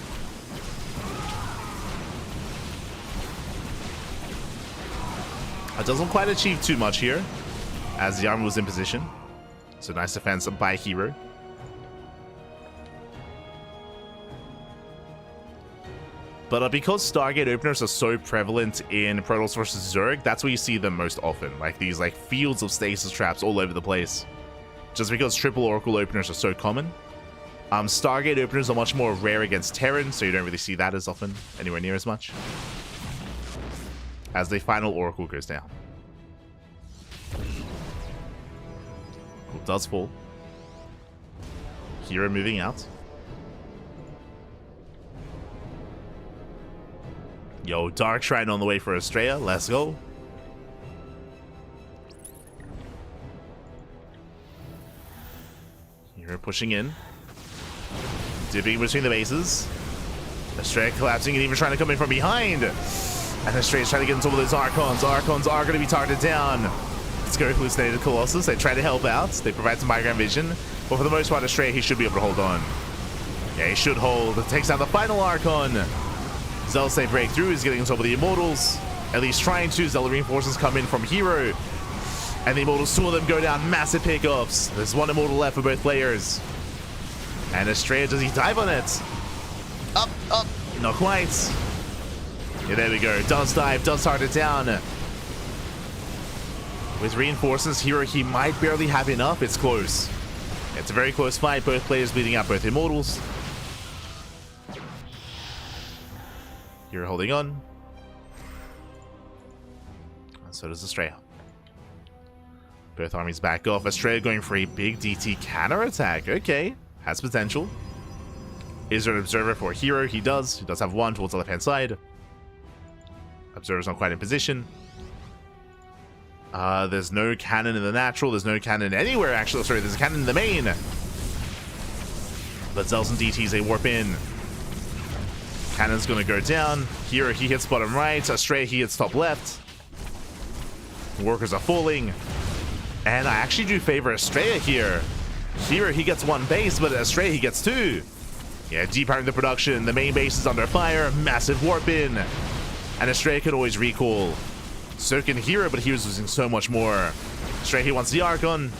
It doesn't quite achieve too much here, as the army was in position. So nice defense by herO. But because Stargate openers are so prevalent in Protoss versus Zerg, that's where you see them most often. Like these fields of stasis traps all over the place. Just because triple Oracle openers are so common. Stargate openers are much more rare against Terran, so you don't really see that as often, anywhere near as much. As the final Oracle goes down. Cool, does fall. herO moving out. Yo, Dark Shrine on the way for Astrea. Let's go. herO pushing in. Dipping between the bases. Astrea collapsing and even trying to come in from behind. And Astrea's trying to get into all those Archons. Archons are going to be targeted down. Let's go, Hallucinated Colossus. They try to help out. They provide some high-ground vision. But for the most part, Astrea, he should be able to hold on. Yeah, he should hold. It takes out the final Archon. Zealous, they break through. He's getting on top of the Immortals. At least trying to. Zealot reinforcements come in from herO. And the Immortals, 2 of them go down. Massive pickoffs. There's 1 Immortal left for both players. And Astrea, does he dive on it? Up. Not quite. Yeah, there we go. Does dive, does target it down. With reinforcements, herO, he might barely have enough. It's close. It's a very close fight. Both players bleeding out both Immortals. herO holding on. And so does Astrea. Both armies back off. Astrea going for a big DT counter attack. Okay. Has potential. Is there an observer for herO? He does. He does have 1 towards the left-hand side. Observer's not quite in position. There's no cannon in the natural. There's no cannon anywhere, actually. Sorry, there's a cannon in the main. But Zels and DTs, they warp in. Cannon's going to go down. herO, he hits bottom right. Astrea, he hits top left. Workers are falling. And I actually do favor Astrea here. herO, he gets 1 base, but Astrea, he gets 2. Yeah, depowering the production. The main base is under fire. Massive warp in. And Astrea could always recall. So can herO, but hero's losing so much more. Astrea, he wants the Archon.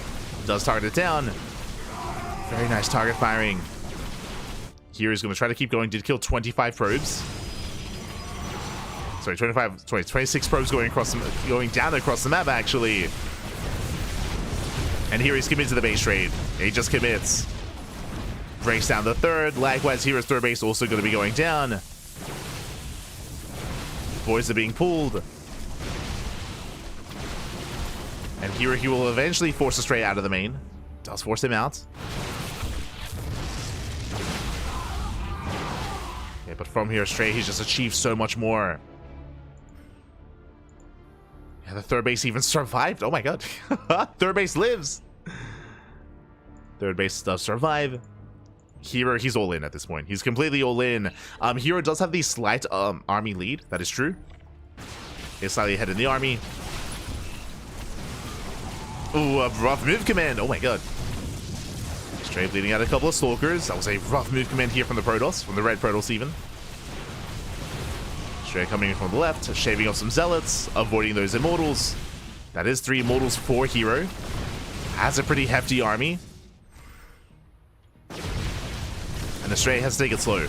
Does target it down. Very nice target firing. herO's going to try to keep going. Did kill 25 probes. Sorry, 26 probes going down across the map, actually. And herO's committed to the base trade. He just commits. Breaks down the 3rd. Likewise, herO's 3rd base also going to be going down. Boys are being pulled. And herO, he will eventually force Astrea out of the main. Does force him out. Yeah, but from here, Astrea, he's just achieved so much more. Yeah, the 3rd base even survived. Oh my god. 3rd base lives. 3rd base does survive. herO, he's all in at this point. He's completely all in. herO does have the slight army lead. That is true. He's slightly ahead in the army. Ooh, a rough move command. Oh my god. Astrea bleeding out a couple of Stalkers. That was a rough move command here from the Protoss. From the red Protoss even. Astrea coming in from the left. Shaving off some Zealots. Avoiding those Immortals. That is 3 Immortals for herO. Has a pretty hefty army. And Astrea has to take it slow.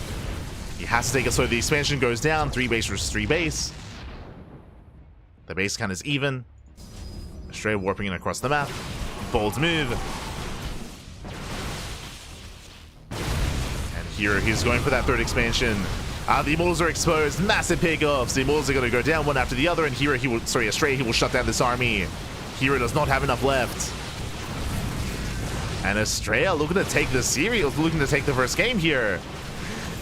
He has to take it slow. The expansion goes down. 3 base versus 3 base. The base count is even. Astrea warping in across the map. Bold move. And here he's going for that 3rd expansion. The Immortals are exposed. Massive pickoffs. The Immortals are going to go down one after the other. And Astrea, he will shut down this army. herO does not have enough left. And Astrea looking to take the series, looking to take the first game here.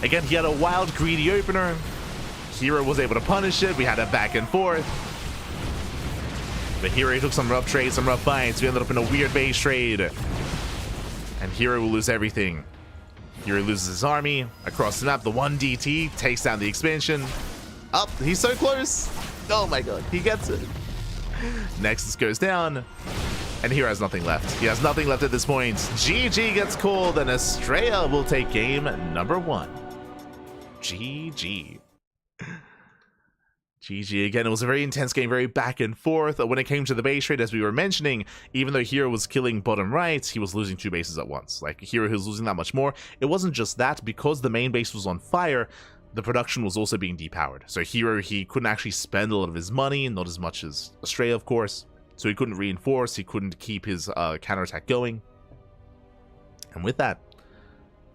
Again, he had a wild, greedy opener. herO was able to punish it. We had a back and forth. But herO took some rough trades, some rough fights. We ended up in a weird base trade. And herO will lose everything. herO loses his army across the map. The 1DT takes down the expansion. Up, he's so close. Oh my god, he gets it. Nexus goes down. And herO has nothing left. He has nothing left at this point. GG gets called, and Astrea will take game number 1. GG. GG again. It was a very intense game, very back and forth. When it came to the base trade, as we were mentioning, even though herO was killing bottom right, he was losing 2 bases at once. Like, herO was losing that much more. It wasn't just that. Because the main base was on fire, the production was also being depowered. So herO, he couldn't actually spend a lot of his money, not as much as Astrea, of course. So he couldn't reinforce, he couldn't keep his counterattack going. And with that,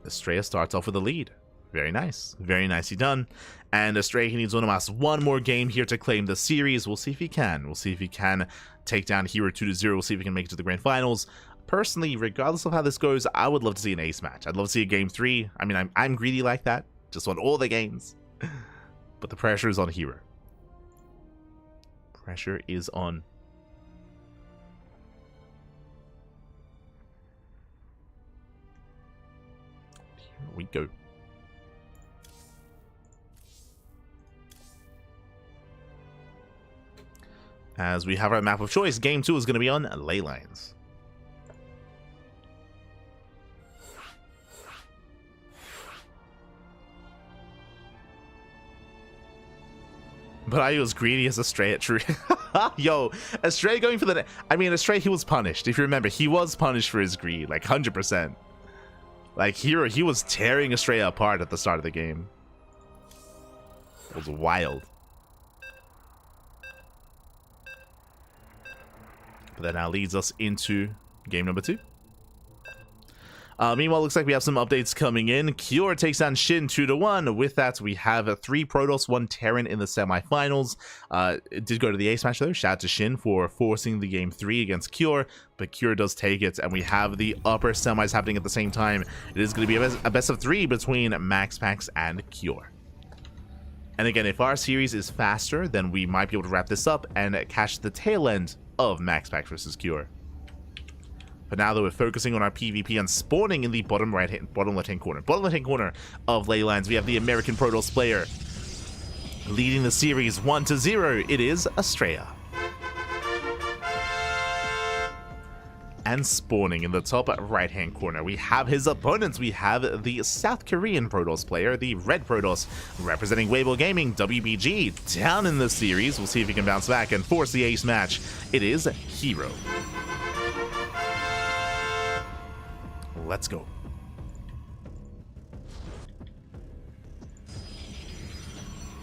Astrea starts off with a lead. Very nice. Very nicely done. And Astrea, he needs one more game here to claim the series. We'll see if he can. We'll see if he can take down herO 2-0. We'll see if he can make it to the grand finals. Personally, regardless of how this goes, I would love to see an ace match. I'd love to see a game 3. I mean, I'm greedy like that. Just want all the games. But the pressure is on herO. Pressure is on. Here we go. As we have our map of choice, game 2 is going to be on ley lines. But are you as greedy as Astrea? True. Yo, Astrea going for the... I mean, Astrea, he was punished. If you remember, he was punished for his greed, like 100%. Like, herO, he was tearing Astrea apart at the start of the game. It was wild. But that now leads us into game number 2. Meanwhile, looks like we have some updates coming in. Cure takes down Shin 2-1. With that, we have 3 Protoss, 1 Terran in the semifinals. It did go to the ace match, though. Shout out to Shin for forcing the game 3 against Cure. But Cure does take it, and we have the upper semis happening at the same time. It is going to be a best of 3 between MaxPax and Cure. And again, if our series is faster, then we might be able to wrap this up and catch the tail end of MaxPax versus Cure. But now that we're focusing on our PvP and spawning in the bottom left-hand corner of ley lines, we have the American Protoss player leading the series 1-0. It is Astrea. And spawning in the top right-hand corner, we have his opponents. We have the South Korean Protoss player, the Red Protoss, representing Weibo Gaming, WBG, down in the series. We'll see if he can bounce back and force the ace match. It is herO. Let's go.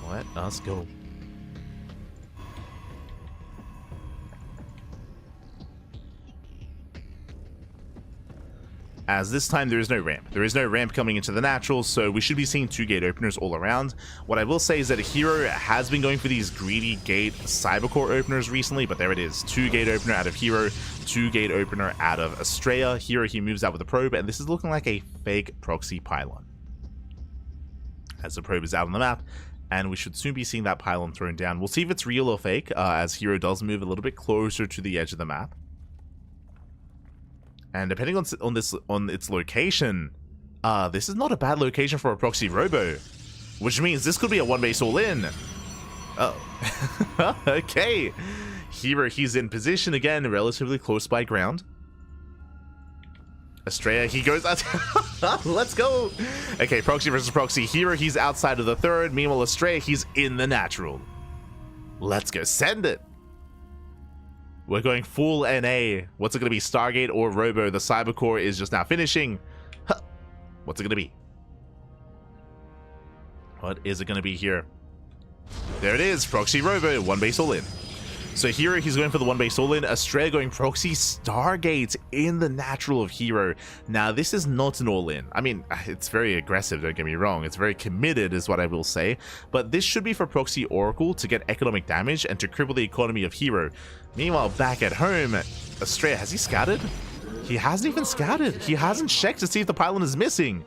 Let us go. As this time there is no ramp. There is no ramp coming into the natural, so we should be seeing 2 gate openers all around. What I will say is that herO has been going for these greedy gate cybercore openers recently, but there it is. 2 gate opener out of herO, 2 gate opener out of Astrea. herO, he moves out with the probe, and this is looking like a fake proxy pylon. As the probe is out on the map, and we should soon be seeing that pylon thrown down. We'll see if it's real or fake, as herO does move a little bit closer to the edge of the map. And depending on its location, this is not a bad location for a proxy robo, which means this could be a 1 base all in. Oh, okay. herO, he's in position again, relatively close by ground. Astrea, he goes out. Let's go. Okay, proxy versus proxy. herO, he's outside of the third. Meanwhile, Astrea, he's in the natural. Let's go. Send it. We're going full NA. What's it going to be? Stargate or Robo? The Cybercore is just now finishing. Huh. What's it going to be? What is it going to be here? There it is. Proxy Robo. 1 base all in. So herO, he's going for the 1 base all in. Astrea going proxy Stargate in the natural of herO. Now, this is not an all in. I mean, it's very aggressive, don't get me wrong. It's very committed is what I will say. But this should be for proxy Oracle to get economic damage and to cripple the economy of herO. Meanwhile, back at home, Astrea, has he scouted? He hasn't even scouted. He hasn't checked to see if the pylon is missing.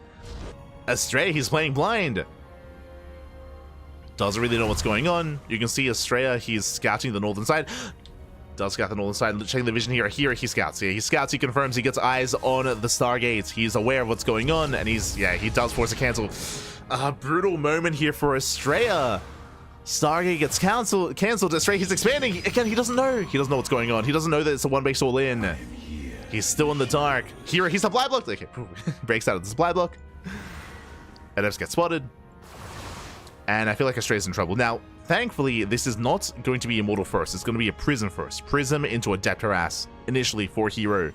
Astrea, he's playing blind. Doesn't really know what's going on. You can see Astrea, he's scouting the northern side. Does scout the northern side, checking the vision here. Here he scouts. Yeah, he scouts, he confirms, he gets eyes on the Stargates. He's aware of what's going on, and he does force a cancel. A brutal moment here for Astrea. Stargate gets canceled. Astrea, he's expanding. Again, he doesn't know. He doesn't know what's going on. He doesn't know that it's a one base all in. He's still in the dark. Here, he's supply block. Okay, breaks out of the supply block. Adepts get spotted. And I feel like Astrea's in trouble. Now, thankfully, this is not going to be Immortal first. It's going to be a Prism first. Prism into Adept Harass, initially for herO.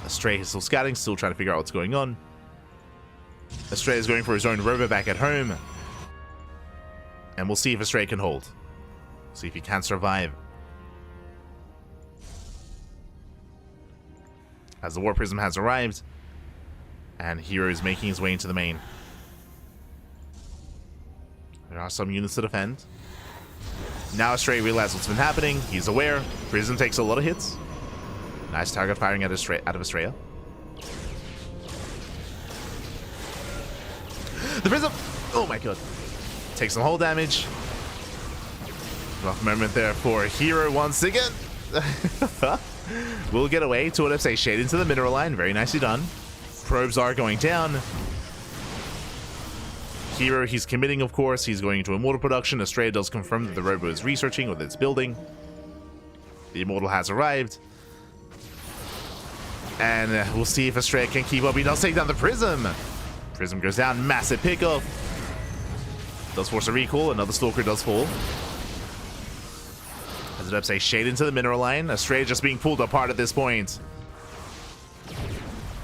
Astrea is still scouting, still trying to figure out what's going on. Astrea is going for his own rover back at home. And we'll see if Astrea can hold. See if he can survive. As the War Prism has arrived. And herO is making his way into the main. There are some units to defend. Now Astrea realizes what's been happening. He's aware. Prism takes a lot of hits. Nice target firing out of Astrea. The Prism! Oh my god. Takes some hull damage. Rough moment there for herO once again. We'll get away to what say shade into the mineral line. Very nicely done. Probes are going down. herO, he's committing, of course. He's going into Immortal production. Astrea does confirm that the robo is researching or that it's building. The Immortal has arrived. And we'll see if Astrea can keep up. He does take down the Prism. Prism goes down. Massive pickup. Does force a recall. Another Stalker does fall. As it say shade into the mineral line. Astrea just being pulled apart at this point.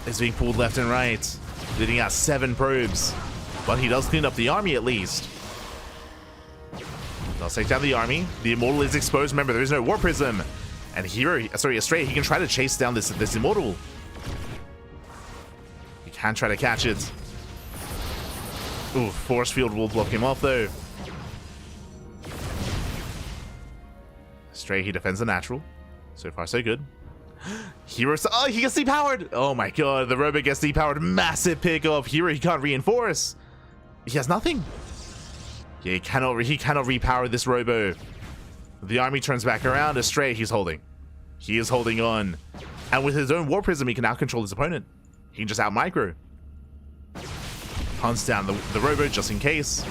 Is being pulled left and right. Leading out 7 probes. But he does clean up the army at least. Does take down the army. The Immortal is exposed. Remember, there is no War Prism. And Astrea, he can try to chase down this Immortal. He can try to catch it. Ooh, Force Field will block him off though. Astrea, he defends the natural. So far, so good. herO, oh, he gets depowered. Oh my god, the robot gets depowered. Massive pickup. herO, he can't reinforce. He has nothing. Yeah, he cannot repower this robo. The army turns back around. Astrea, he's holding. He is holding on. And with his own War Prism, he can now control his opponent. He can just out-micro. Hunts down the robo just in case.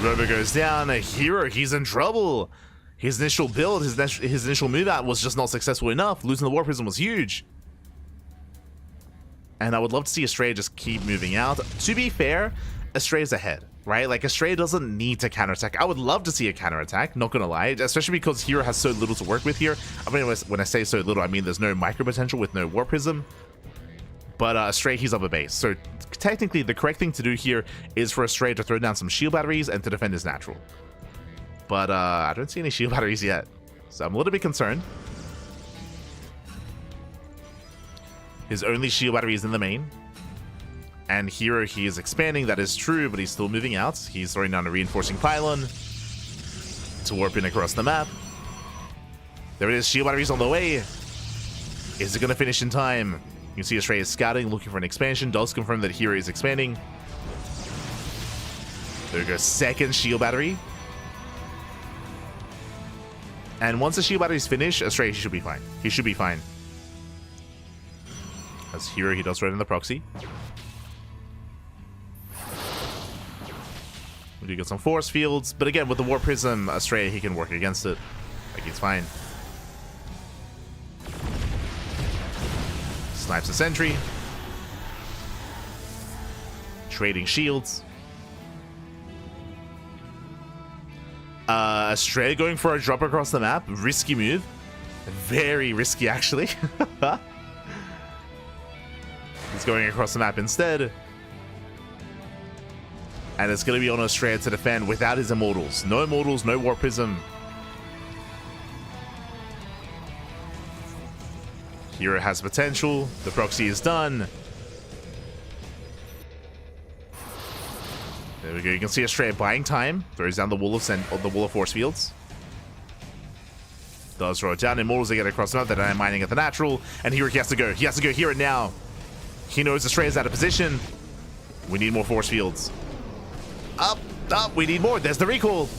Robo goes down. herO, he's in trouble. His initial build, his initial move out was just not successful enough. Losing the War Prism was huge. And I would love to see Astrea just keep moving out. To be fair, Astrea's ahead, right? Like, Astrea doesn't need to counterattack. I would love to see a counterattack, not gonna lie. Especially because herO has so little to work with here. I mean, when I say so little, I mean there's no micro potential with no War Prism. But Astrea, he's up a base. So technically, the correct thing to do here is for Astrea to throw down some shield batteries and to defend his natural. But I don't see any shield batteries yet. So I'm a little bit concerned. His only shield battery is in the main. And herO, he is expanding. That is true, but he's still moving out. He's throwing down a reinforcing pylon to warp in across the map. There it is. Shield batteries on the way. Is it going to finish in time? You can see Astrea is scouting, looking for an expansion. Does confirm that herO is expanding. There goes second shield battery. And once the shield battery is finished, Astrea, he should be fine. He should be fine. As herO, he does right in the proxy. We do get some force fields, but again, with the War Prism, Astrea, he can work against it. Like, he's fine. Snipes a sentry. Trading shields. Astrea going for a drop across the map. Risky move. Very risky, actually. He's going across the map instead. And it's going to be on Astrea to defend without his Immortals. No Immortals, no War Prism. herO has potential. The proxy is done. There we go. You can see Astrea buying time. Throws down the wall of force fields. Does throw it down. Immortals, they get across another. They're mining at the natural. And here he has to go. He has to go here and now. He knows Astrea's out of position. We need more force fields. Up, up. We need more. There's the recall.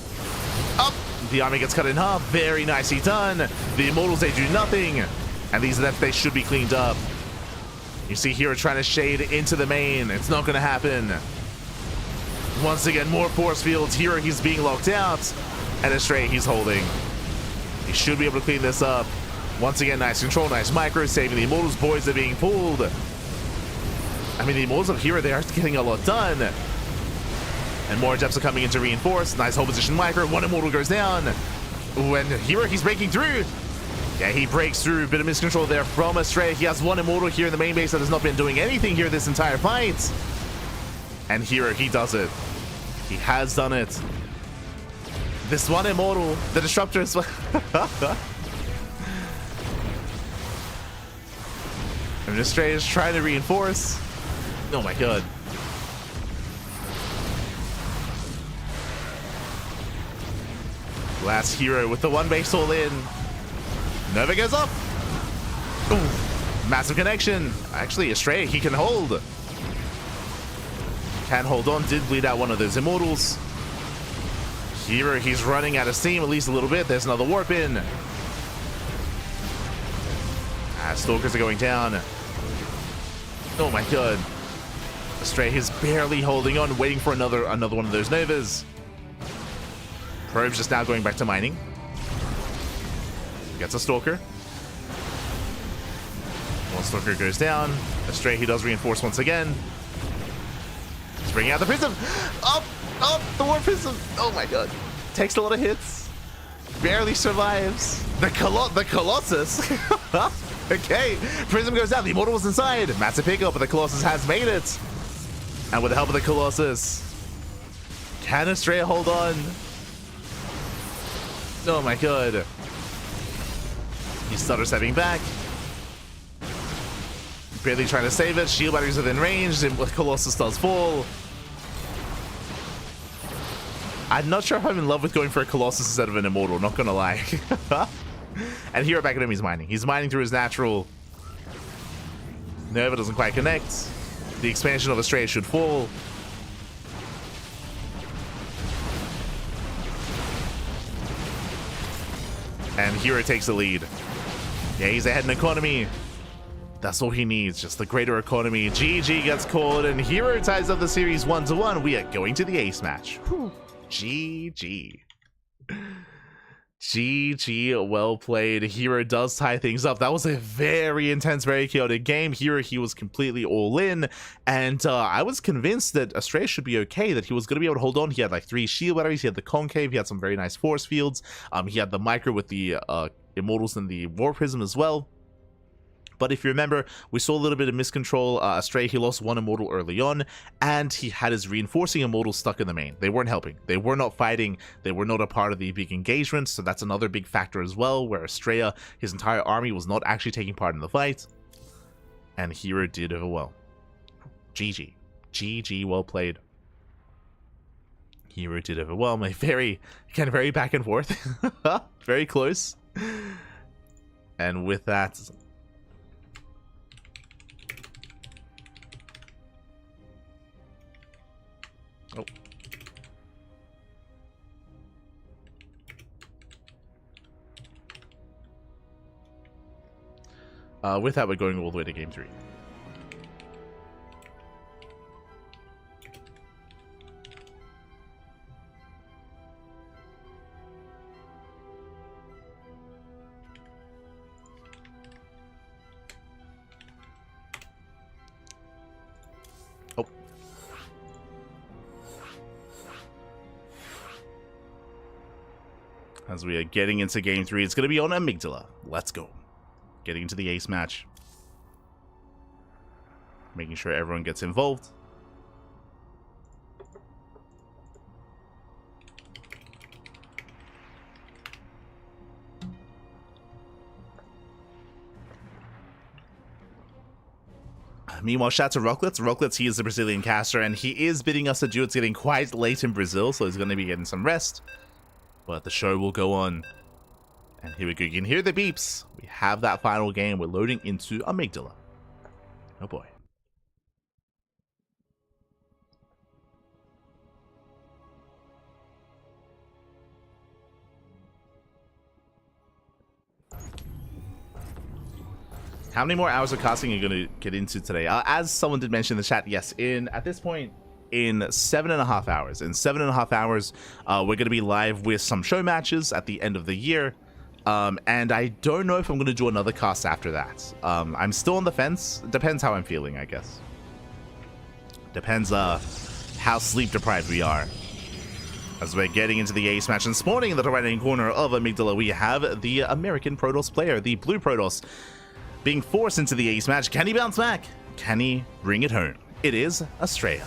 Up. The army gets cut in half. Very nicely done. The Immortals, they do nothing. And these events, they should be cleaned up. You see here trying to shade into the main. It's not going to happen. Once again, more force fields. Here he's being locked out. And Astrea, he's holding. He should be able to clean this up. Once again, nice control, nice micro, saving the Immortals. Boys are being pulled. I mean, the Immortals of here, they are getting a lot done. And more Adepts are coming in to reinforce. Nice hold position micro. One Immortal goes down. When here he's breaking through. Yeah, he breaks through. Bit of miscontrol there from Astrea. He has one Immortal here in the main base that has not been doing anything here this entire fight. And here he does it. He has done it. This one Immortal, the Disruptor is... And Astrea is trying to reinforce. Oh my god. Last herO with the one base all in. Nova goes up. Ooh, massive connection. Actually, Astrea, he can hold. Can hold on. Did bleed out one of those Immortals. herO, he's running out of steam at least a little bit. There's another warp in. Stalkers are going down. Oh my god. Astrea is barely holding on, waiting for another one of those Novas. Probe's just now going back to mining. Gets a Stalker. One Stalker goes down. Astrea, he does reinforce once again. He's bringing out the Prism. Up, up, the War Prism. Oh my god. Takes a lot of hits. Barely survives. The Colossus. Okay, Prism goes down. The Immortal was inside. Massive pickup, but the Colossus has made it. And with the help of the Colossus, can Astrea hold on? Oh my god. He stutter stepping back. Barely trying to save it. Shield batteries within range, and Colossus does fall. I'm not sure if I'm in love with going for a Colossus instead of an Immortal, not gonna lie. And here back at him, he's mining. He's mining through his natural. Nova doesn't quite connect. The expansion of Astrea should fall. And herO takes the lead. Yeah, he's ahead in economy. That's all he needs, just the greater economy. GG gets called, and herO ties up the series 1-1. We are going to the ace match. Whew. GG. GG, well played. herO does tie things up. That was a very intense, very chaotic game. herO, he was completely all in, and I was convinced that Astrea should be okay, that he was going to be able to hold on. He had like 3 shield batteries, he had the concave, he had some very nice force fields, he had the micro with the Immortals and the War Prism as well. But if you remember, we saw a little bit of miscontrol. Astrea, he lost one Immortal early on, and he had his reinforcing Immortals stuck in the main. They weren't helping. They were not fighting. They were not a part of the big engagement, so that's another big factor as well, where Astrea, his entire army was not actually taking part in the fight. And herO did over well. GG. GG, well played. herO did over well. Very back and forth. Very close. And with that... with that, we're going all the way to game 3. Oh. As we are getting into game 3, it's going to be on Amygdala. Let's go. Getting into the ace match. Making sure everyone gets involved. Meanwhile, shout out to Rocklets. Rocklets, he is a Brazilian caster, and he is bidding us adieu. It's getting quite late in Brazil, so he's going to be getting some rest. But the show will go on. And here we go. You can hear the beeps. We have that final game. We're loading into Amygdala. Oh boy. How many more hours of casting are you going to get into today? As someone did mention in the chat, yes, at this point, in 7.5 hours. In 7.5 hours, we're going to be live with some show matches at the end of the year. And I don't know if I'm going to do another cast after that. I'm still on the fence. Depends how I'm feeling, I guess. Depends how sleep deprived we are. As we're getting into the ace match and spawning in the right-hand corner of Amygdala, we have the American Protoss player, the Blue Protoss, being forced into the ace match. Can he bounce back? Can he bring it home? It is Astrea.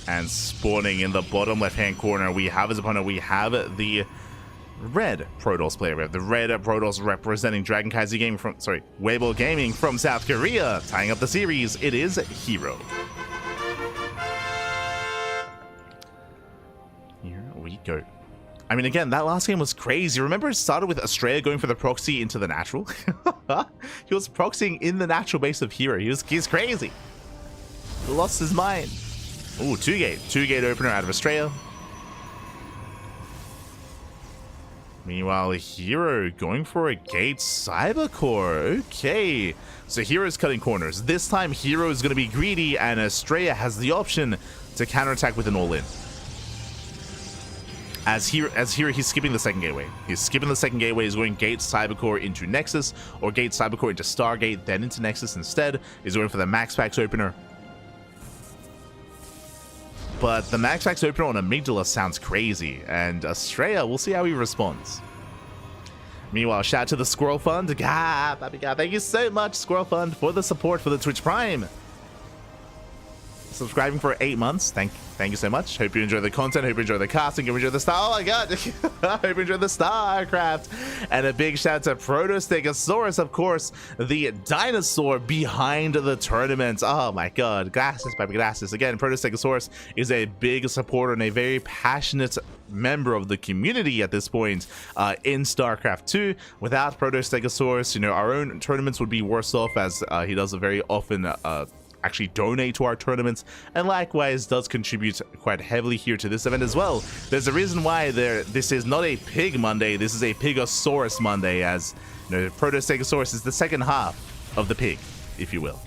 And spawning in the bottom left-hand corner, we have his opponent. We have the red Protoss player. We have the red Protoss representing Dragon Kaiser Gaming from, Weibo Gaming from South Korea. Tying up the series, it is herO. Here we go. I mean, again, that last game was crazy. Remember, it started with Astrea going for the proxy into the natural? He was proxying in the natural base of herO. He's crazy. He lost his mind. Ooh, 2-gate. 2-gate opener out of Astrea. Meanwhile, herO going for a gate cybercore. Okay. So hero's cutting corners. This time, herO is going to be greedy, and Astrea has the option to counterattack with an all-in. As herO, he's skipping the second gateway. He's skipping the second gateway. He's going gate cybercore into Nexus, or gate cybercore into Stargate, then into Nexus instead. He's going for the MaxPax opener. But the MaxPax opener on Amygdala sounds crazy, and Astrea, we'll see how he responds. Meanwhile, shout out to the Squirrel Fund. Thank you so much, Squirrel Fund, for the support for the Twitch Prime. Subscribing for 8 months. Thank you so much. Hope you enjoy the content. Hope you enjoy the casting. Hope you enjoy the star. Oh my god. Hope you enjoy the StarCraft. And a big shout out to PiGosaur, of course, the dinosaur behind the tournament. Oh my god. Gracias, baby, gracias. Again, PiGosaur is a big supporter and a very passionate member of the community at this point in StarCraft 2. Without PiGosaur, you know, our own tournaments would be worse off, as he does a very often actually donate to our tournaments, and likewise does contribute quite heavily here to this event as well. There's a reason why this is not a Pig Monday, this is a PiGosaur Monday, as you know, PiGosaur is the second half of the pig, if you will.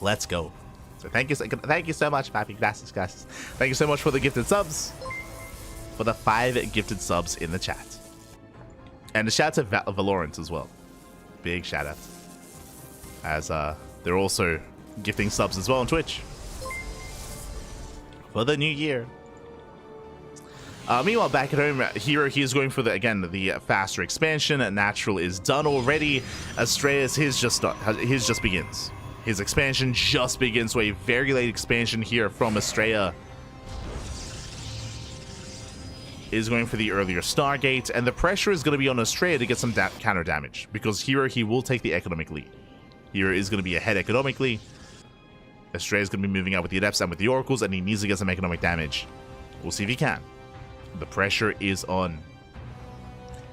Let's go. So thank you so much, Papi. Gracias, gracias. Thank you so much for the gifted subs, for the 5 gifted subs in the chat, and a shout out to Valorant as well. Big shout out, as they're also gifting subs as well on Twitch for the new year. Meanwhile, back at home, herO, he is going for the faster expansion. Natural is done already. Astrea's his just begins. His expansion just begins, so a very late expansion here from Astrea. Is going for the earlier Stargate, and the pressure is going to be on Astrea to get some counter damage, because herO, he will take the economic lead. herO is going to be ahead economically. Astrea is going to be moving out with the Adepts and with the Oracles, and he needs to get some economic damage. We'll see if he can. The pressure is on.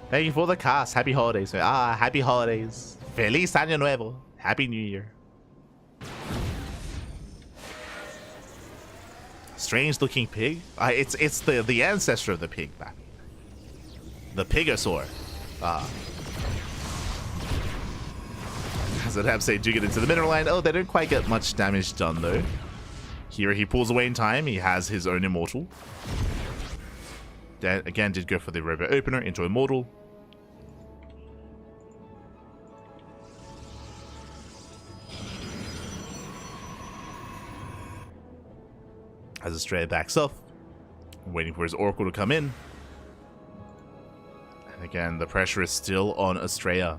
Thank you for the cast. Happy holidays. Happy holidays. Feliz Año Nuevo. Happy New Year. Strange looking pig. It's the ancestor of the pig, back. The PiGosaur. As the Adepts, they do get into the mineral line. Oh, they don't quite get much damage done though. Here he pulls away in time. He has his own Immortal. That again did go for the Robo Opener into Immortal. As Astrea backs off, waiting for his Oracle to come in. And again, the pressure is still on Astrea.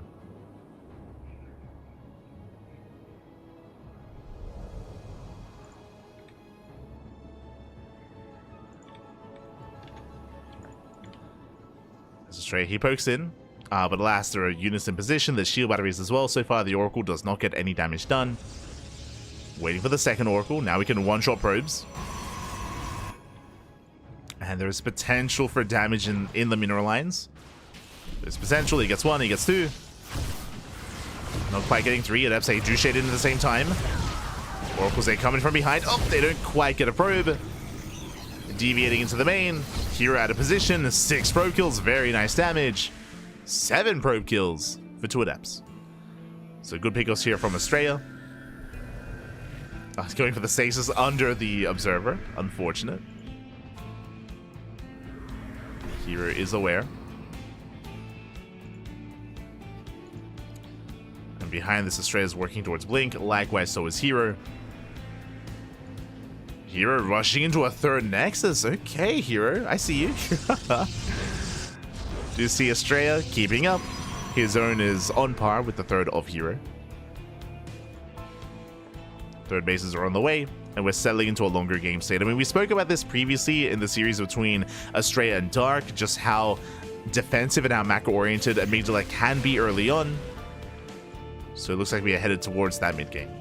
Astrea, he pokes in, but alas, there are units in position. There's shield batteries as well. So far, the Oracle does not get any damage done. Waiting for the second Oracle. Now we can one-shot probes. And there's potential for damage in the mineral lines. There's potential. He gets 1, he gets 2. Not quite getting 3. Adepts do shade in at the same time. Oracles, they coming from behind. Oh, they don't quite get a probe. Deviating into the main. Hero out of position. 6 probe kills. Very nice damage. 7 probe kills for 2 Adepts. So good pickups here from Astrea. Going for the stasis under the Observer. Unfortunate. Hero is aware. And behind this, Astrea is working towards Blink. Likewise, so is herO. herO rushing into a 3rd Nexus. Okay, herO, I see you. Do you see Astrea keeping up? His own is on par with the 3rd of herO. 3rd bases are on the way, and we're settling into a longer game state. I mean, we spoke about this previously in the series between Astrea and Dark, just how defensive and how macro-oriented a Major Deck can be early on. So it looks like we are headed towards that mid-game.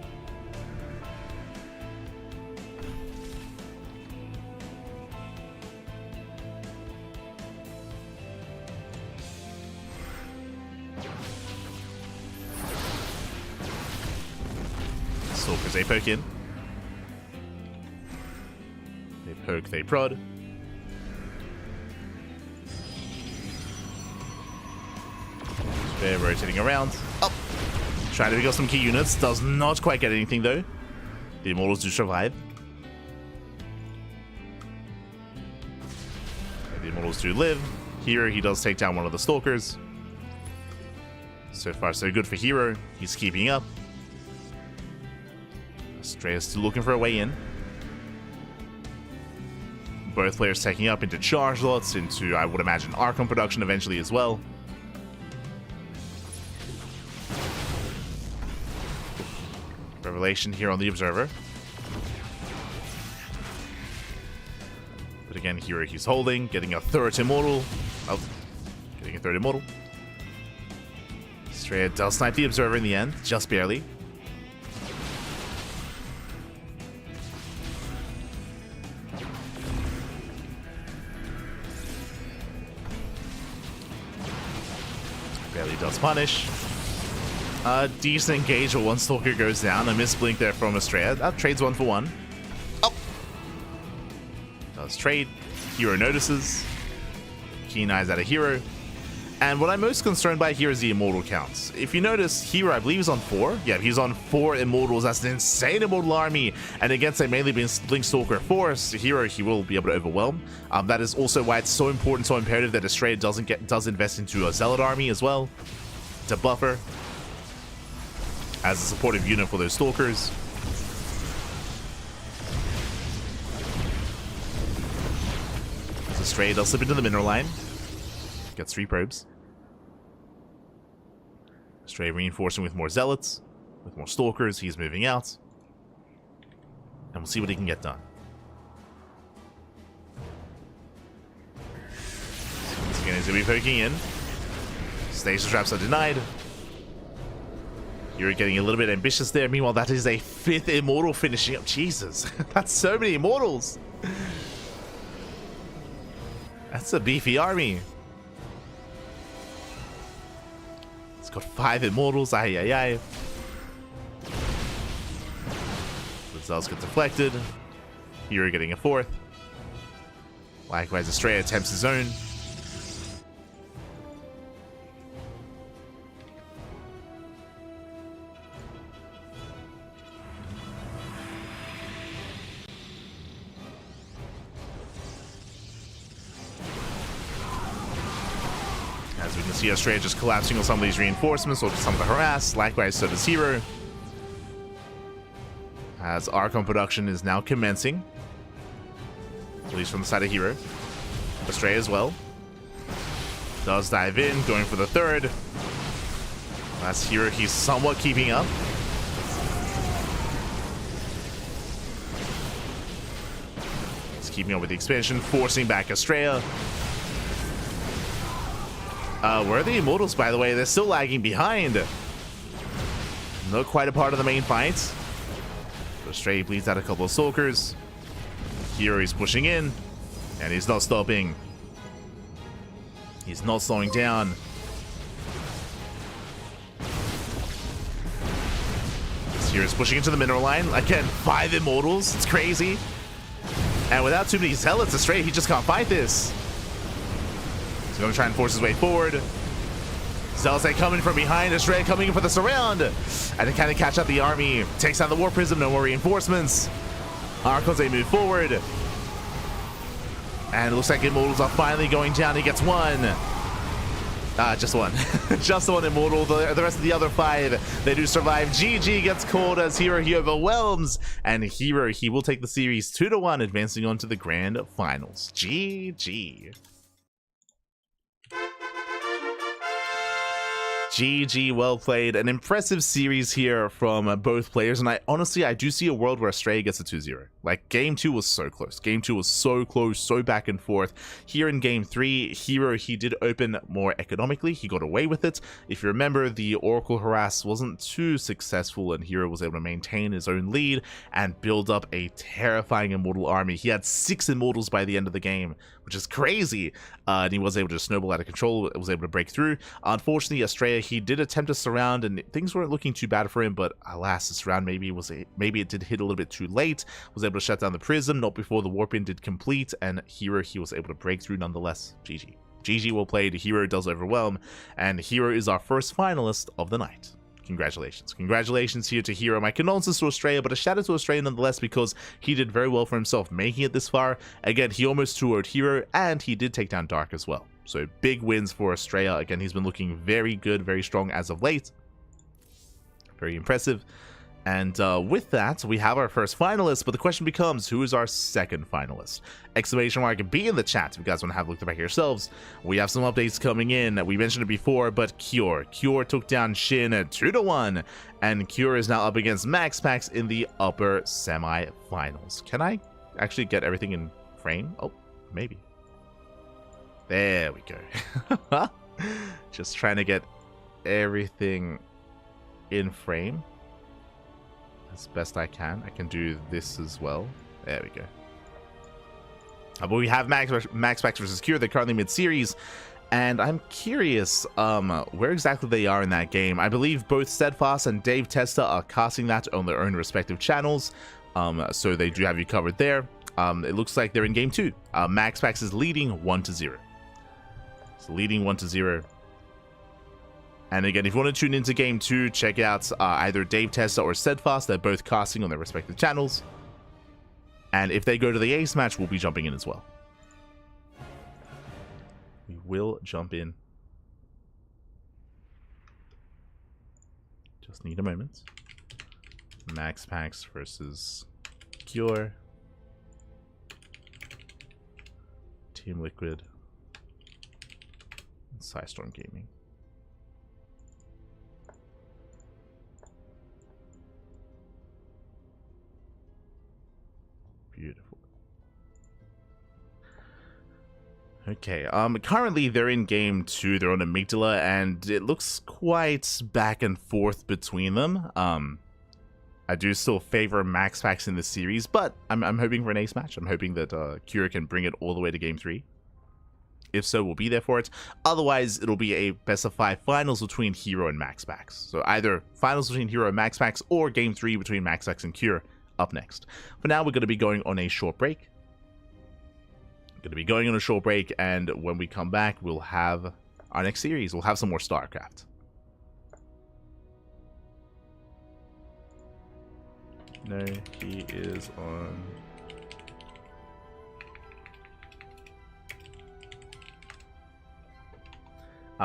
Stalkers, they poke in. They poke, they prod. They're rotating around. Up. Trying to pick up some key units. Does not quite get anything though. The Immortals do survive. The Immortals do live. Here he does take down one of the Stalkers. So far so good for herO. He's keeping up. Astrea still looking for a way in. Both players taking up into charge lots, into, I would imagine, Archon production eventually as well. Revelation here on the Observer. But again, here he's holding, getting a 3rd Immortal. Oh, getting a 3rd Immortal. Astrea does snipe the Observer in the end, just barely. Barely does punish. Decent engage, but one Stalker goes down. A misblink there from Astrea. That trades 1 for 1. Oh! Does trade. herO notices. Keen eyes out of herO. And what I'm most concerned by here is the Immortal counts. If you notice, herO, I believe, is on 4. Yeah, he's on 4 Immortals. That's an insane Immortal army. And against a mainly Blink Stalker force, herO, he will be able to overwhelm. That is also why it's so important, so imperative that Astrea does invest into a Zealot army as well to buffer as a supportive unit for those Stalkers. As Astrea does slip into the mineral line. Gets 3 probes. Astrea reinforcing with more Zealots, with more Stalkers. He's moving out. And we'll see what he can get done. Once again, he's going to be poking in. Stasis traps are denied. You're getting a little bit ambitious there. Meanwhile, that is a 5th Immortal finishing up. Jesus, that's so many Immortals. That's a beefy army. It's got 5 Immortals. Ay, ay, ay. The Zells get deflected. herO getting a 4th. Likewise, Astrea attempts his own. As we can see, Astrea just collapsing on some of these reinforcements or some of the harass. Likewise, so does herO. As Archon production is now commencing. At least from the side of herO. Astrea as well. Does dive in, going for the 3rd. That's herO, he's somewhat keeping up. He's keeping up with the expansion, forcing back Astrea. Where are the Immortals, by the way? They're still lagging behind. Not quite a part of the main fight. Astrea bleeds out a couple of Stalkers. herO is pushing in. And he's not stopping. He's not slowing down. Hero's pushing into the mineral line. Again, 5 immortals. It's crazy. And without too many zealots, Astrea, he just can't fight this. He's going to try and force his way forward. Zealots coming from behind. Astrea coming in for the surround. And to kind of catch up the army. Takes out the War Prism. No more reinforcements. Archons, move forward. And it looks like immortals are finally going down. He gets one. Just one. Just the one immortal. The rest of the other 5, they do survive. GG gets called as herO. He overwhelms. And herO, he will take the series 2-1, advancing on to the grand finals. GG. GG, well played. An impressive series here from both players, and I do see a world where Astrea gets a 2-0. Like, game 2 was so close. Game 2 was so close, so back and forth. Here in game 3, herO, he did open more economically. He got away with it. If you remember, the Oracle harass wasn't too successful, and herO was able to maintain his own lead and build up a terrifying immortal army. He had 6 immortals by the end of the game, which is crazy. And he was able to snowball out of control, was able to break through. Unfortunately, Astrea, he did attempt to surround, and things weren't looking too bad for him, but alas, the surround maybe it did hit a little bit too late. Was able to shut down the prism, not before the warp-in did complete, and herO, he was able to break through nonetheless. GG. GG, well played. herO does overwhelm, and herO is our first finalist of the night. Congratulations. Congratulations here to herO. My condolences to Astrea, but a shout out to Astrea nonetheless, because he did very well for himself making it this far. Again, he almost 2-0'd herO, and he did take down Dark as well. So big wins for Astrea. Again, he's been looking very good, very strong as of late. Very impressive. And with that, we have our first finalist, but the question becomes, who is our second finalist? Exclamation mark B in the chat if you guys want to have a look back yourselves. We have some updates coming in. We mentioned it before, but Cure took down Shin at 2-1, and Cure is now up against MaxPax in the upper semi-finals. Can I actually get everything in frame? Oh, maybe. There we go. Just trying to get everything in frame as best I can. I can do this as well. There we go. But we have MaxPax versus Cure. They're currently mid-series, and I'm curious where exactly they are in that game. I believe both Steadfast and Dave Testa are casting that on their own respective channels, so they do have you covered there. It looks like they're in game 2. MaxPax is leading 1-0. It's leading 1-0. And again, if you want to tune into game 2, check out either Dave Testa or Steadfast. They're both casting on their respective channels. And if they go to the ace match, we'll be jumping in as well. We will jump in. Just need a moment. MaxPax versus Cure. Team Liquid. And Psystorm Gaming. Beautiful. Okay, currently they're in game 2, they're on Amygdala, and it looks quite back and forth between them. I do still favor MaxPax in this series, but I'm hoping for an ace match. I'm hoping that Cure can bring it all the way to game 3. If so, we'll be there for it. Otherwise, it'll be a best of 5 finals between herO and MaxPax. So either finals between herO and MaxPax, or game 3 between MaxPax and Cure up next. For now, we're going to be going on a short break. And when we come back, we'll have our next series. We'll have some more StarCraft. No, he is on.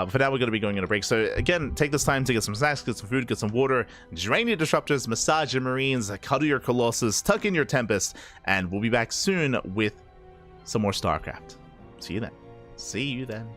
For now, we're going to be going on a break. So again, take this time to get some snacks, get some food, get some water, drain your disruptors, massage your marines, cuddle your colossus, tuck in your tempest, and we'll be back soon with some more StarCraft. See you then. See you then.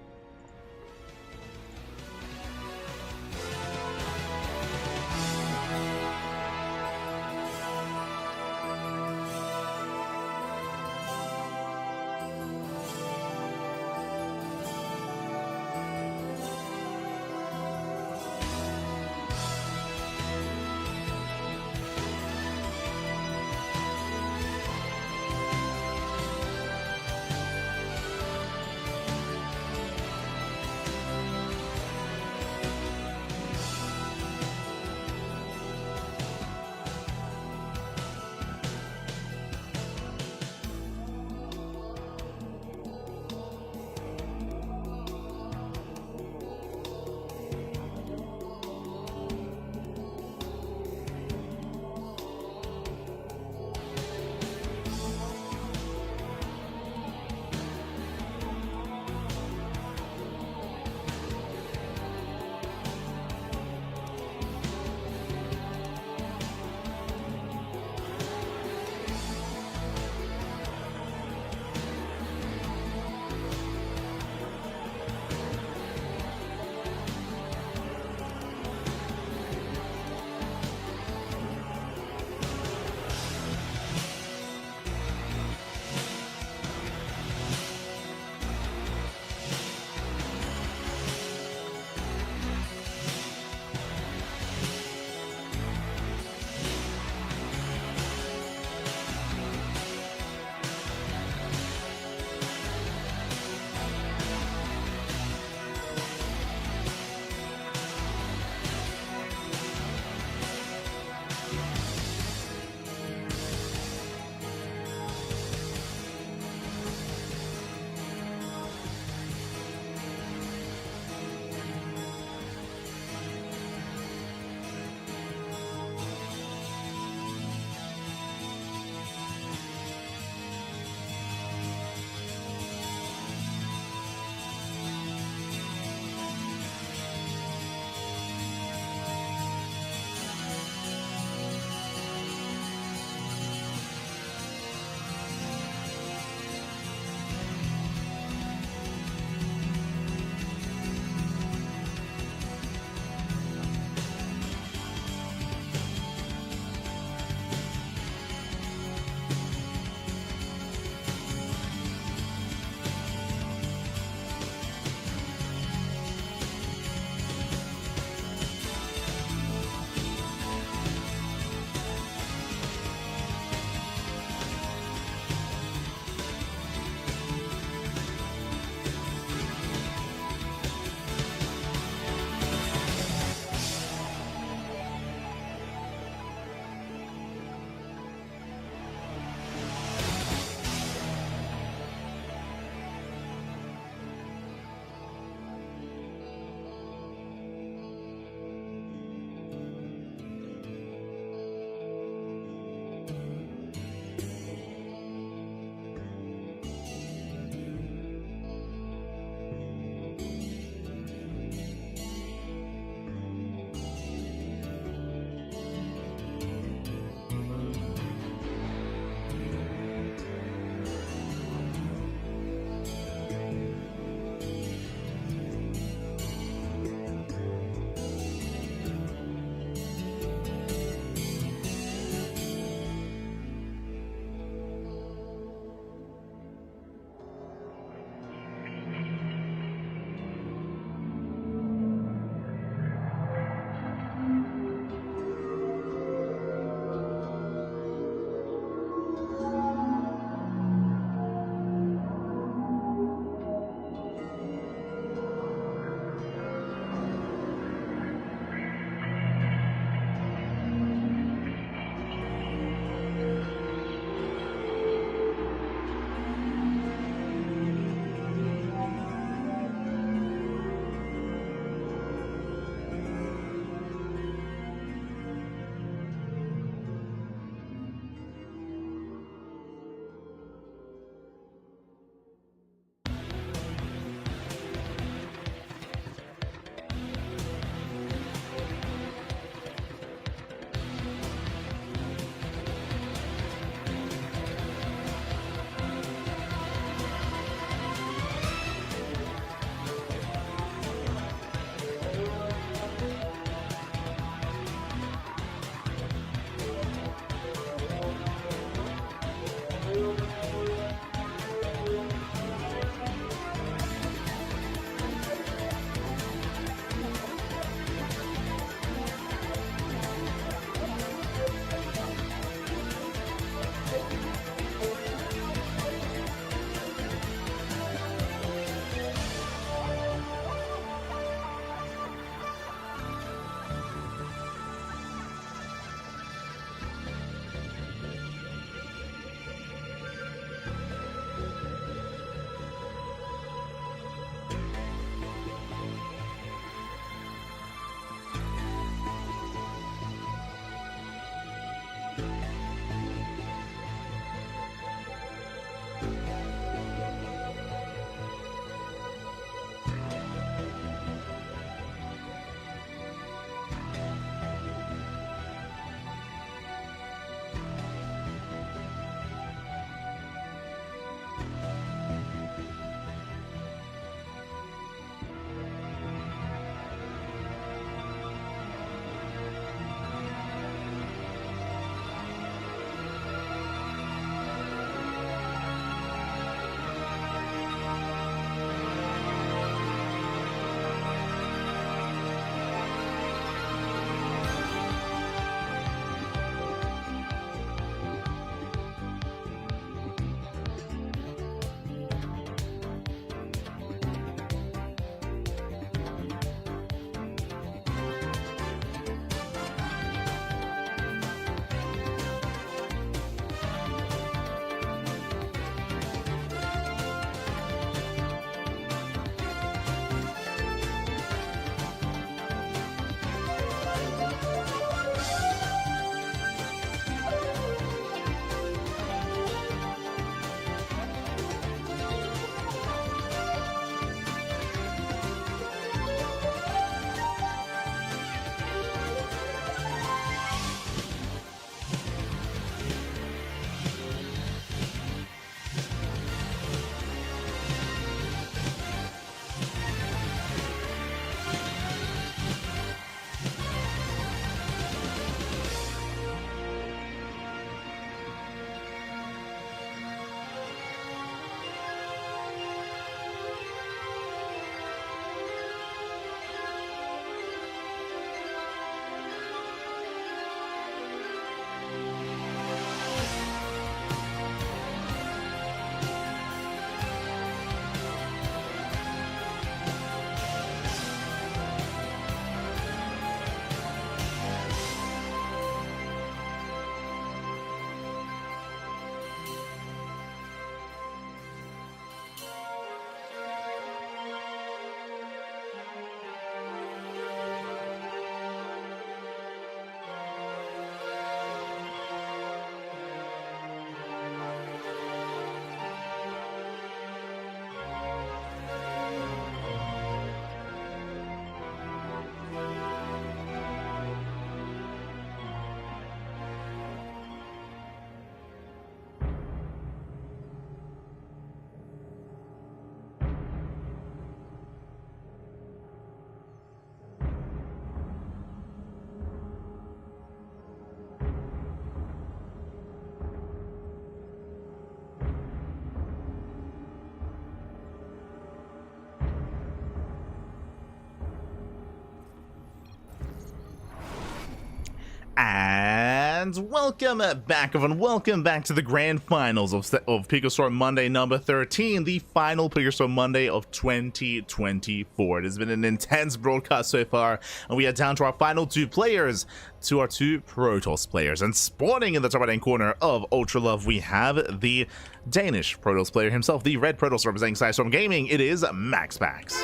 And welcome back, everyone. Welcome back to the grand finals of PiGosaur Monday number 13, the final PiGosaur Monday of 2024. It has been an intense broadcast so far, and we are down to our final two players, to our two Protoss players. And spawning in the top right-hand corner of Ultra Love, we have the Danish Protoss player himself, the red Protoss representing Storm Gaming. It is MaxPax.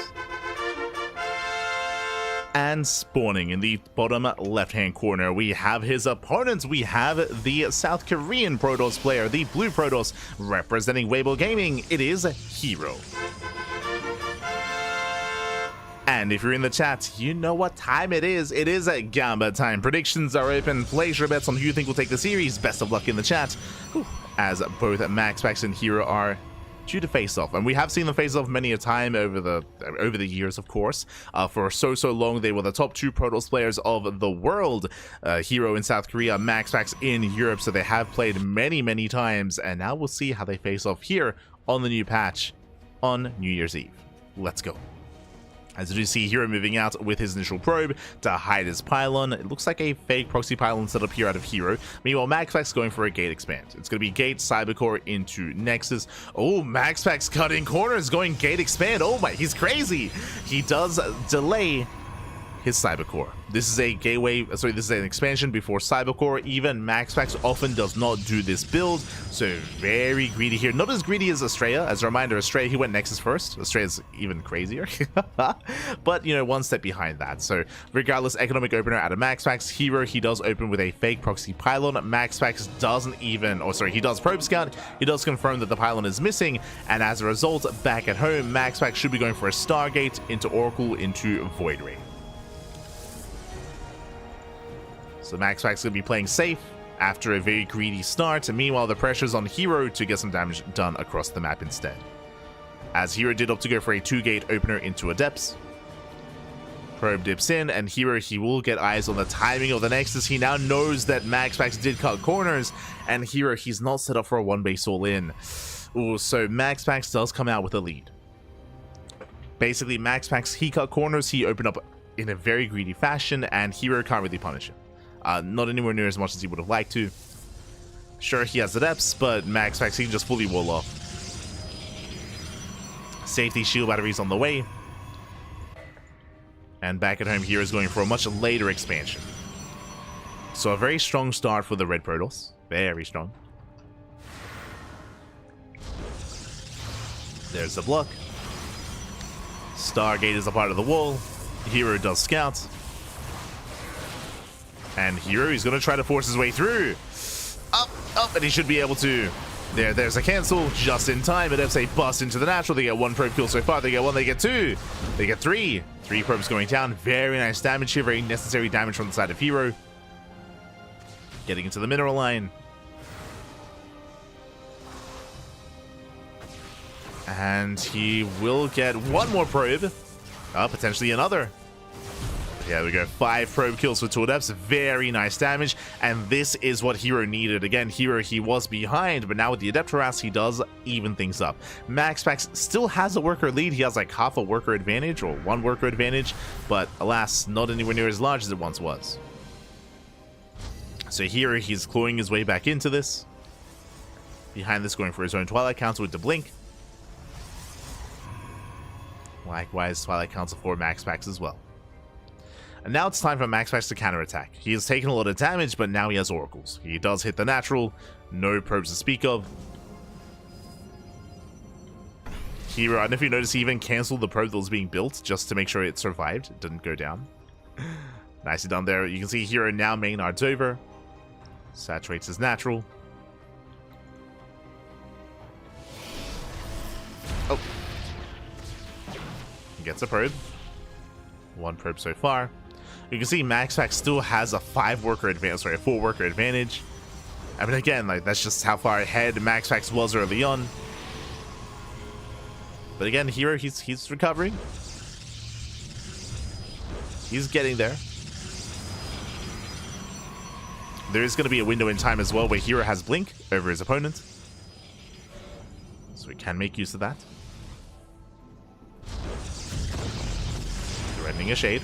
And spawning in the bottom left-hand corner, we have his opponents. We have the South Korean Protoss player, the blue Protoss, representing Weibo Gaming. It is herO. And if you're in the chat, you know what time it is. It is Gamba time. Predictions are open. Place your bets on who you think will take the series. Best of luck in the chat. Whew. As both MaxPax and herO are due to face off, and we have seen them face off many a time over the years, of course. For so long, they were the top two Protoss players of the world. herO in South Korea, MaxPax in Europe, so they have played many times, and now we'll see how they face off here on the new patch on New Year's Eve. Let's go. As you see, herO moving out with his initial probe to hide his pylon. It looks like a fake proxy pylon set up here out of herO. Meanwhile, MaxPax going for a gate expand. It's going to be gate, Cybercore into Nexus. Oh, MaxPax cutting corners, going gate expand. Oh my, he's crazy. He does delay his Cybercore. This is a gateway, sorry, this is an expansion before Cybercore. Even MaxPax often does not do this build, so very greedy here. Not as greedy as Astrea. As a reminder, Astrea, he went Nexus first. Astrea's even crazier. But, you know, one step behind that. So, regardless, economic opener out of MaxPax. herO, he does open with a fake proxy pylon. MaxPax doesn't even, or sorry, he does probe scout. He does confirm that the pylon is missing, and as a result, back at home, MaxPax should be going for a Stargate into Oracle into Void Ring. So MaxPax going to be playing safe after a very greedy start, and meanwhile the pressure's on herO to get some damage done across the map instead. As herO did opt to go for a 2-gate opener into Adepts. Probe dips in, and herO, he will get eyes on the timing of the Nexus. He now knows that MaxPax did cut corners, and herO, he's not set up for a 1-base all-in. Ooh, so MaxPax does come out with a lead. Basically, MaxPax, he cut corners, he opened up in a very greedy fashion, and herO can't really punish him. Not anywhere near as much as he would have liked to. Sure, he has Adepts, but MaxPax, he can just fully wall off. Safety shield batteries on the way. And back at home, herO is going for a much later expansion. So a very strong start for the Red Protoss. Very strong. There's the block. Stargate is a part of the wall. herO does scout. And herO, he's going to try to force his way through. Up, and he should be able to. There's a cancel just in time. Adepts, they bust into the natural. They get 1 probe kill so far. They get 1, they get 2. They get 3. 3 probes going down. Very nice damage here. Very necessary damage from the side of herO. Getting into the mineral line. And he will get 1 more probe. Potentially another. Yeah, we go 5 probe kills for 2 Adepts. Very nice damage. And this is what herO needed. Again, herO, he was behind, but now with the Adept harass, he does even things up. MaxPax still has a worker lead. He has like half a worker advantage or 1 worker advantage, but alas, not anywhere near as large as it once was. So herO, he's clawing his way back into this. Behind this, going for his own Twilight Council with the blink. Likewise, Twilight Council for MaxPax as well. And now it's time for MaxPax to counterattack. He has taken a lot of damage, but now he has Oracles. He does hit the natural. No probes to speak of. herO, I don't know if you noticed, he even cancelled the probe that was being built just to make sure it survived. It didn't go down. Nicely done there. You can see herO now Maynard's over. Saturates his natural. Oh. He gets a probe. 1 probe so far. You can see MaxPax still has a 5 worker advantage, sorry, a 4 worker advantage. I mean, again, like, that's just how far ahead MaxPax was early on. But again, herO, he's recovering. He's getting there. There is going to be a window in time as well where herO has blink over his opponent. So we can make use of that. Threatening a shade.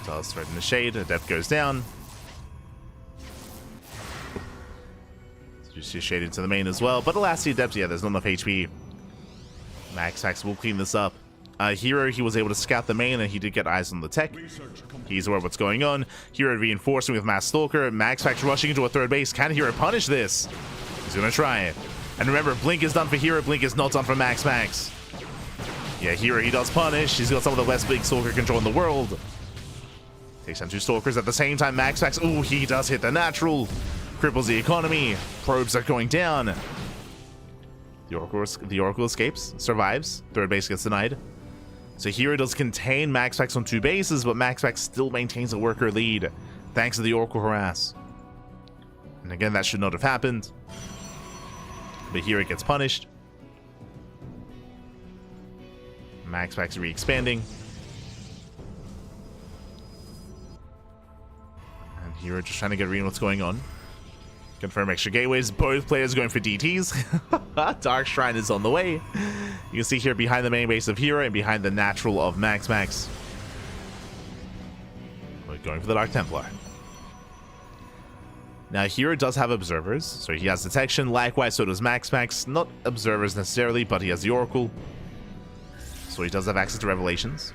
Does threaten the shade. Adept goes down. You see shade into the main as well. But alas, the Adept, yeah, there's not enough HP. MaxPax will clean this up. herO, he was able to scout the main, and he did get eyes on the tech. He's aware of what's going on. herO reinforcing with Mass Stalker. MaxPax rushing into a 3rd base. Can herO punish this? He's going to try it. And remember, blink is done for herO. Blink is not done for MaxPax. Yeah, herO, he does punish. He's got some of the best blink Stalker control in the world. Takes down 2 Stalkers at the same time. MaxPax, ooh, he does hit the natural. Cripples the economy. Probes are going down. The Oracle escapes, survives. 3rd base gets denied. So herO does contain MaxPax on 2 bases, but MaxPax still maintains a worker lead, thanks to the Oracle harass. And again, that should not have happened. But herO gets punished. MaxPax re-expanding. And herO just trying to get a read on what's going on. Confirm extra gateways. Both players going for DTs. Dark Shrine is on the way. You can see here behind the main base of herO and behind the natural of MaxPax. We're going for the Dark Templar. Now, herO does have observers, so he has detection. Likewise, so does MaxPax. Not observers necessarily, but he has the Oracle. So he does have access to revelations.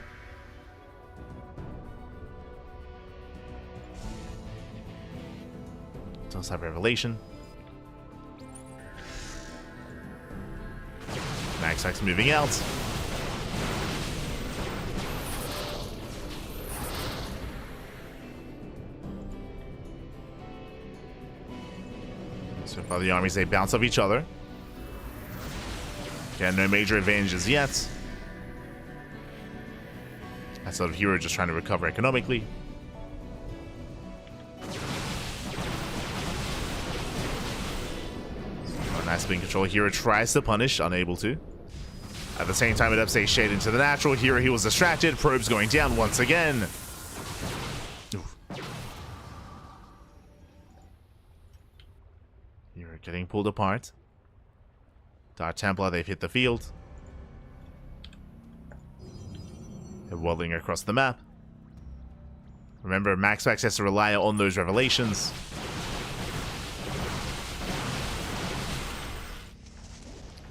Does have revelation. MaxPax moving out. So far the armies, they bounce off each other. Again, no major advantages yet. Outside of herO just trying to recover economically. Nice being control. herO tries to punish, unable to. At the same time, it upstays shade into the natural. herO, he was distracted. Probes going down once again. herO getting pulled apart. Dark Templar, they've hit the field. They're waddling across the map. Remember, MaxPax has to rely on those revelations.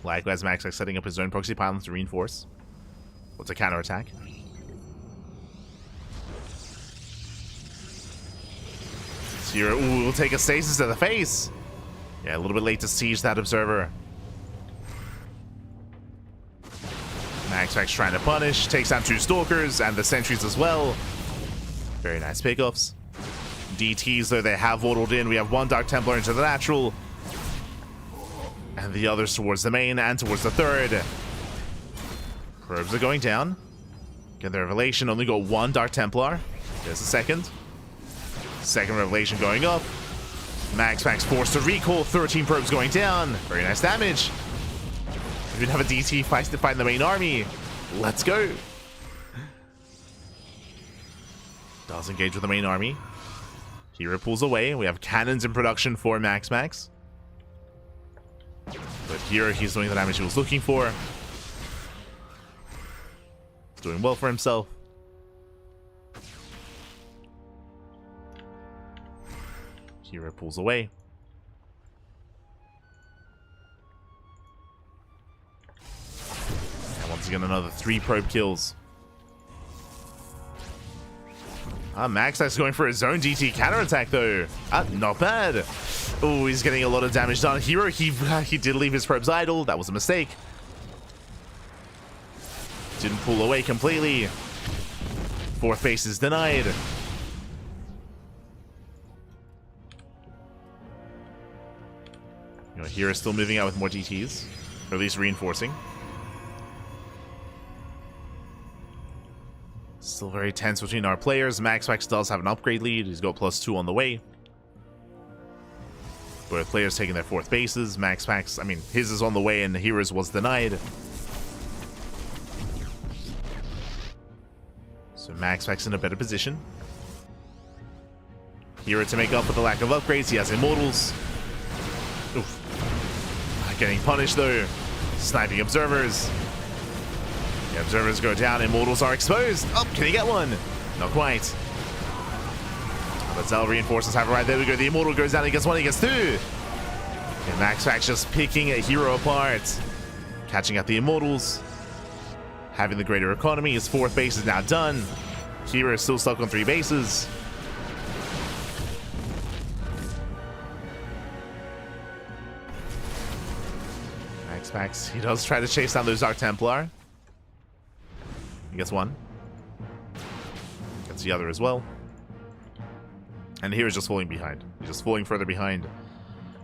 Likewise, MaxPax setting up his own proxy pylons to reinforce. What's a counterattack? herO, ooh, will take a stasis to the face. Yeah, a little bit late to siege that observer. MaxPax trying to punish, takes down 2 stalkers and the sentries as well. Very nice pickoffs. DTs, though, they have waddled in. We have 1 Dark Templar into the natural. And the others towards the main and towards the third. Probes are going down. Get the revelation, only got 1 Dark Templar. There's the second. Second revelation going up. MaxPax forced to recall, 13 probes going down. Very nice damage. We have a DT fight the main army. Let's go. Does engage with the main army. herO pulls away. We have cannons in production for MaxPax. But here he's doing the damage he was looking for. He's doing well for himself. herO pulls away. And once again, another 3 probe kills. MaxPax is going for his own DT counterattack though. Not bad. Oh, he's getting a lot of damage done. herO, he did leave his probes idle. That was a mistake. Didn't pull away completely. 4th base is denied. You know, herO is still moving out with more DTs, or at least reinforcing. Still very tense between our players. MaxPax does have an upgrade lead. He's got +2 on the way. Both players taking their 4th bases. MaxPax, I mean, his is on the way and herO's was denied. So MaxPax in a better position. herO to make up for the lack of upgrades. He has Immortals. Oof. Getting punished though. Sniping observers. The observers go down. Immortals are exposed. Oh, can he get one? Not quite. But Zell reinforces have it right there. We go. The Immortal goes down. He gets 1. He gets 2. And MaxPax just picking a herO apart. Catching up the Immortals. Having the greater economy. His 4th base is now done. herO is still stuck on 3 bases. MaxPax, he does try to chase down those Dark Templar. He gets 1. Gets the other as well. And here is just falling behind. He's just falling further behind.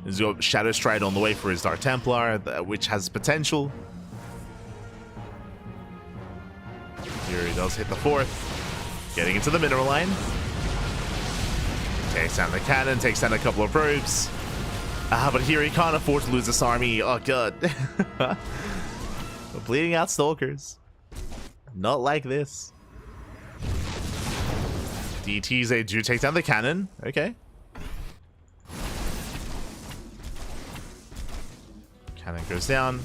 He's got Shadow Stride on the way for his Dark Templar, which has potential. Here he does hit the 4th. Getting into the mineral line. Takes down the cannon, takes down a couple of probes. But here he can't afford to lose this army. Oh god. Bleeding out Stalkers. Not like this. DTs, they do take down the cannon. Okay. Cannon goes down.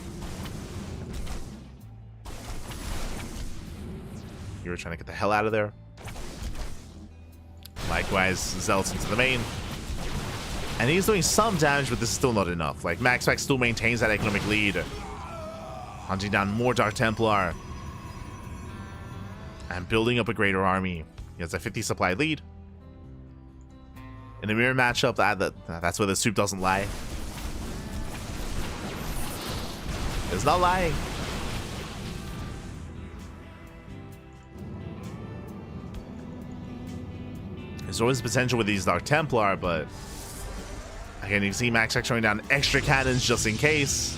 You were trying to get the hell out of there. Likewise, Zealots into the main. And he's doing some damage, but this is still not enough. Like, MaxPax still maintains that economic lead. Hunting down more Dark Templar. And building up a greater army. He has a 50 supply lead. In a mirror matchup, that's where the soup doesn't lie. It's not lying. There's always potential with these Dark Templar, but again, you can see MaxPax throwing down extra cannons just in case.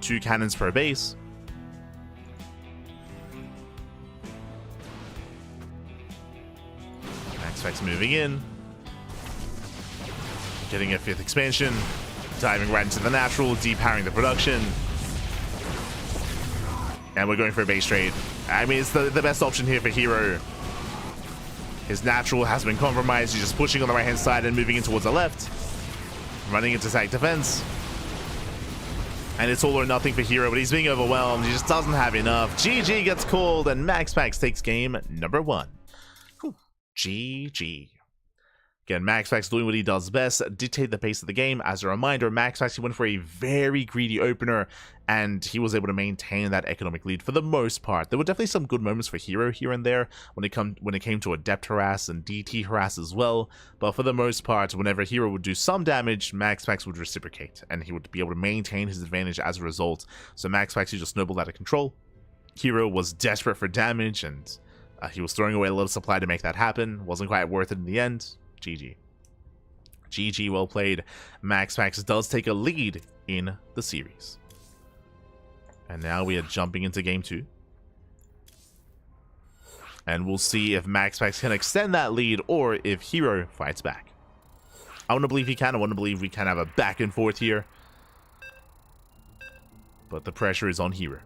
2 cannons per base. MaxPax moving in. Getting a 5th expansion. Diving right into the natural, depowering the production. And we're going for a base trade. I mean, it's the best option here for herO. His natural has been compromised. He's just pushing on the right-hand side and moving in towards the left. Running into tank defense. And it's all or nothing for herO, but he's being overwhelmed. He just doesn't have enough. GG gets called, and MaxPax takes game number 1. Whew. GG. Again, MaxPax doing what he does best, dictate the pace of the game. As a reminder, MaxPax, he went for a very greedy opener, and he was able to maintain that economic lead for the most part. There were definitely some good moments for herO here and there when it came to Adept harass and DT harass as well, but for the most part, whenever herO would do some damage, MaxPax would reciprocate, and he would be able to maintain his advantage as a result. So MaxPax, he just snowballed out of control. herO was desperate for damage, and he was throwing away a little supply to make that happen. Wasn't quite worth it in the end. GG. GG, well played. MaxPax does take a lead in the series. And now we are jumping into game 2. And we'll see if MaxPax can extend that lead or if herO fights back. I want to believe he can. I want to believe we can have a back and forth here. But the pressure is on herO.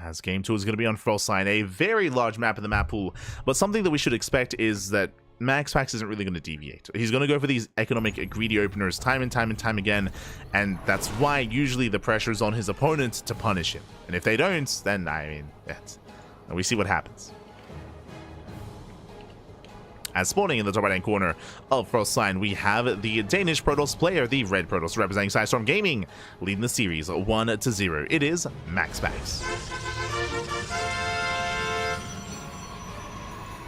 As game 2 is going to be on Frostline, a very large map in the map pool, but something that we should expect is that MaxPax isn't really going to deviate. He's going to go for these economic greedy openers time and time again, and that's why usually the pressure is on his opponent to punish him. And if they don't, then, I mean, we see what happens. As spawning in the top right-hand corner of Frostline, we have the Danish Protoss player, the Red Protoss, representing Sidestorm Gaming, leading the series 1-0. It is MaxPax.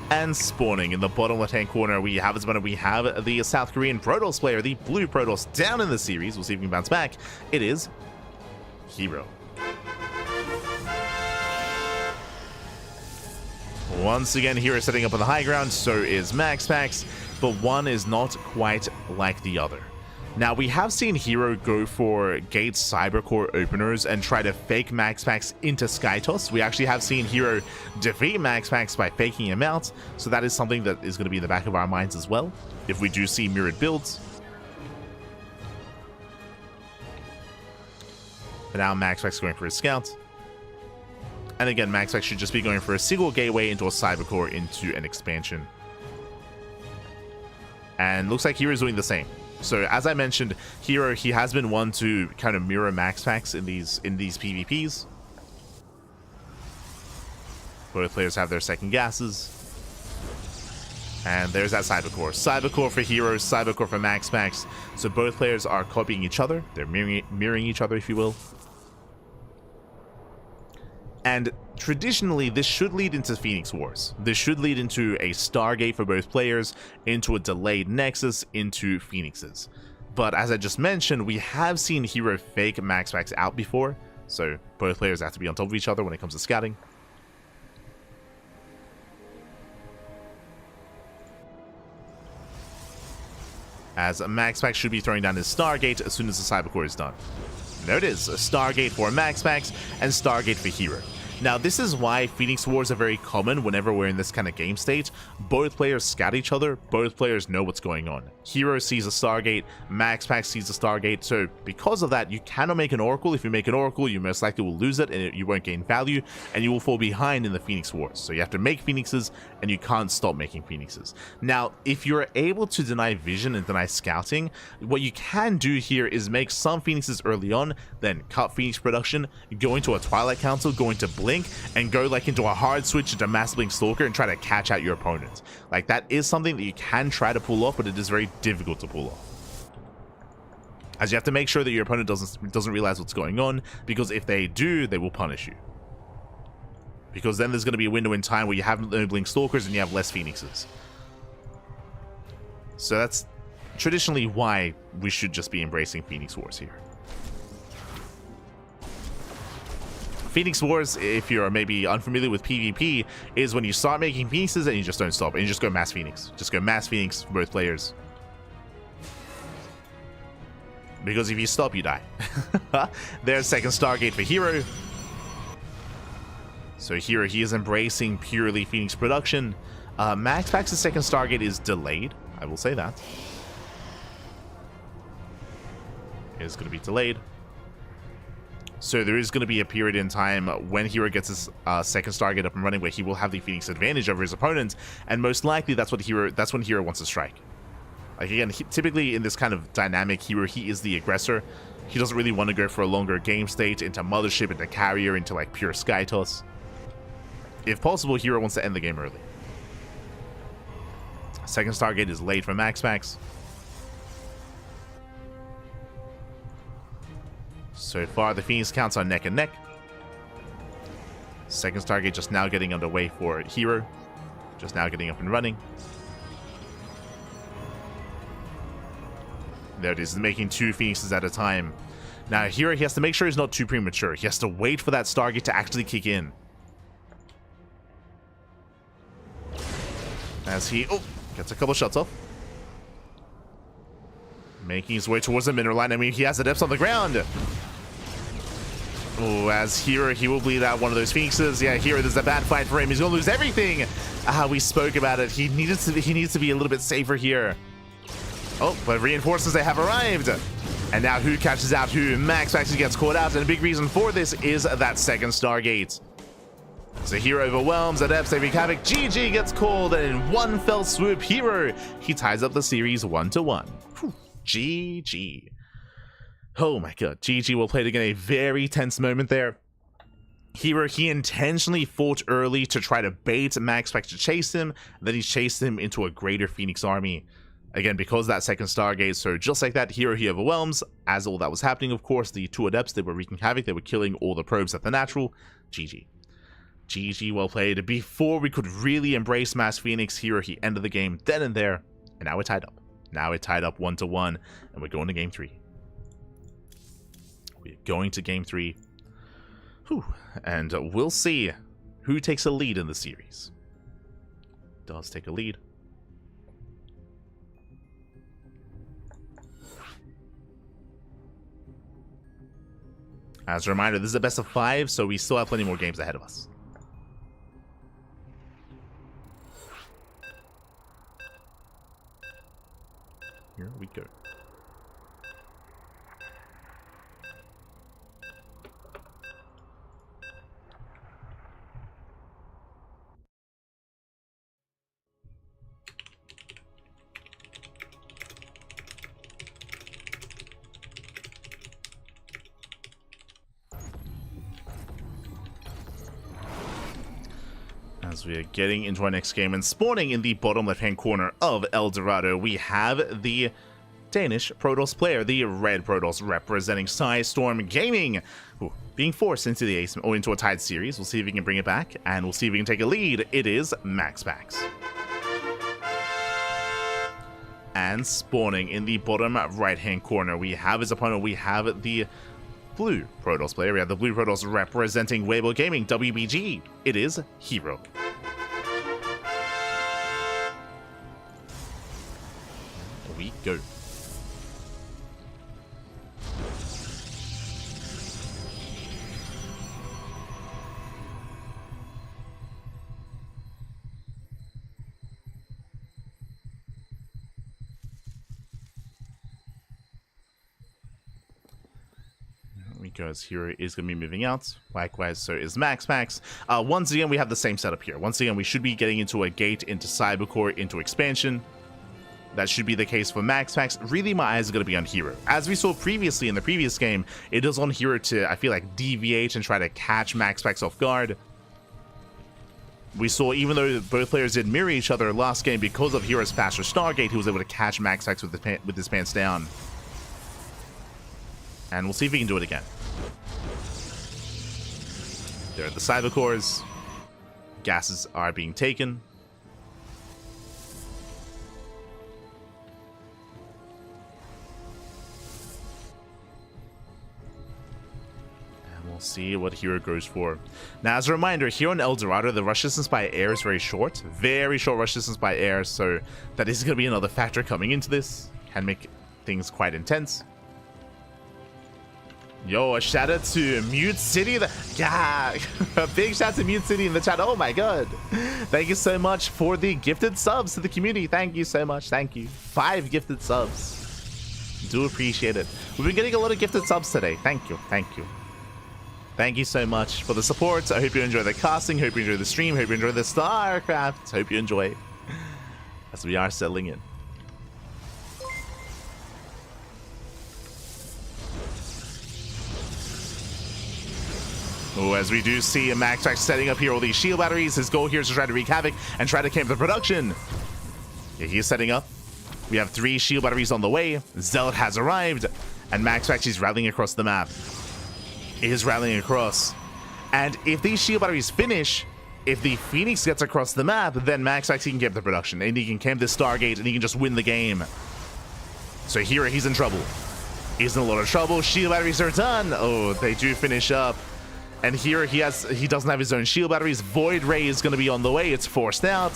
And spawning in the bottom left-hand corner, we have the South Korean Protoss player, the Blue Protoss, down in the series. We'll see if we can bounce back. It is herO. Once again, herO setting up on the high ground, so is MaxPax, but one is not quite like the other. Now, we have seen herO go for Gate Cybercore openers and try to fake MaxPax into Skytoss. We actually have seen herO defeat MaxPax by faking him out, so that is something that is going to be in the back of our minds as well, if we do see mirrored builds. But now MaxPax going for his scout. And again, MaxPax should just be going for a single gateway into a Cybercore into an expansion. And looks like herO is doing the same. So as I mentioned, herO, he has been one to kind of mirror MaxPax in these PvPs. Both players have their second gases. And there's that Cybercore. Cybercore for herO, Cybercore for MaxPax. So both players are copying each other. They're mirroring each other, if you will. And traditionally, this should lead into Phoenix Wars. This should lead into a Stargate for both players, into a delayed Nexus, into Phoenixes. But as I just mentioned, we have seen herO fake MaxPax out before, so both players have to be on top of each other when it comes to scouting. As MaxPax should be throwing down his Stargate as soon as the Cybercore is done. There it is, a Stargate for MaxPax and Stargate for herO. Now, this is why Phoenix Wars are very common whenever we're in this kind of game state. Both players scout each other, both players know what's going on. herO sees a Stargate, MaxPax sees a Stargate, so because of that, you cannot make an Oracle. If you make an Oracle, you most likely will lose it, and you won't gain value, and you will fall behind in the Phoenix Wars. So you have to make Phoenixes, and you can't stop making Phoenixes. Now, if you're able to deny vision and deny scouting, what you can do here is make some Phoenixes early on, then cut Phoenix production, go into a Twilight Council, go into Blitz, Blink and go like into a hard switch into Mass Blink Stalker and try to catch out your opponent. Like, that is something that you can try to pull off, but it is very difficult to pull off. As you have to make sure that your opponent doesn't realize what's going on, because if they do, they will punish you. Because then there's going to be a window in time where you have no Blink Stalkers and you have less Phoenixes. So that's traditionally why we should just be embracing Phoenix Wars here. Phoenix Wars, if you're maybe unfamiliar with PvP, is when you start making Phoenixes and you just don't stop, and you just go Mass Phoenix. Just go Mass Phoenix for both players. Because if you stop, you die. There's second Stargate for herO. So herO, he is embracing purely Phoenix production. MaxPax's second Stargate is delayed. I will say that. It is going to be delayed. So there is going to be a period in time when herO gets his second Stargate up and running where he will have the Phoenix advantage over his opponent, and most likely that's when herO wants to strike. Like, again, typically in this kind of dynamic, herO, he is the aggressor. He doesn't really want to go for a longer game state into Mothership, into Carrier, into like pure Sky Toss. If possible, herO wants to end the game early. Second Stargate is late for MaxPax. So far, the Phoenix counts are neck and neck. Second Stargate just now getting underway for herO. Just now getting up and running. There it is, making 2 Phoenixes at a time. Now, herO, he has to make sure he's not too premature. He has to wait for that Stargate to actually kick in. As he gets a couple shots off. Making his way towards the mineral line. I mean, he has the depths on the ground. Oh, as herO, he will bleed out one of those Phoenixes. Yeah, herO, there's a bad fight for him. He's gonna lose everything. We spoke about it. He needs to be a little bit safer here. Oh, but reinforcements, they have arrived. And now who catches out who? MaxPax gets caught out, and a big reason for this is that second Stargate. So herO overwhelms, Adepts, they wreak havoc. GG gets called, and in one fell swoop, herO, he ties up the series 1-1. GG. Oh my god, GG will play again. A very tense moment there. herO, he intentionally fought early to try to bait MaxPax to chase him, then he chased him into a greater Phoenix army. Again, because that second Stargate, so just like that, herO, he overwhelms. As all that was happening, of course, the 2 Adepts, they were wreaking havoc, they were killing all the probes at the natural. GG. GG, well played. Before we could really embrace Mass Phoenix, herO, he ended the game then and there, and now we're tied up. Now we're tied up 1-1, and we're going to game 3. We're going to game 3. Whew. And we'll see who takes a lead in the series. Does take a lead. As a reminder, this is a best of 5, so we still have plenty more games ahead of us. Here we go. As we are getting into our next game and spawning in the bottom left-hand corner of El Dorado, we have the Danish Protoss player, the red Protoss representing Storm Gaming, being forced into the ace or into a tied series. We'll see if we can bring it back, and we'll see if we can take a lead. It is MaxPax. And spawning in the bottom right-hand corner, we have his opponent. We have the blue Protoss player. We have the blue Protoss representing Weibo Gaming, WBG. It is herO. We go. Because herO is going to be moving out. Likewise, so is MaxPax. Once again, we have the same setup here. Once again, we should be getting into a gate, into Cybercore, into expansion. that should be the case for MaxPax. Really, my eyes are going to be on herO. As we saw previously in the previous game, it is on herO to, I feel like, deviate and try to catch MaxPax off guard. We saw, even though both players did mirror each other last game, because of herO's faster Stargate, he was able to catch MaxPax with his pants down. And we'll see if he can do it again. There are the cyber cores. Gases are being taken. See what herO goes for. Now, as a reminder, here on El Dorado, the rush distance by air is very short rush distance by air, so that is going to be another factor coming into this. Can make things quite intense. Yo, a shout out to Mute City. Yeah, a big shout out to Mute City in the chat. Oh my god, thank you so much for the gifted subs to the community. Thank you so much. Thank you. 5 gifted subs. Do appreciate it. We've been getting a lot of gifted subs today. Thank you. Thank you. Thank you so much for the support. I hope you enjoy the casting. Hope you enjoy the stream. Hope you enjoy the StarCraft. Hope you enjoy as we are settling in. Oh, as we do see a MaxPax setting up here all these shield batteries. His goal here is to try to wreak havoc and try to camp the production. Yeah, he's setting up. We have 3 shield batteries on the way. Zealot has arrived. And MaxPax is rallying across the map. Is rallying across, and if these shield batteries finish, if the Phoenix gets across the map, then MaxPax can camp the production, and he can camp this Stargate, and he can just win the game. So here he's in trouble. He's in a lot of trouble. Shield batteries are done. Oh, they do finish up, and here he doesn't have his own shield batteries. Void Ray is going to be on the way. It's forced out.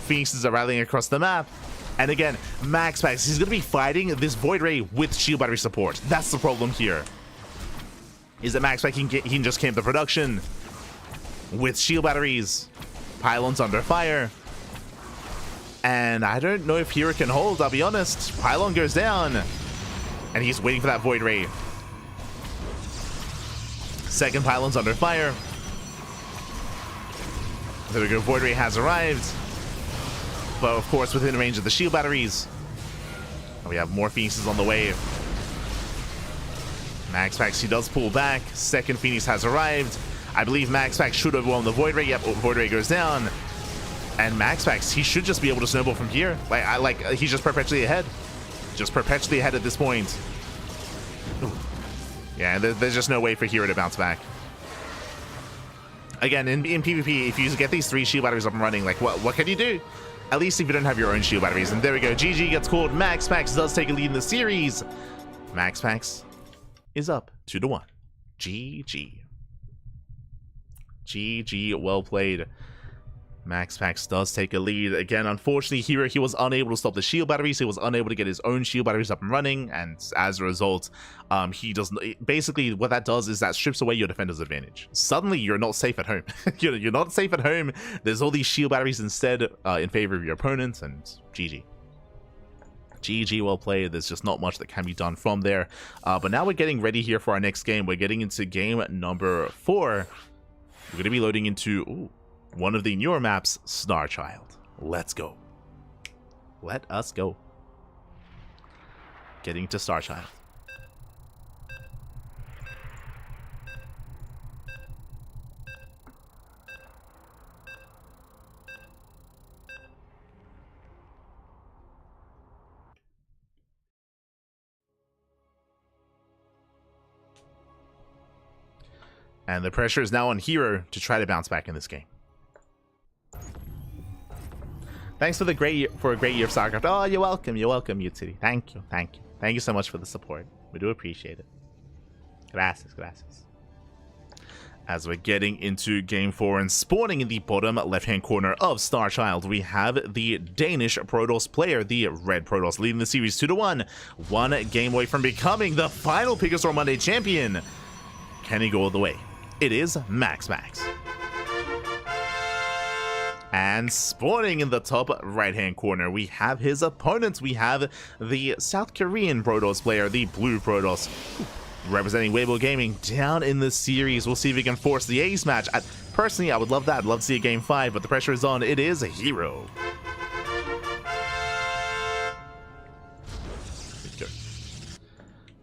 Phoenixes are rallying across the map, and again, MaxPax, he's going to be fighting this Void Ray with shield battery support. That's the problem here. Is that MaxPax he can just camp the production with shield batteries. Pylons under fire. And I don't know if herO can hold, I'll be honest. Pylon goes down. And he's waiting for that Void Ray. Second pylon's under fire. There we go, Void Ray has arrived. But of course within range of the shield batteries. And we have more Phoenixes on the way. MaxPax, he does pull back. Second Phoenix has arrived. I believe MaxPax should have won the Void Ray. Yep, Void Ray goes down. And MaxPax, he should just be able to snowball from here. He's just perpetually ahead. Just perpetually ahead at this point. Ooh. Yeah, there's just no way for herO to bounce back. Again, in PvP, if you get these 3 shield batteries up and running, like, what can you do? At least if you don't have your own shield batteries. And there we go. GG gets called. MaxPax does take a lead in the series. MaxPax is up 2-1. GG. GG, well played. MaxPax does take a lead. Again, unfortunately, herO, he was unable to stop the shield batteries. He was unable to get his own shield batteries up and running. And as a result, he doesn't... Basically, what that does is that strips away your defender's advantage. Suddenly, you're not safe at home. You're not safe at home. There's all these shield batteries instead in favor of your opponent. And GG. GG, well played. There's just not much that can be done from there. But now we're getting ready here for our next game. We're getting into game number 4. We're going to be loading into one of the newer maps, Starchild. Let's go. Let us go. Getting to Starchild. And the pressure is now on herO to try to bounce back in this game. Thanks for a great year of StarCraft. Oh, you're welcome. You're welcome, Mute City. Thank you. Thank you. Thank you so much for the support. We do appreciate it. Gracias, gracias. As we're getting into game 4 and spawning in the bottom left-hand corner of Starchild, we have the Danish Protoss player, the Red Protoss, leading the series 2-1. 1 game away from becoming the final PiGosaur Monday champion. Can he go all the way? It is MaxPax. And spawning in the top right-hand corner, we have his opponents. We have the South Korean Protoss player, the Blue Protoss, representing Weibo Gaming down in the series. We'll see if he can force the ace match. Personally, I would love that. I'd love to see a game 5, but the pressure is on. It is herO.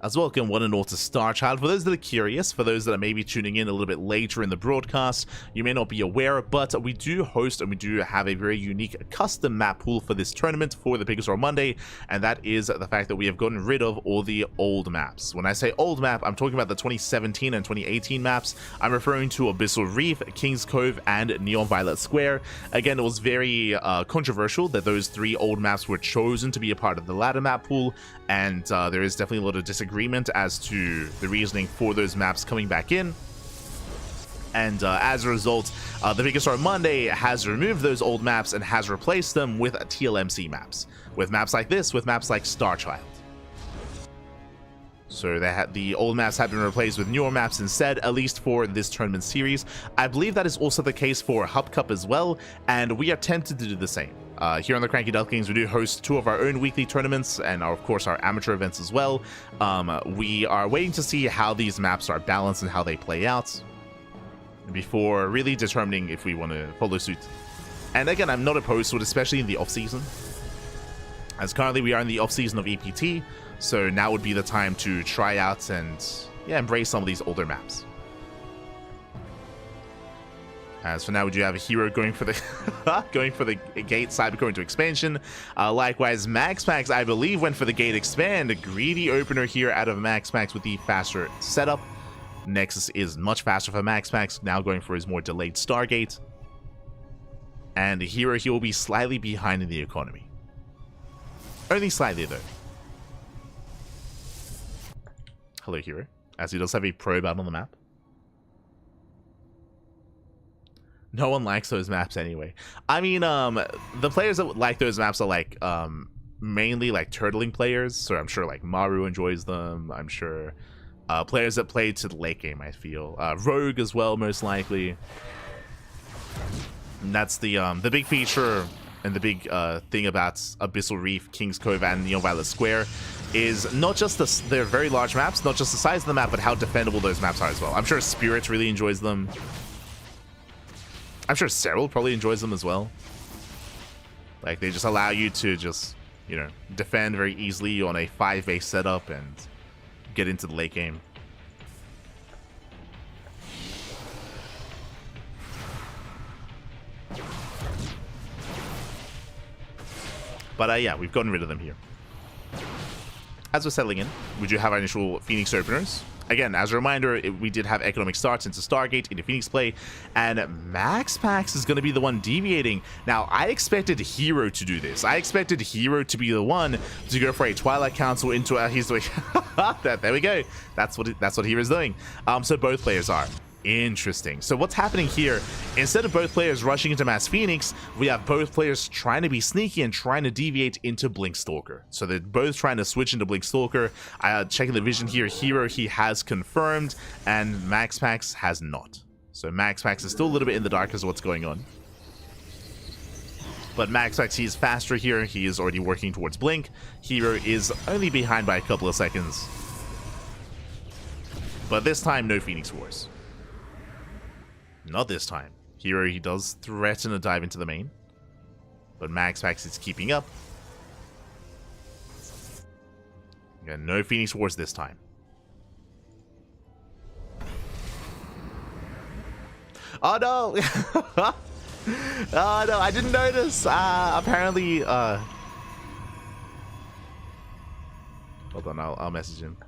As welcome one and all to Star Child. For those that are curious, for those that are maybe tuning in a little bit later in the broadcast, you may not be aware, but we do host and we do have a very unique custom map pool for this tournament for the PiGosaur Monday, and that is the fact that we have gotten rid of all the old maps. When I say old map, I'm talking about the 2017 and 2018 maps. I'm referring to Abyssal Reef, King's Cove, and Neon Violet Square. Again, it was very controversial that those three old maps were chosen to be a part of the latter map pool, and there is definitely a lot of disagreement as to the reasoning for those maps coming back in. And as a result, the PiGosaur Monday has removed those old maps and has replaced them with TLMC maps, with maps like this, with maps like Star Child. So the old maps have been replaced with newer maps instead, at least for this tournament series. I believe that is also the case for Hub Cup as well, and we are tempted to do the same. Here on the CranKy Ducklings, we do host two of our own weekly tournaments and of course our amateur events as well. We are waiting to see how these maps are balanced and how they play out before really determining if we want to follow suit. And again, I'm not opposed to it, especially in the off-season, as currently we are in the off-season of EPT, so now would be the time to try out and embrace some of these older maps. As for now, we do have a herO going for the going for the gate Cybercore into expansion. Likewise, MaxPax, I believe, went for the gate expand. A greedy opener here out of MaxPax with the faster setup. Nexus is much faster for MaxPax, now going for his more delayed Stargate. And herO, he will be slightly behind in the economy. Only slightly, though. Hello, herO. As he does have a probe out on the map. No one likes those maps anyway. I mean, the players that like those maps are like mainly like turtling players, so I'm sure like Maru enjoys them. I'm sure players that play to the late game, I feel. Rogue as well, most likely. And that's the big feature and the big thing about Abyssal Reef, King's Cove, and Neon Violet Square is not just they're very large maps, not just the size of the map, but how defendable those maps are as well. I'm sure Spirit really enjoys them. I'm sure Cyril probably enjoys them as well. Like, they just allow you to just, you know, defend very easily on a 5-base setup and get into the late game. But yeah, we've gotten rid of them here. As we're settling in, we do have our initial Phoenix openers. Again, as a reminder, we did have economic starts into Stargate, into Phoenix play, and MaxPax is going to be the one deviating. Now, I expected herO to do this. I expected herO to be the one to go for a Twilight Council into he's doing there we go. That's what herO's doing. So both players are. Interesting. So what's happening here, instead of both players rushing into Mass Phoenix, we have both players trying to be sneaky and trying to deviate into Blink Stalker. So they're both trying to switch into Blink Stalker. Checking the vision here, herO, he has confirmed, and MaxPax has not. So MaxPax is still a little bit in the dark as to what's going on. But MaxPax, he is faster here. He is already working towards Blink. herO is only behind by a couple of seconds. But this time, no Phoenix Wars. Not this time. herO, he does threaten a dive into the main, but MaxPax is keeping up. Again, no Phoenix Wars this time. Oh no! Oh no, I didn't notice. Apparently, hold on, I'll message him.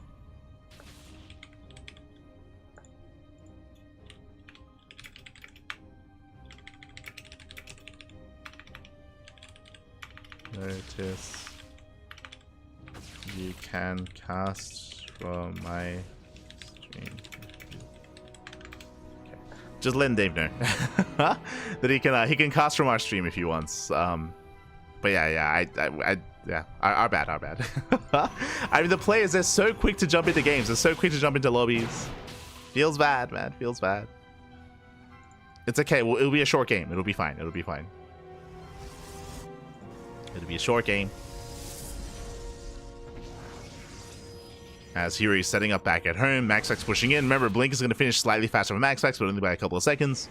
Notice you can cast from my stream. Okay. Just letting Dave know that he can cast from our stream if he wants. But yeah, our bad. I mean, the players, they're so quick to jump into games. They're so quick to jump into lobbies. Feels bad, man. Feels bad. It's okay. Well, it'll be a short game. It'll be fine. It'll be fine. It'll be a short game. As herO is setting up back at home, MaxPax pushing in. Remember, Blink is going to finish slightly faster than MaxPax, but only by a couple of seconds.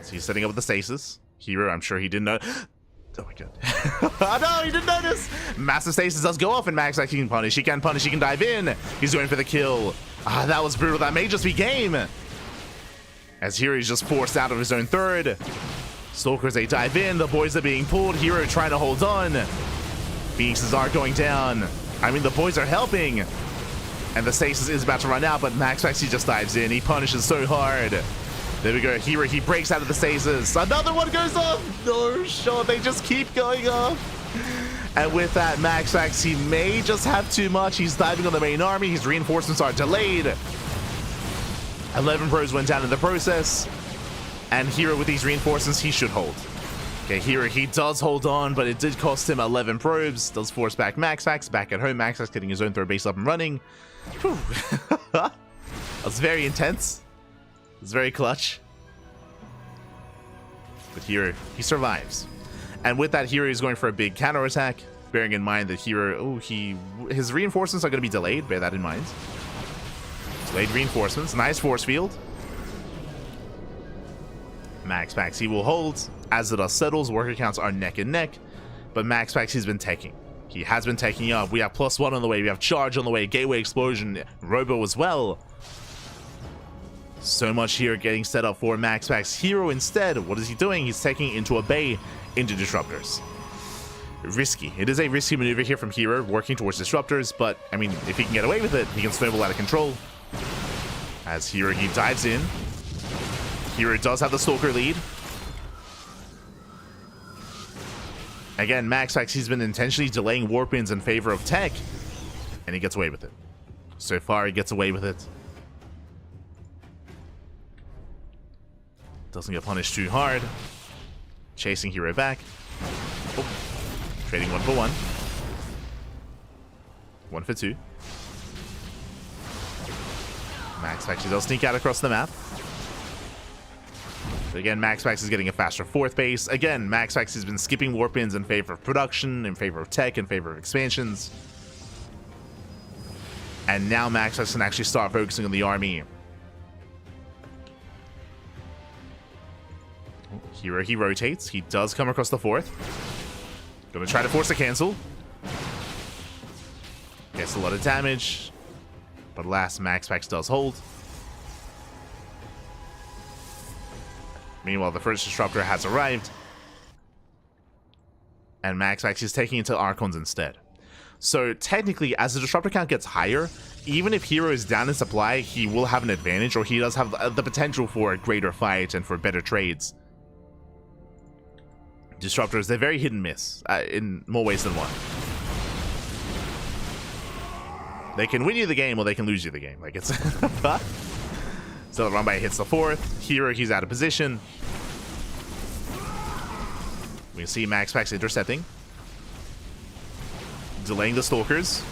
So he's setting up with the stasis. herO, I'm sure he didn't know. Oh my god. Oh no, he didn't notice! Massive stasis does go off, and MaxPax can punish. He can punish, he can dive in. He's going for the kill. Ah, that was brutal. That may just be game. As herO is just forced out of his own third. Stalkers, they dive in. The boys are being pulled. herO trying to hold on. Phoenixes are going down. I mean, the boys are helping. And the stasis is about to run out, but MaxPax, he just dives in. He punishes so hard. There we go. herO, he breaks out of the stasis. Another one goes off. No shot. They just keep going off. And with that, MaxPax, he may just have too much. He's diving on the main army. His reinforcements are delayed. 11 pros went down in the process. And herO, with these reinforcements, he should hold. Okay, herO, he does hold on, but it did cost him 11 probes. Does force back MaxPax. Back at home, MaxPax getting his own third base up and running. That's very intense. It's very clutch. But herO, he survives. And with that, herO is going for a big counterattack. Bearing in mind that herO, his reinforcements are going to be delayed. Bear that in mind. Delayed reinforcements. Nice force field. MaxPax, he will hold. As the dust settles, worker counts are neck and neck. But MaxPax, he's been taking. He has been taking up. We have +1 on the way. We have charge on the way. Gateway explosion. Robo as well. So much here getting set up for MaxPax. herO instead, what is he doing? He's taking into a bay into disruptors. Risky. It is a risky maneuver here from herO, working towards disruptors, but I mean, if he can get away with it, he can snowball out of control. As herO, he dives in. herO does have the Stalker lead. Again, MaxPax, he's been intentionally delaying warp-ins in favor of tech, and he gets away with it. So far, he gets away with it. Doesn't get punished too hard. Chasing herO back. Oh. Trading 1 for 1. 1 for 2. MaxPax, he does sneak out across the map. But again, MaxPax is getting a faster 4th base. Again, MaxPax has been skipping warp-ins in favor of production, in favor of tech, in favor of expansions. And now MaxPax can actually start focusing on the army. herO, he rotates. He does come across the 4th. Gonna try to force a cancel. Gets a lot of damage. But alas, MaxPax does hold. Meanwhile, the first disruptor has arrived. And MaxPax is taking it to Archons instead. So technically, as the disruptor count gets higher, even if herO is down in supply, he will have an advantage, or he does have the potential for a greater fight and for better trades. Disruptors, they're very hit and miss, in more ways than one. They can win you the game, or they can lose you the game. Like, it's... So the run by hits the 4th. herO, he's out of position. We can see MaxPax intercepting. Delaying the Stalkers.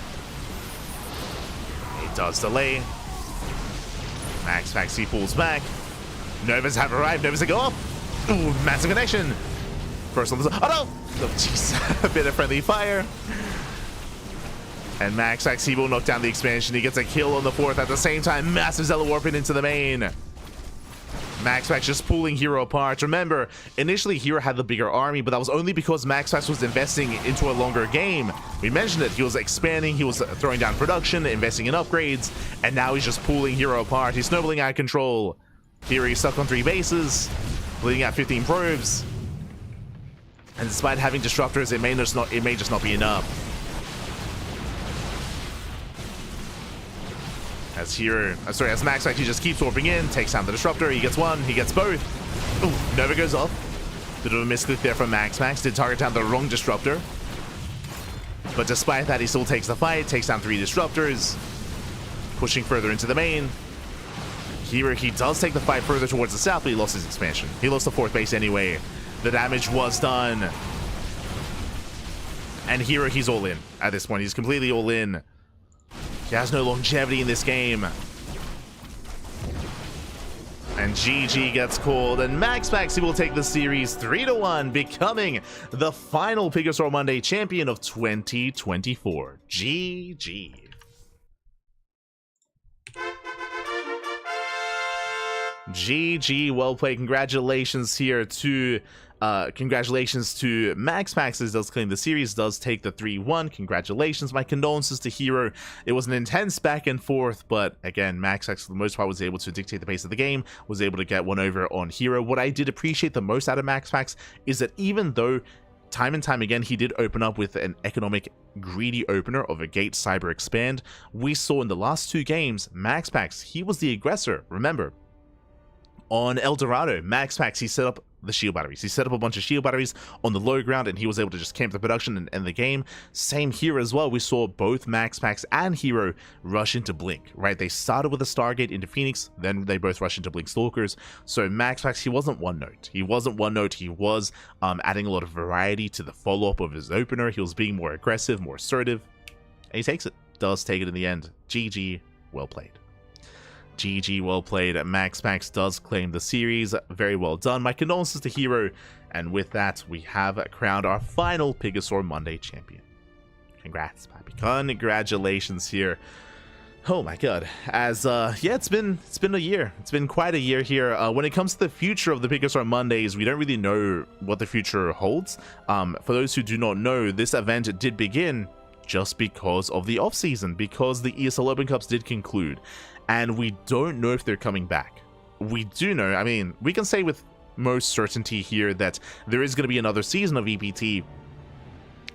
He does delay. MaxPax, he pulls back. Novas have arrived. Novas go up. Ooh, massive connection. First on the... Oh, no! Oh, jeez. A bit of friendly fire. And MaxPax, he will knock down the expansion. He gets a kill on the 4th at the same time. Massive Zealot warping into the main. MaxPax just pulling herO apart. Remember, initially herO had the bigger army, but that was only because MaxPax was investing into a longer game. We mentioned it. He was expanding. He was throwing down production, investing in upgrades, and now he's just pulling herO apart. He's snowballing out of control. herO is stuck on 3 bases, bleeding out 15 probes. And despite having disruptors, it may just not be enough. As MaxPax, he just keeps warping in, takes down the disruptor. He gets 1, he gets both. Ooh, Nova goes off. Bit of a misclick there from MaxPax. Did target down the wrong disruptor. But despite that, he still takes the fight, takes down 3 disruptors. Pushing further into the main. herO, he does take the fight further towards the south, but he lost his expansion. He lost the 4th base anyway. The damage was done. And herO, he's all in at this point. He's completely all in. He has no longevity in this game. And GG gets called, and MaxPax, he will take the series 3-1, becoming the final PiGosaur Monday champion of 2024. GG. GG, well played. Congratulations here to Congratulations to MaxPax, as does claim the series, does take the 3-1. Congratulations. My condolences to herO. It was an intense back and forth, but again, MaxPax for the most part was able to dictate the pace of the game, was able to get one over on herO. What I did appreciate the most out of MaxPax is that even though time and time again he did open up with an economic greedy opener of a Gate Cyber Expand, we saw in the last 2 games, MaxPax, he was the aggressor. Remember, on El Dorado, MaxPax, he set up the shield batteries. He set up a bunch of shield batteries on the low ground, and he was able to just camp the production and end the game. Same here as well. We saw both MaxPax and herO rush into Blink, right? They started with a Stargate into Phoenix, then they both rushed into Blink Stalkers. So MaxPax, he wasn't one note. He wasn't one note. He was adding a lot of variety to the follow-up of his opener. He was being more aggressive, more assertive, and he takes it. Does take it in the end. GG, well played. GG, well played. MaxPax does claim the series. Very well done. My condolences to herO. And with that, we have crowned our final PiGosaur Monday champion. Congrats, Pappy. Congratulations here. Oh my god. As yeah, it's been a year. It's been quite a year here. When it comes to the future of the PiGosaur Mondays, we don't really know what the future holds. For those who do not know, this event did begin just because of the off-season, because the ESL Open Cups did conclude. And we don't know if they're coming back. We do know, I mean, we can say with most certainty here that there is going to be another season of EPT,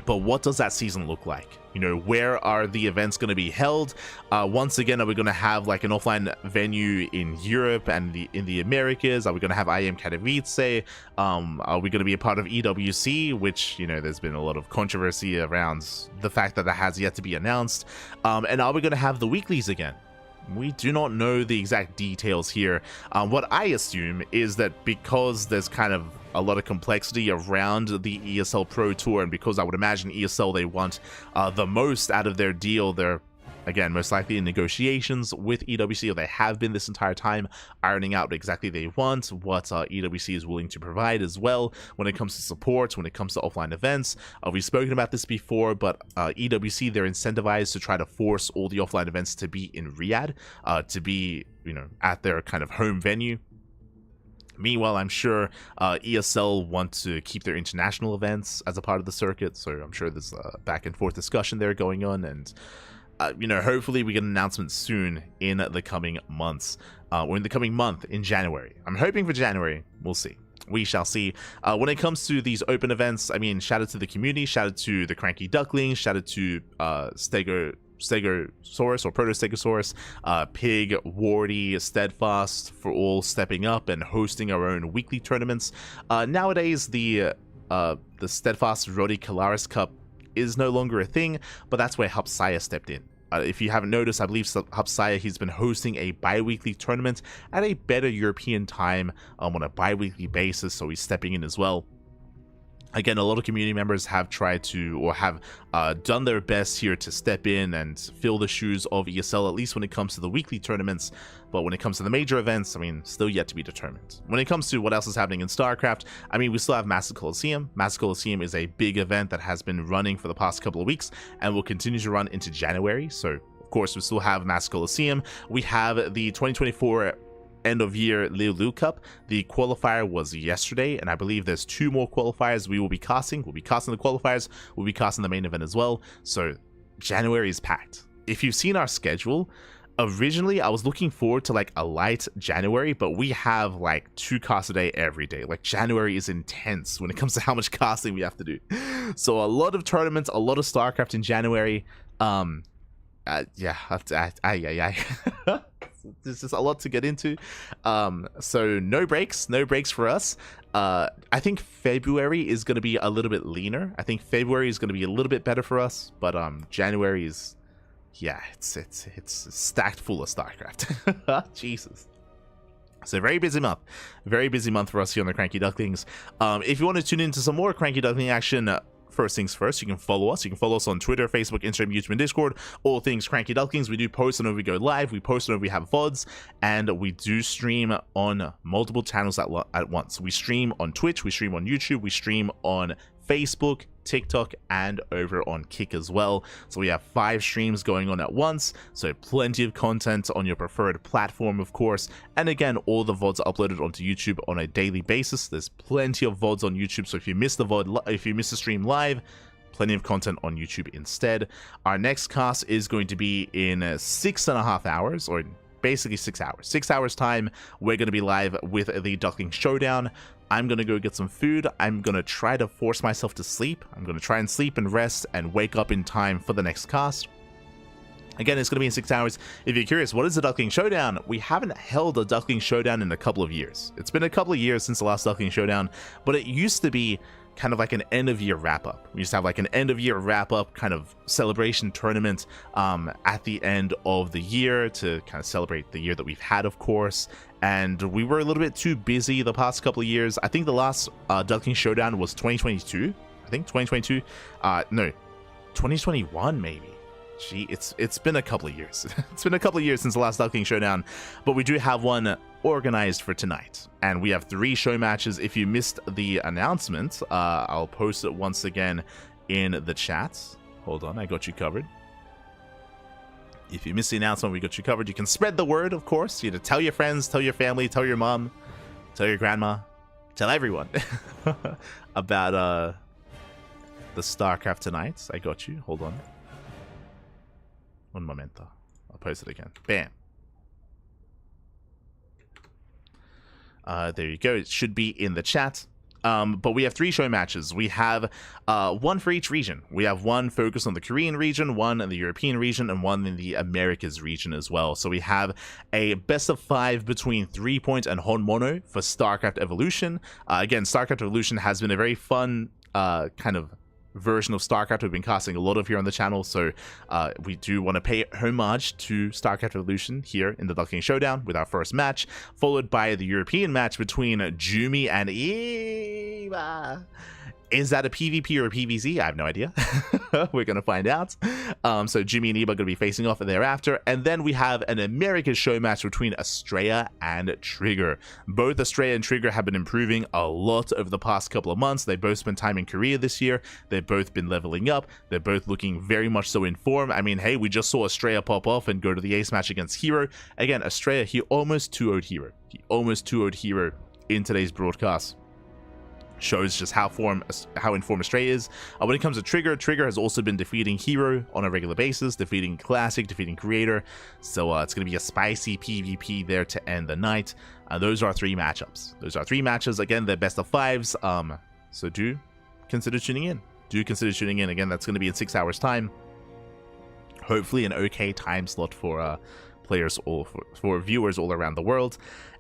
but what does that season look like? You know, where are the events going to be held? Once again, are we going to have like an offline venue in Europe and in the Americas? Are we going to have IM Katowice? Are we going to be a part of EWC, which, you know, there's been a lot of controversy around the fact that has yet to be announced. And are we going to have the weeklies again? We do not know the exact details here. What I assume is that because there's kind of a lot of complexity around the ESL Pro Tour, and because I would imagine ESL, they want the most out of their deal, they're, again, most likely in negotiations with EWC, or they have been this entire time, ironing out what exactly they want, what EWC is willing to provide as well when it comes to support, when it comes to offline events. We've spoken about this before, but EWC, they're incentivized to try to force all the offline events to be in Riyadh, to be, you know, at their kind of home venue. Meanwhile, I'm sure ESL want to keep their international events as a part of the circuit, so I'm sure there's a back and forth discussion there going on, and you know, hopefully we get an announcement soon in the coming months, or in the coming month in January. I'm hoping for January. We'll see. We shall see. When it comes to these open events, I mean, shout out to the community, shout out to the CranKy Ducklings, shout out to Stegosaurus or Proto-Stegosaurus, Pig, Wardy, Steadfast for all stepping up and hosting our own weekly tournaments. Nowadays, the Steadfast Roddy Kalaris Cup is no longer a thing, but that's where Hapsaya stepped in. If you haven't noticed, I believe Hapsaya, he's been hosting a bi-weekly tournament at a better European time on a bi-weekly basis, so he's stepping in as well. Again, a lot of community members have tried to, or have done their best here to step in and fill the shoes of ESL, at least when it comes to the weekly tournaments. But when it comes to the major events, I mean, still yet to be determined. When it comes to what else is happening in StarCraft, I mean, we still have Master Coliseum. Master Coliseum is a big event that has been running for the past couple of weeks and will continue to run into January. So, of course, we still have Master Coliseum. We have the 2024 end of year Liu Cup. The qualifier was yesterday, and I believe there's 2 more qualifiers we will be casting. We'll be casting the qualifiers, we'll be casting the main event as well. So January is packed. If you've seen our schedule, originally I was looking forward to like a light January, but we have like 2 casts a day every day. Like, January is intense when it comes to how much casting we have to do. So a lot of tournaments, a lot of StarCraft in January. Yeah, there's just a lot to get into. So no breaks for us. I think February is going to be a little bit leaner. I think February is going to be a little bit better for us, but January is, yeah, it's stacked full of StarCraft. Jesus. So very busy month for us here on the CranKy Ducklings. If you want to tune into some more CranKy Duckling action, first things first, you can follow us. You can follow us on Twitter, Facebook, Instagram, YouTube, and Discord. All things CranKy Ducklings. We do post whenever we go live. We post whenever we have VODs. And we do stream on multiple channels at once. We stream on Twitch. We stream on YouTube. We stream on Facebook, TikTok, and over on Kick as well. So we have 5 streams going on at once, so plenty of content on your preferred platform, of course. And again, all the VODs are uploaded onto YouTube on a daily basis. There's plenty of VODs on YouTube, so if you miss the VOD, if you miss the stream live, plenty of content on YouTube instead. Our next cast is going to be in 6.5 hours, or basically 6 hours. 6 hours time, we're going to be live with the Duckling Showdown. I'm going to go get some food. I'm going to try to force myself to sleep. I'm going to try and sleep and rest and wake up in time for the next cast. Again, it's going to be in 6 hours. If you're curious, what is the Duckling Showdown? We haven't held a Duckling Showdown in a couple of years. It's been a couple of years since the last Duckling Showdown, but it used to be kind of like an end-of-year wrap-up. We used to have like an end-of-year wrap-up kind of celebration tournament at the end of the year to kind of celebrate the year that we've had, of course. And we were a little bit too busy the past couple of years. I think the last Duckling Showdown was 2022. I think 2022. No, 2021 maybe. Gee, it's been a couple of years. It's been a couple of years since the last Duckling Showdown, but we do have one organized for tonight, and we have 3 show matches. If you missed the announcement, I'll post it once again in the chats. Hold on, I got you covered. If you missed the announcement, we got you covered. You can spread the word, of course. You know, tell your friends, tell your family, tell your mom, tell your grandma, tell everyone about the StarCraft tonight. I got you. Hold on. Un momento. I'll post it again. Bam. There you go. It should be in the chat. But we have 3 show matches. We have 1 for each region. We have 1 focused on the Korean region, 1 in the European region, and 1 in the Americas region as well. So we have a best of 5 between 3Point and Honmono for StarCraft Evolution. Again, StarCraft Evolution has been a very fun kind of version of StarCraft we've been casting a lot of here on the channel, so we do want to pay homage to StarCraft Evolution here in the Duckling Showdown with our first match, followed by the European match between Jumi and Eva. Is that a PvP or a PvZ? I have no idea. We're going to find out. So Jimmy and Eva are going to be facing off thereafter. And then we have an America's show match between Astrea and Trigger. Both Astrea and Trigger have been improving a lot over the past couple of months. They both spent time in Korea this year. They've both been leveling up. They're both looking very much so in form. I mean, hey, we just saw Astrea pop off and go to the ace match against herO. Again, Astrea, he almost 2-0'd herO. He almost 2-0'd herO in today's broadcast. Shows just how in form Astrea is. When it comes to Trigger, Trigger has also been defeating herO on a regular basis, defeating Classic, defeating Creator. So it's going to be a spicy PvP there to end the night. Those are 3 matchups. Those are 3 matches. Again, they're best of 5s. So do consider tuning in. Do consider tuning in. Again, that's going to be in 6 hours time. Hopefully an okay time slot for players or for viewers all around the world.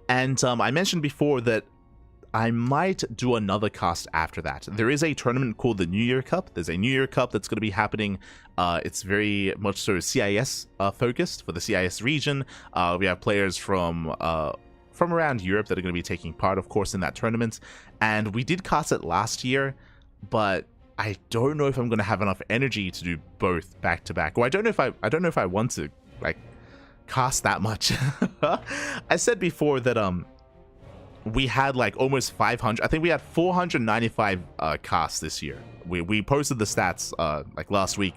And I mentioned before that I might do another cast after that. There is a tournament called the New Year Cup. There's a New Year Cup that's going to be happening. It's very much so CIS focused for the CIS region. We have players from around Europe that are going to be taking part, of course, in that tournament. And we did cast it last year, but I don't know if I'm going to have enough energy to do both back to back. Or I don't know if I want to like cast that much. I said before that we had like almost 500. I think we had 495 casts this year. We posted the stats like last week.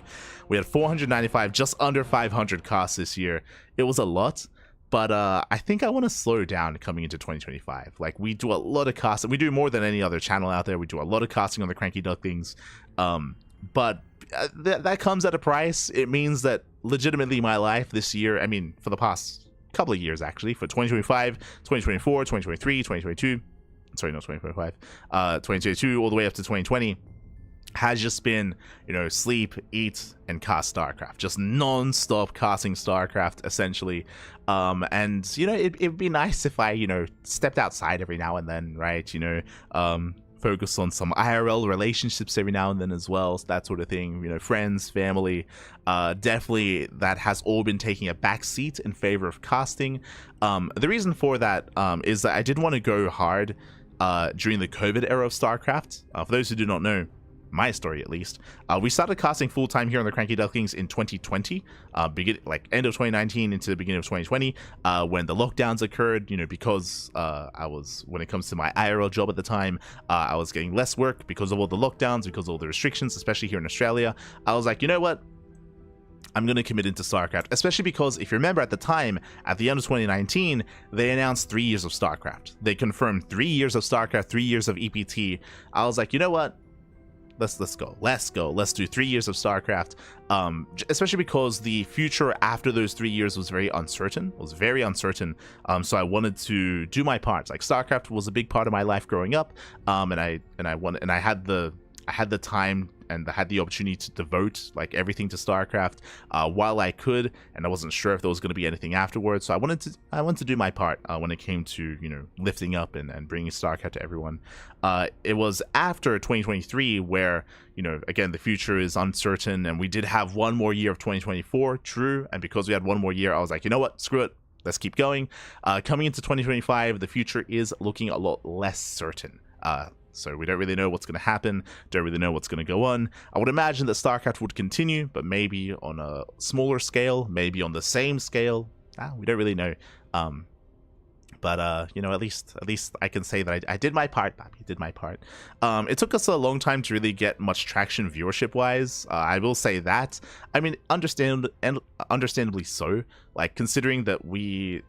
We had 495, just under 500 casts this year. It was a lot, but I think I want to slow down coming into 2025. Like, we do a lot of casting. We do more than any other channel out there. We do a lot of casting on the CranKy Ducklings, but that comes at a price. It means that legitimately my life this year, I mean, for the past couple of years actually, for 2025, 2024, 2023, 2022, sorry, not 2025, 2022 all the way up to 2020, has just been, you know, sleep, eat, and cast StarCraft. Just non-stop casting StarCraft, essentially. And, you know, it'd be nice if I, you know, stepped outside every now and then, right? You know, focus on some IRL relationships every now and then as well, so that sort of thing, you know, friends, family. Definitely that has all been taking a back seat in favor of casting. The reason for that is that I did want to go hard during the COVID era of StarCraft. For those who do not know, my story at least. We started casting full-time here on the CranKy Ducklings in 2020, like end of 2019 into the beginning of 2020, when the lockdowns occurred, you know, because when it comes to my IRL job at the time, I was getting less work because of all the lockdowns, because of all the restrictions, especially here in Australia. I was like, you know what? I'm going to commit into StarCraft, especially because if you remember at the time, at the end of 2019, they announced 3 years of StarCraft. They confirmed 3 years of StarCraft, 3 years of EPT. I was like, you know what? Let's go. Let's do 3 years of StarCraft. Especially because the future after those 3 years was very uncertain. So I wanted to do my part. Like StarCraft was a big part of my life growing up. And I had the time and I had the opportunity to devote like everything to StarCraft while I could, and I wasn't sure if there was going to be anything afterwards. So I wanted to do my part when it came to, you know, lifting up and bringing StarCraft to everyone. It was after 2023 where, you know, again, the future is uncertain, and we did have one more year of 2024, true, and because we had one more year, I was like, you know what, screw it, let's keep going. Coming into 2025, the future is looking a lot less certain. So we don't really know what's going to happen, don't really know what's going to go on. I would imagine that StarCraft would continue, but maybe on a smaller scale, maybe on the same scale. We don't really know. But you know, at least I can say that I did my part, Bobby, did my part. It took us a long time to really get much traction viewership-wise. I will say that. I mean, understandably so. Like, considering that we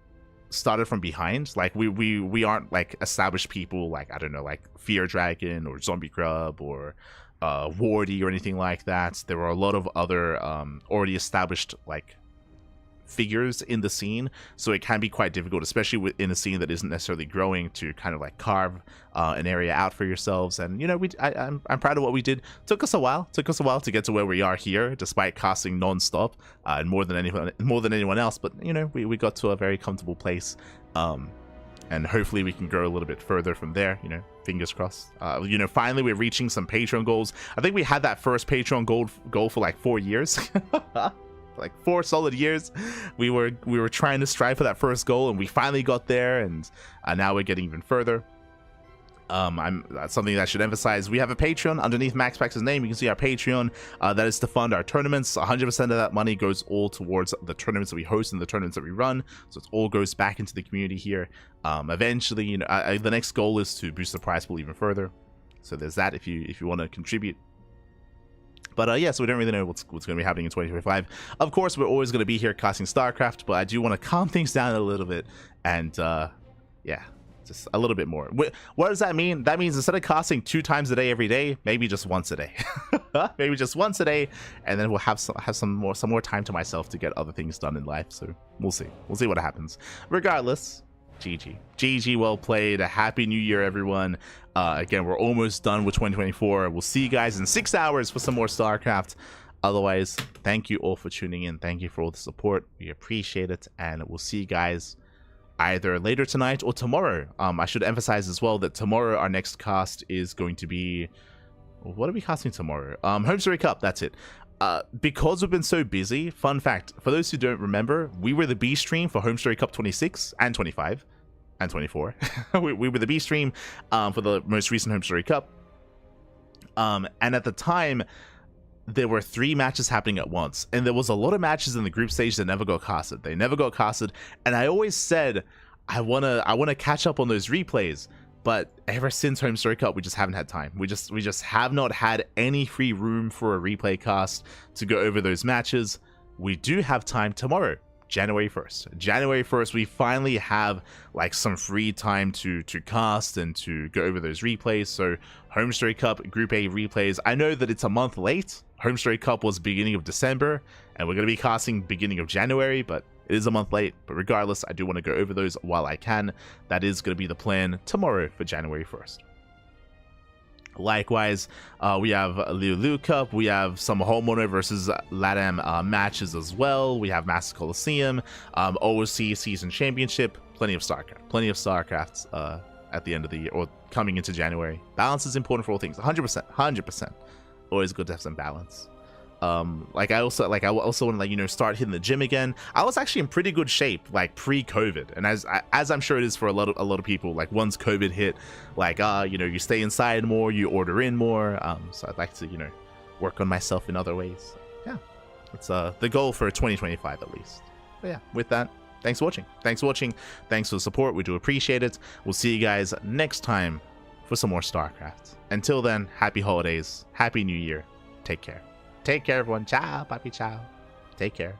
started from behind, like we aren't like established people, like, I don't know, like Fear Dragon or Zombie Grub or Wardy or anything like that. There were a lot of other already established like figures in the scene, so it can be quite difficult, especially within a scene that isn't necessarily growing, to kind of like carve an area out for yourselves. And you know, I'm proud of what we did. Took us a while to get to where we are here, despite casting non-stop and more than anyone else. But you know, we got to a very comfortable place, and hopefully we can grow a little bit further from there. You know, fingers crossed. You know, finally we're reaching some Patreon goals. I think we had that first Patreon goal for like 4 years. Like 4 solid years we were trying to strive for that first goal, and we finally got there, and now we're getting even further. That's something that I should emphasize. We have a Patreon underneath MaxPax's name. You can see our Patreon. That is to fund our tournaments. 100% of that money goes all towards the tournaments that we host and the tournaments that we run, so it all goes back into the community here. Eventually, you know, the next goal is to boost the prize pool even further, so there's that if you want to contribute. But yeah, so we don't really know what's going to be happening in 2025. Of course, we're always going to be here casting StarCraft, but I do want to calm things down a little bit, and yeah, just a little bit more. What does that mean? That means instead of casting 2 times a day every day, maybe just once a day. Maybe just once a day, and then we'll have some more time to myself to get other things done in life. So we'll see what happens. Regardless, GG, well played. A happy new year, everyone. Again, we're almost done with 2024. We'll see you guys in 6 hours for some more StarCraft. Otherwise, thank you all for tuning in. Thank you for all the support. We appreciate it, and we'll see you guys either later tonight or tomorrow. I should emphasize as well that tomorrow our next cast is going to be, what are we casting tomorrow? Home Story Cup, that's it. Because we've been so busy, fun fact, for those who don't remember, we were the B stream for Home Story Cup 26 and 25 and 24. we were the B stream for the most recent Home Story Cup. And at the time, there were 3 matches happening at once, and there was a lot of matches in the group stage that never got casted. They never got casted, and I always said I wanna catch up on those replays. But ever since Home Story Cup, we just haven't had time. We just have not had any free room for a replay cast to go over those matches. We do have time tomorrow, January 1st. January 1st, we finally have like some free time to cast and to go over those replays. So Home Story Cup Group A replays. I know that it's a month late. Home Story Cup was beginning of December, and we're going to be casting beginning of January, but it is a month late. But regardless, I do want to go over those while I can. That is going to be the plan tomorrow for January 1st. Likewise, we have Liu Cup, we have some Homeowner versus LATAM matches as well. We have Master Coliseum, OOC Season Championship, plenty of StarCrafts at the end of the year, or coming into January. Balance is important for all things, 100%. Always good to have some balance. Like I also want to, like, you know, start hitting the gym again. I was actually in pretty good shape like pre-COVID, and as I'm sure it is for a lot of people, like once COVID hit, like you know, you stay inside more, you order in more. So I'd like to, you know, work on myself in other ways. Yeah, it's the goal for 2025 at least. But yeah, with that, thanks for watching. Thanks for the support. We do appreciate it. We'll see you guys next time for some more StarCraft. Until then, happy holidays, happy new year. Take care. Take care, everyone. Ciao, papi, ciao. Take care.